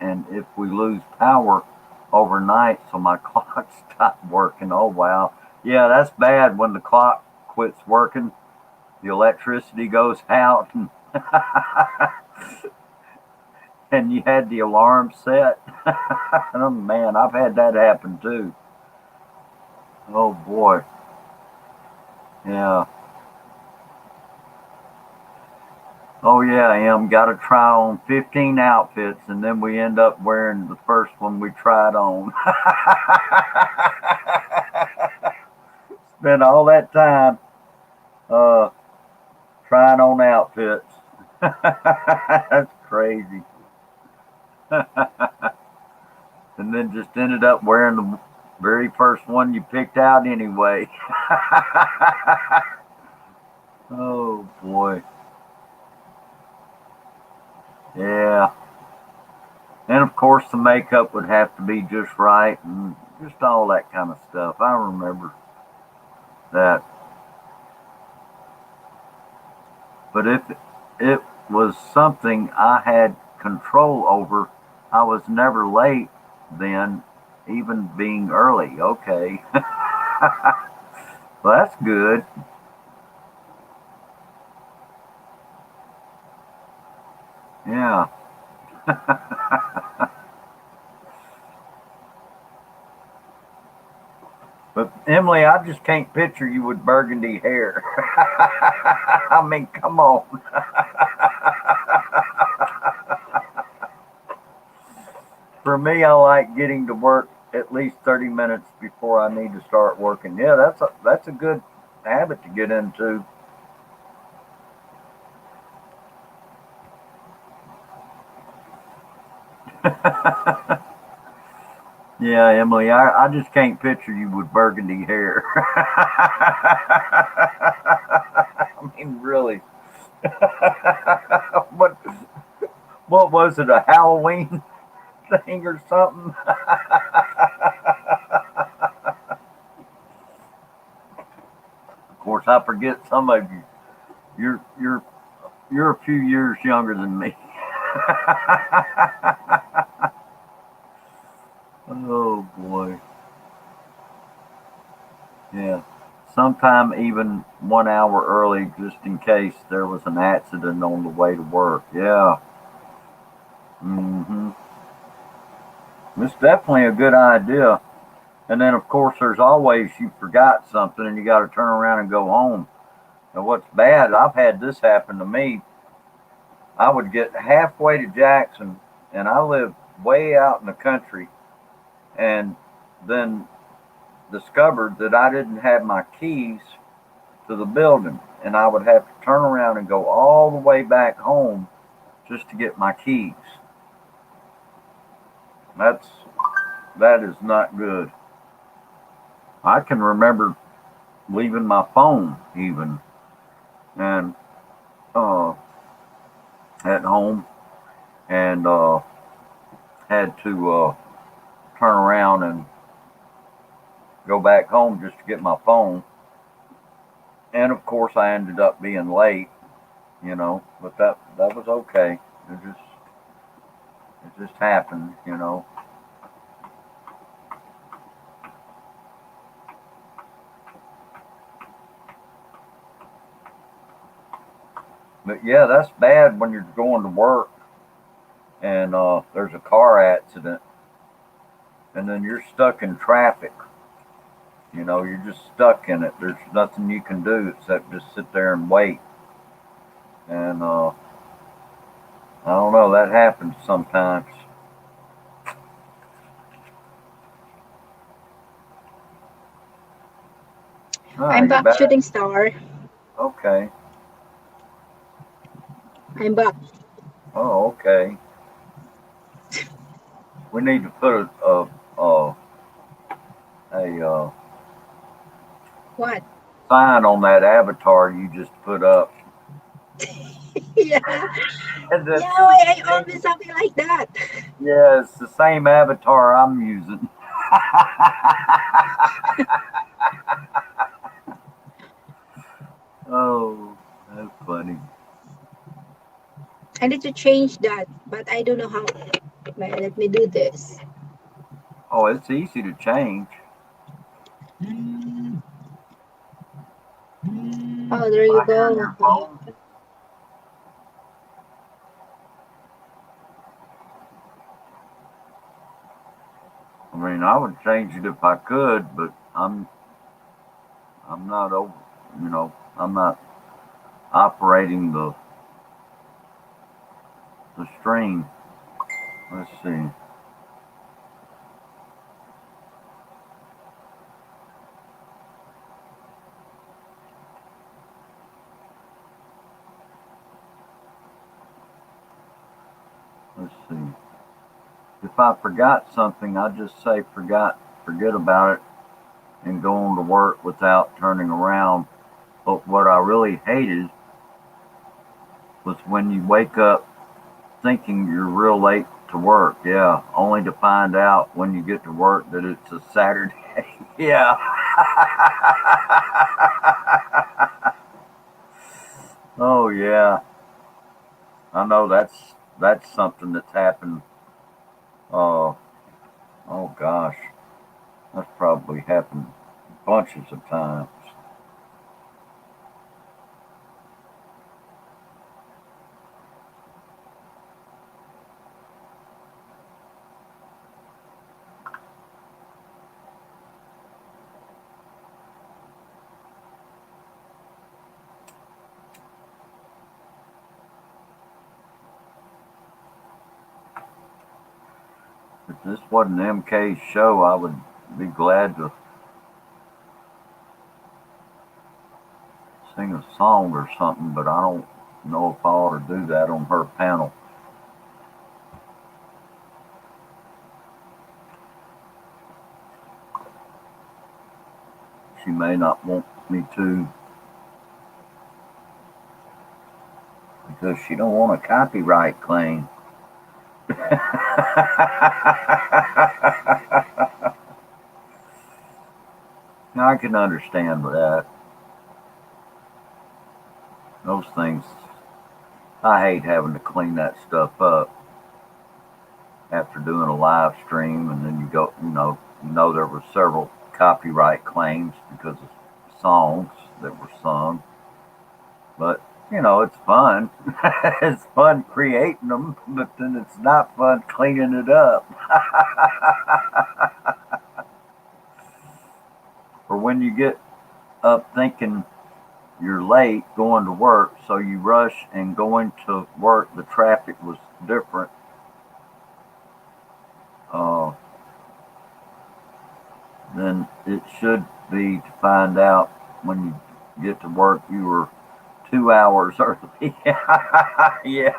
And if we lose power overnight, so my clock stopped working. Oh, wow. Yeah, that's bad when the clock quits working, the electricity goes out, and and you had the alarm set. Oh man, I've had that happen too. Oh boy, yeah. Oh yeah, Em. Got to try on 15 outfits, and then we end up wearing the first one we tried on. Spent all that time uh, trying on outfits. That's crazy. And then just ended up wearing the very first one you picked out anyway. Oh boy. Yeah. And of course, the makeup would have to be just right and just all that kind of stuff. I remember that. But if it was something I had control over, I was never late then, even being early. Okay. Well, that's good. Yeah. But Emily, I just can't picture you with burgundy hair. I mean, come on. For me, I like getting to work at least 30 minutes before I need to start working. Yeah, that's a good habit to get into. Yeah, Emily, I just can't picture you with burgundy hair. I mean, really. what what was it? A Halloween thing or something? Of course, I forget some of you. You're you're you're a few years younger than me. Oh boy. Yeah. Sometime even 1 hour early, just in case there was an accident on the way to work. Yeah. Hmm. It's definitely a good idea. And then, of course, there's always you forgot something and you got to turn around and go home. And what's bad, I've had this happen to me. I would get halfway to Jackson, and I live way out in the country, and then discovered that I didn't have my keys to the building, and I would have to turn around and go all the way back home just to get my keys. That's that is not good. I can remember leaving my phone even and uh, at home and had to turn around and go back home just to get my phone. And of course, I ended up being late, but that was okay. It just happened. But yeah, that's bad when you're going to work and there's a car accident, and then you're stuck in traffic. You're just stuck in it. There's nothing you can do except just sit there and wait. And I don't know, that happens sometimes. Ah, I'm you're back, back. shooting star. Okay. I'm back. Oh, okay. We need to put a What? sign on that avatar you just put up. Yeah. And Yeah, that's the I same. always something like that. Yeah, it's the same avatar I'm using. Oh, that's funny. I need to change that, but I don't know how. Well, let me do this. Oh, it's easy to change. Oh, there you Right here in go. your phone. I mean, I would change it if I could, but I'm not over. I'm not operating the stream. Let's see. Let's see. If I forgot something, I just say forget about it, and go on to work without turning around. But what I really hated was when you wake up thinking you're real late to work. Yeah, only to find out when you get to work that it's a Saturday. Yeah. Oh yeah. I know that's something that's happened. Uh, oh gosh, that's probably happened bunches of times. If this wasn't MK's show, I would be glad to sing a song or something, but I don't know if I ought to do that on her panel. She may not want me to because she don't want a copyright claim. I can understand that. Those things, I hate having to clean that stuff up after doing a live stream, and then you know there were several copyright claims because of songs that were sung. But it's fun. It's fun creating them, but then it's not fun cleaning it up. Or when you get up thinking you're late going to work, so you rush and going to work. The traffic was different. Uh, then it should be to find out when you get to work you were 2 hours early. Yeah.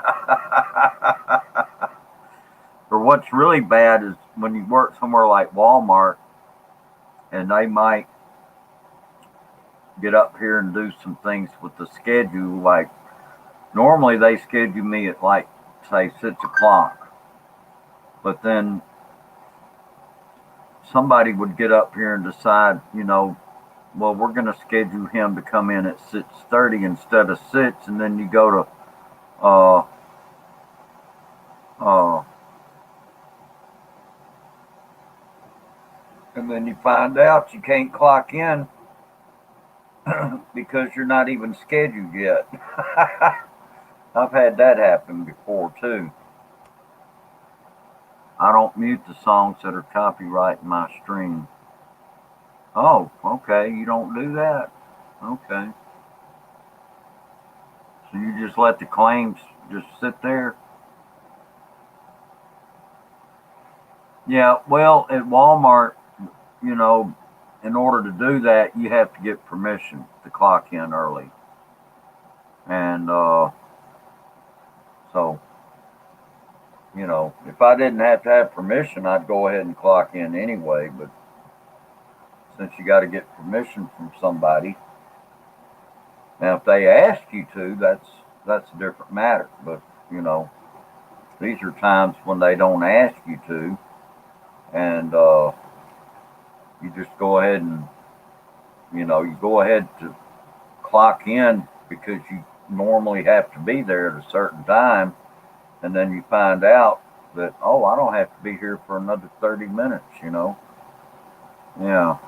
Or what's really bad is when you work somewhere like Walmart and they might get up here and do some things with the schedule. Like normally they schedule me at like say 6 o'clock, but then somebody would get up here and decide, well, we're going to schedule him to come in at 6:30 instead of 6, and then you go to uh, uh, and then you find out you can't clock in because you're not even scheduled yet. I've had that happen before too. I don't mute the songs that are copyright in my stream. Oh, okay, you don't do that. Okay, so you just let the claims just sit there. Yeah, well, at Walmart, you know, in order to do that, you have to get permission to clock in early. And so, if I didn't have to have permission, I'd go ahead and clock in anyway. But since you got to get permission from somebody, now if they ask you to, that's a different matter. But you know, these are times when they don't ask you to, and you just go ahead and you go ahead to clock in because you normally have to be there at a certain time, and then you find out that, oh, I don't have to be here for another 30 minutes. Yeah.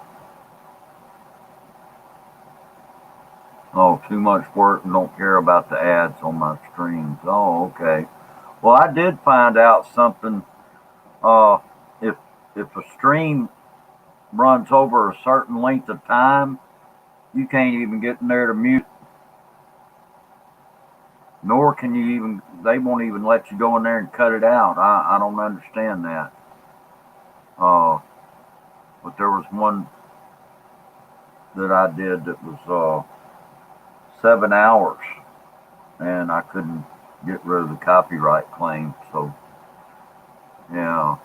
Oh, too much work and don't care about the ads on my streams. Oh, okay. Well, I did find out something. Uh, if a stream runs over a certain length of time, you can't even get in there to mute, nor can you even. They won't even let you go in there and cut it out. I don't understand that. Uh, but there was one that I did that was 7 hours, and I couldn't get rid of the copyright claim. So yeah.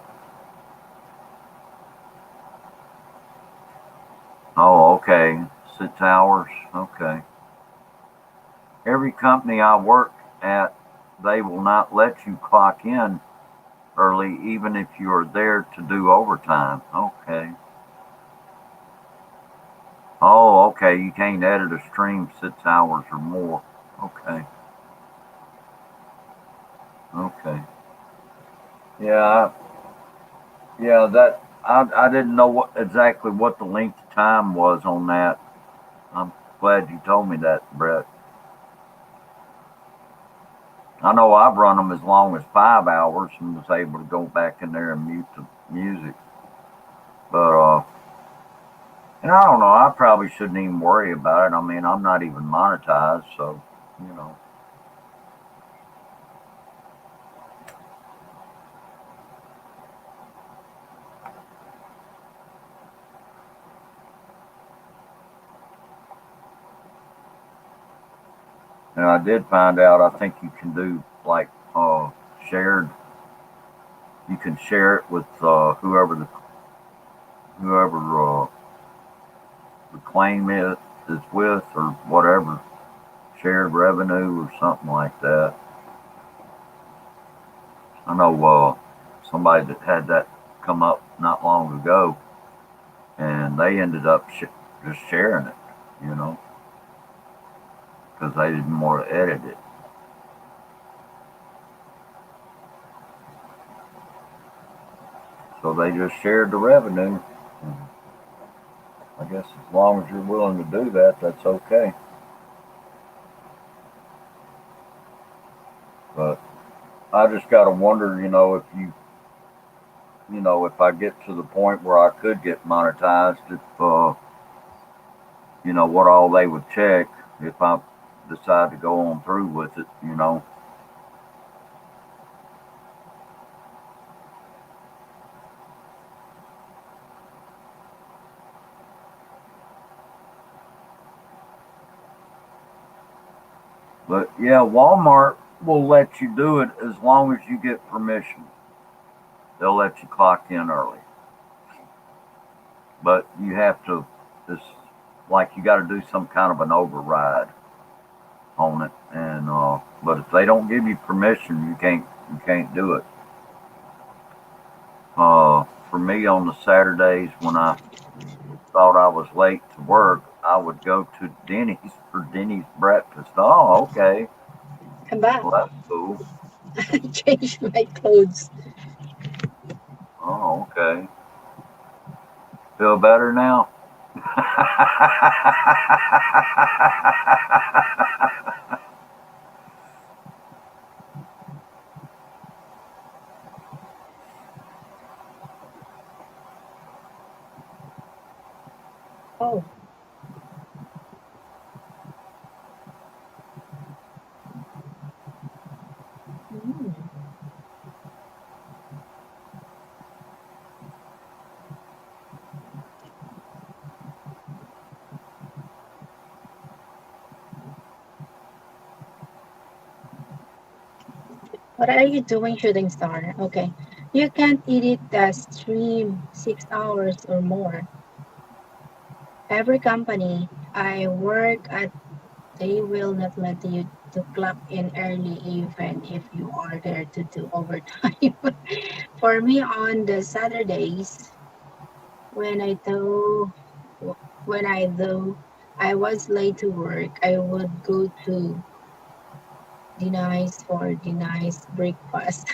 Oh, okay. 6 hours. Okay. Every company I work at, they will not let you clock in early, even if you are there to do overtime. Okay. Oh, okay. You can't edit a stream 6 hours or more. Okay. Okay. Yeah. Yeah. That I didn't know exactly what the length of time was on that. I'm glad you told me that, Brett. I know I've run them as long as 5 hours and was able to go back in there and mute the music. But and I don't know. I probably shouldn't even worry about it. I mean, I'm not even monetized, so you know. And I did find out. I think you can do like shared. You can share it with whoever the claim is with or whatever shared revenue or something like that. I know somebody that had that come up not long ago, and they ended up just sharing it, you know, because they didn't want to edit it. So they just shared the revenue. And I guess as long as you're willing to do that, that's okay. But I just got to wonder, if if I get to the point where I could get monetized, if, what all they would check if I decide to go on through with it. But yeah, Walmart will let you do it as long as you get permission. They'll let you clock in early, but you have to. It's like you got to do some kind of an override on it, and but if they don't give you permission, you can't do it. For me, on the Saturdays when I thought I was late to work, I would go to Denny's for Denny's breakfast. Oh, okay, Come back. well that's cool. Change my clothes. Oh, okay. Feel better now? Oh. Mm. What are you doing, shooting star? Okay. You can't edit the stream 6 hours or more. Every company I work at, they will not let you to clock in early even if you are there to do overtime. For me on the Saturdays, when I do when I was late to work, I would go to Denies for Denies breakfast.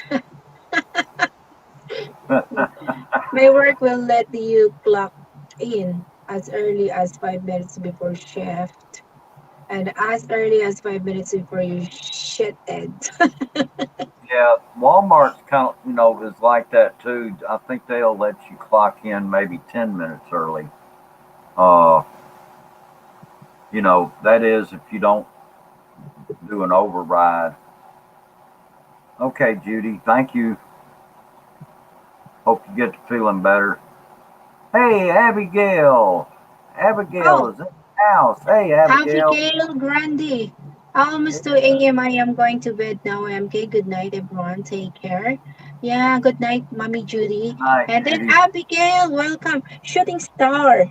My work will let you clock in as early as 5 minutes before shift and as early as 5 minutes before you shifted. Yeah, Walmart's kind of, is like that too. I think they'll let you clock in maybe 10 minutes early. Uh, that is if you don't do an override. Okay, Judy, thank you. Hope you get to feeling better. Hey, Abigail. Abigail Oh, is in the house. Hey, Abigail. Abigail Grande. Almost 2 a.m. I am going to bed now. MK. Good night, everyone. Take care. Yeah, good night, Mommy Judy. Night, And then Judy. Abigail, welcome. Shooting Star.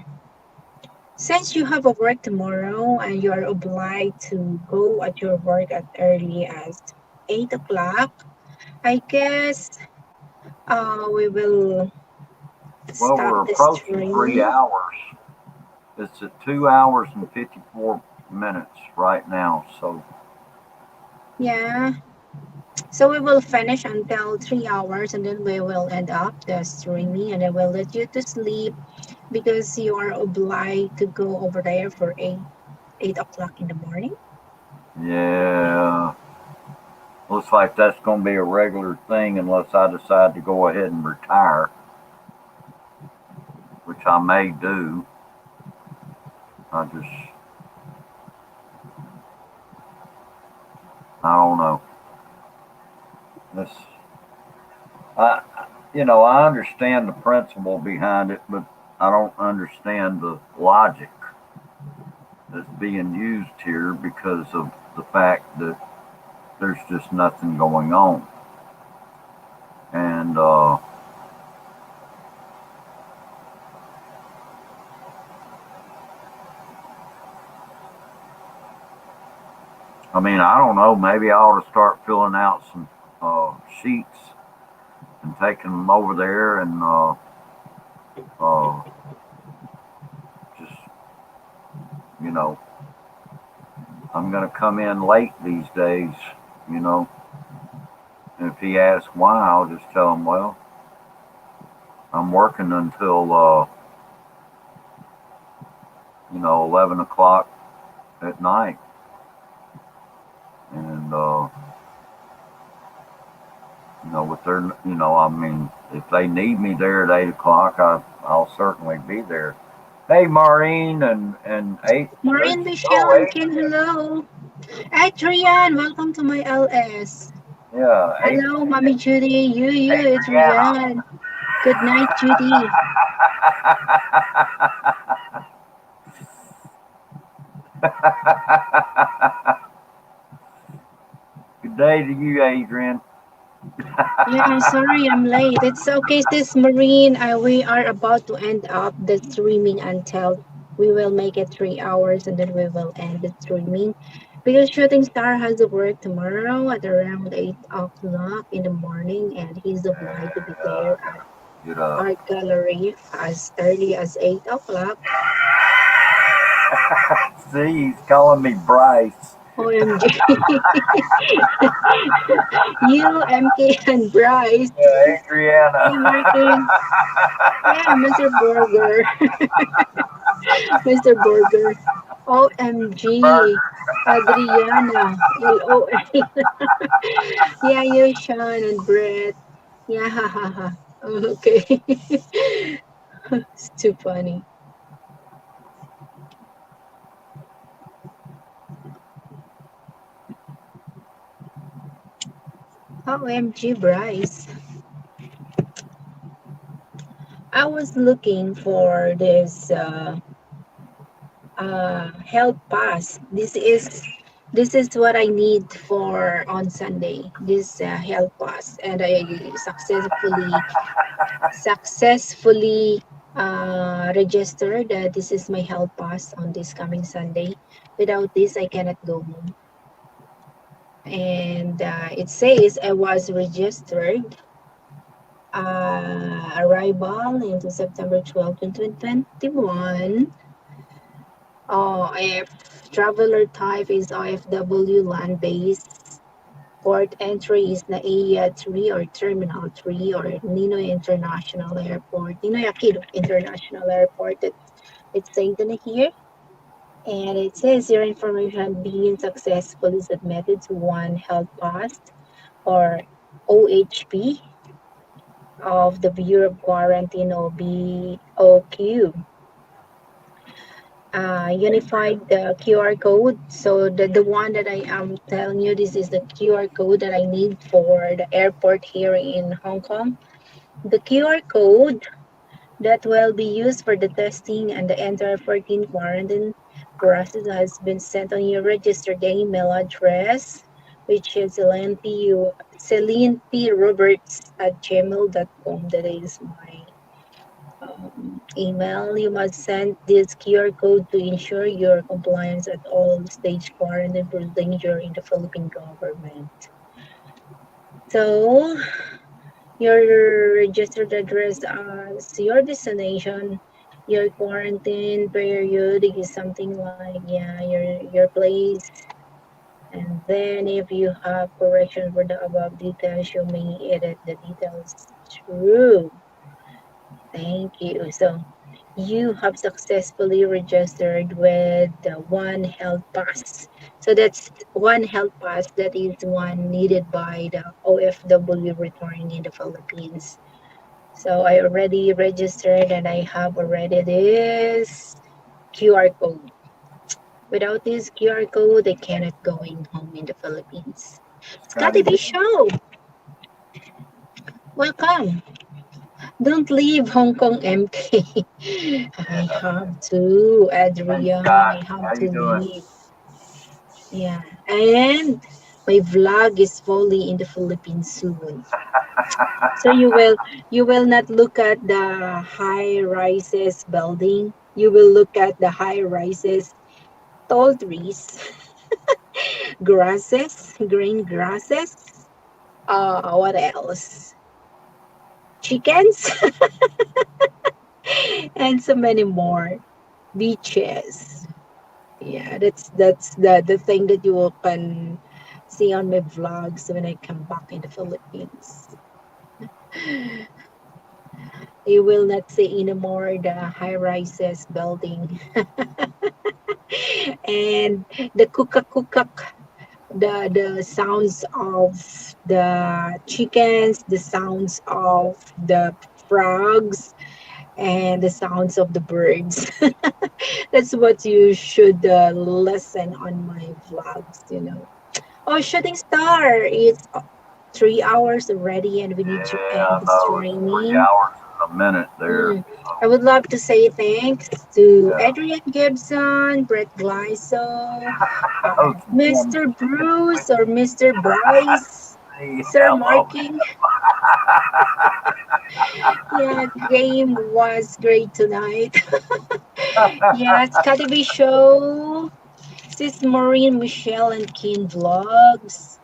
Since you have a work tomorrow and you are obliged to go at your work as early as 8 o'clock, I guess we will Well, stop we're the approaching 3 stream. hours. It's at 2 hours and 54 minutes right now. So, Yeah. So we will finish until 3 hours and then we will end up the streaming and I will let you to sleep because you are obliged to go over there for 8 o'clock in the morning. yeah, looks like that's going to be a regular thing unless I decide to go ahead and retire, which I may do. I don't know. This, I, I understand the principle behind it, but I don't understand the logic that's being used here because of the fact that there's just nothing going on. And I mean, I don't know. Maybe I ought to start filling out some sheets and taking them over there and uh, just, you know, I'm going to come in late these days, you know. And if he asks why, I'll just tell him, well, I'm working until, 11 o'clock at night. And, with their, I mean, if they need me there at 8 o'clock, I'll certainly be there. Hey, Maureen and eight. There Maureen you go, Michelle Ken, Adrian. hello. Adrian, welcome to my LS. Yeah, Hello, Mommy Judy. You, Adriana. Adrian. Good night, Judy. Good day to you, Adrian. Yeah, sorry I'm late. It's okay, sis Marine. We are about to end up the streaming until we will make it 3 hours and then we will end the streaming. Because Shooting Star has to work tomorrow at around 8 o'clock in the morning and he's obliged to be there at Get up. art gallery as early as 8 o'clock. See, he's calling me Bryce. OMG. You, MK, and Bryce. Yeah, Adriana. Hey, Martin. Yeah, Mr. Burger. Mr. Burger. OMG. Adriana. LOL. Yeah, you, Sean, and Brett. Yeah, ha, ha, ha. Okay. It's too funny. OMG, Bryce. I was looking for this health pass. This is what I need for on Sunday. This health pass, and I successfully registered. This is my health pass on this coming Sunday. Without this, I cannot go home. And it says I was registered. Arrival into September 12th, 2021. If traveler type is IFW land based, port entry is NAIA 3 or Terminal 3 or Ninoy International Airport, Ninoy Aquino International Airport. It's saying here. And it says your information being successfully submitted to One Health Pass or OHP of the Bureau of Quarantine or BOQ. Unified the QR code. So the one that I am telling you, this is the QR code that I need for the airport here in Hong Kong. The QR code that will be used for the testing and the entire 14 quarantine process has been sent on your registered email address, which is Celine P. Roberts at gmail.com. That is my email. You must send this QR code to ensure your compliance at all stage quarantine procedure in the Philippine government. So your registered address as your destination, your quarantine period is something like your place. And then if you have correction for the above details, you may edit the details. True. Thank you. So you have successfully registered with the One Health Pass. So that's One Health Pass that is one needed by the OFW returning in the Philippines. So I already registered and I have already this QR code. Without this QR code, I cannot go in home in the Philippines. Scotty Scotty B B. Show, welcome. Don't leave Hong Kong, MK. I have to, Hey, Adrian. Scott. I have How to you doing? leave. Yeah. And my vlog is fully in the Philippines soon. So you will not look at the high rises building. You will look at the high rises, tall trees, grasses, green grasses. What else? Chickens and so many more. Beaches. Yeah, that's the thing that you can see on my vlogs when I come back in the Philippines. You will not see anymore the high rises building and the kukak kukak, the sounds of the chickens, the sounds of the frogs, and the sounds of the birds. That's what you should listen on my vlogs. Oh, shooting star, it's 3 hours already and we need to Yeah, end I the thought it was three streaming. hours and a minute there. Mm. I would love to say thanks to Yeah. Adrian Gibson, Brett Glyso, Oh, Kim, Mr. Bruce or Mr. Bryce, hey, Sir hello. Marking. Yeah, the game was great tonight. Yes, Katabi Show, Sis Maureen, Michelle, and Keen Vlogs.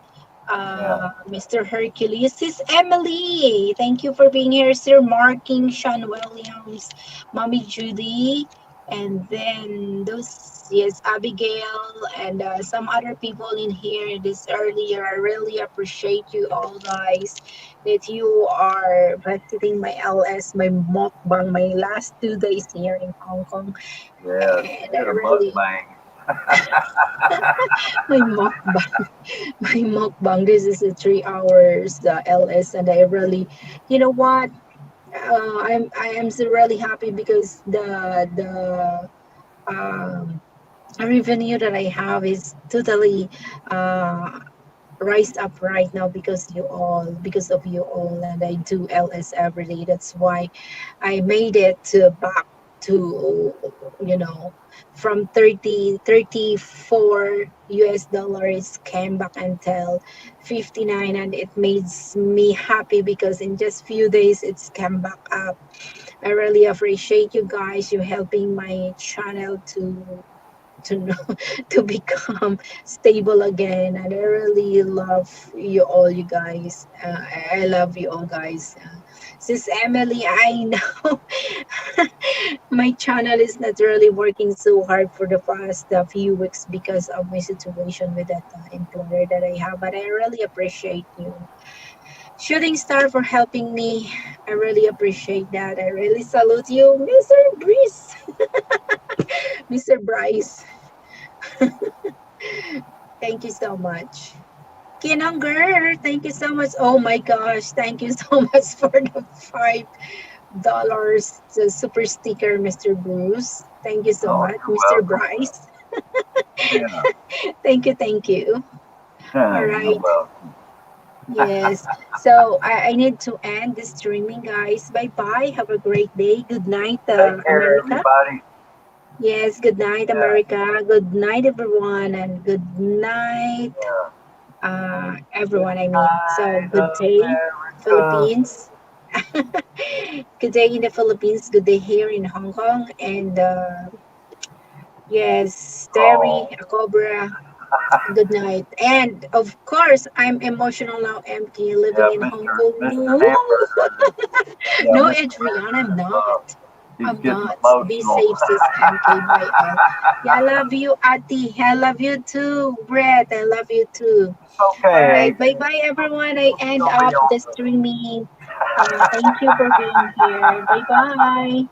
Yeah, Mr. Hercules. Sis Emily, thank you for being here. Sir Marking, Sean Williams, Mommy Judy, and then those, yes, Abigail, and some other people in here this earlier. I really appreciate you all, guys, that you are visiting my LS, my mukbang, my last 2 days here in Hong Kong. yeah. And I Speaking of really, mukbang, my mukbang. My mukbang. This is a 3 hours LS, and I really, you know what? I am so really happy because the revenue that I have is totally uh rise up right now because of you all, and I do LS every day. That's why I made it to back to, you know from 34 US dollars came back until 59, and it makes me happy because in just few days it's come back up. I really appreciate you guys, you helping my channel to know to become stable again, and I really love you all, you guys. I love you all, guys. Sis Emily, I know my channel is not really working so hard for the past few weeks because of my situation with that employer that I have, but I really appreciate you, Shooting Star, for helping me. I really appreciate that. I really salute you, Mr. Breeze, Mr. Bryce. Thank you so much. Kinonger, thank you so much. Oh my gosh, thank you so much for the $5 super sticker, Mr. Bruce. Thank you so oh, much, you're Mr. welcome. Bryce. Yeah, Thank you, thank you. All you're right. welcome. Yes. So I need to end the streaming, guys. Bye bye. Have a great day. Good night, Take care, America. everybody. Yes. Good night, Yeah, America. Good night, everyone, and good night, yeah. Good everyone. I mean, so night, good day, America. Philippines. Good day in the Philippines. Good day here in Hong Kong. And yes, Terry, Oh, Cobra. Good night. And of course, I'm emotional now, empty, living yeah, in Hong Mr. Kong. Mr. Woo! Hamburger. Yeah, No, Mr. Adrian, I'm Hamburger's not. he's I'm getting not. Be emotional. safe, sis MK. Bye all. Yeah, I love you, Ati. I love you too, Brett. I love you too. It's All okay, right. Bye Adrian. bye, everyone. I We'll end still be up on the streaming. Thank you for being here. Bye bye.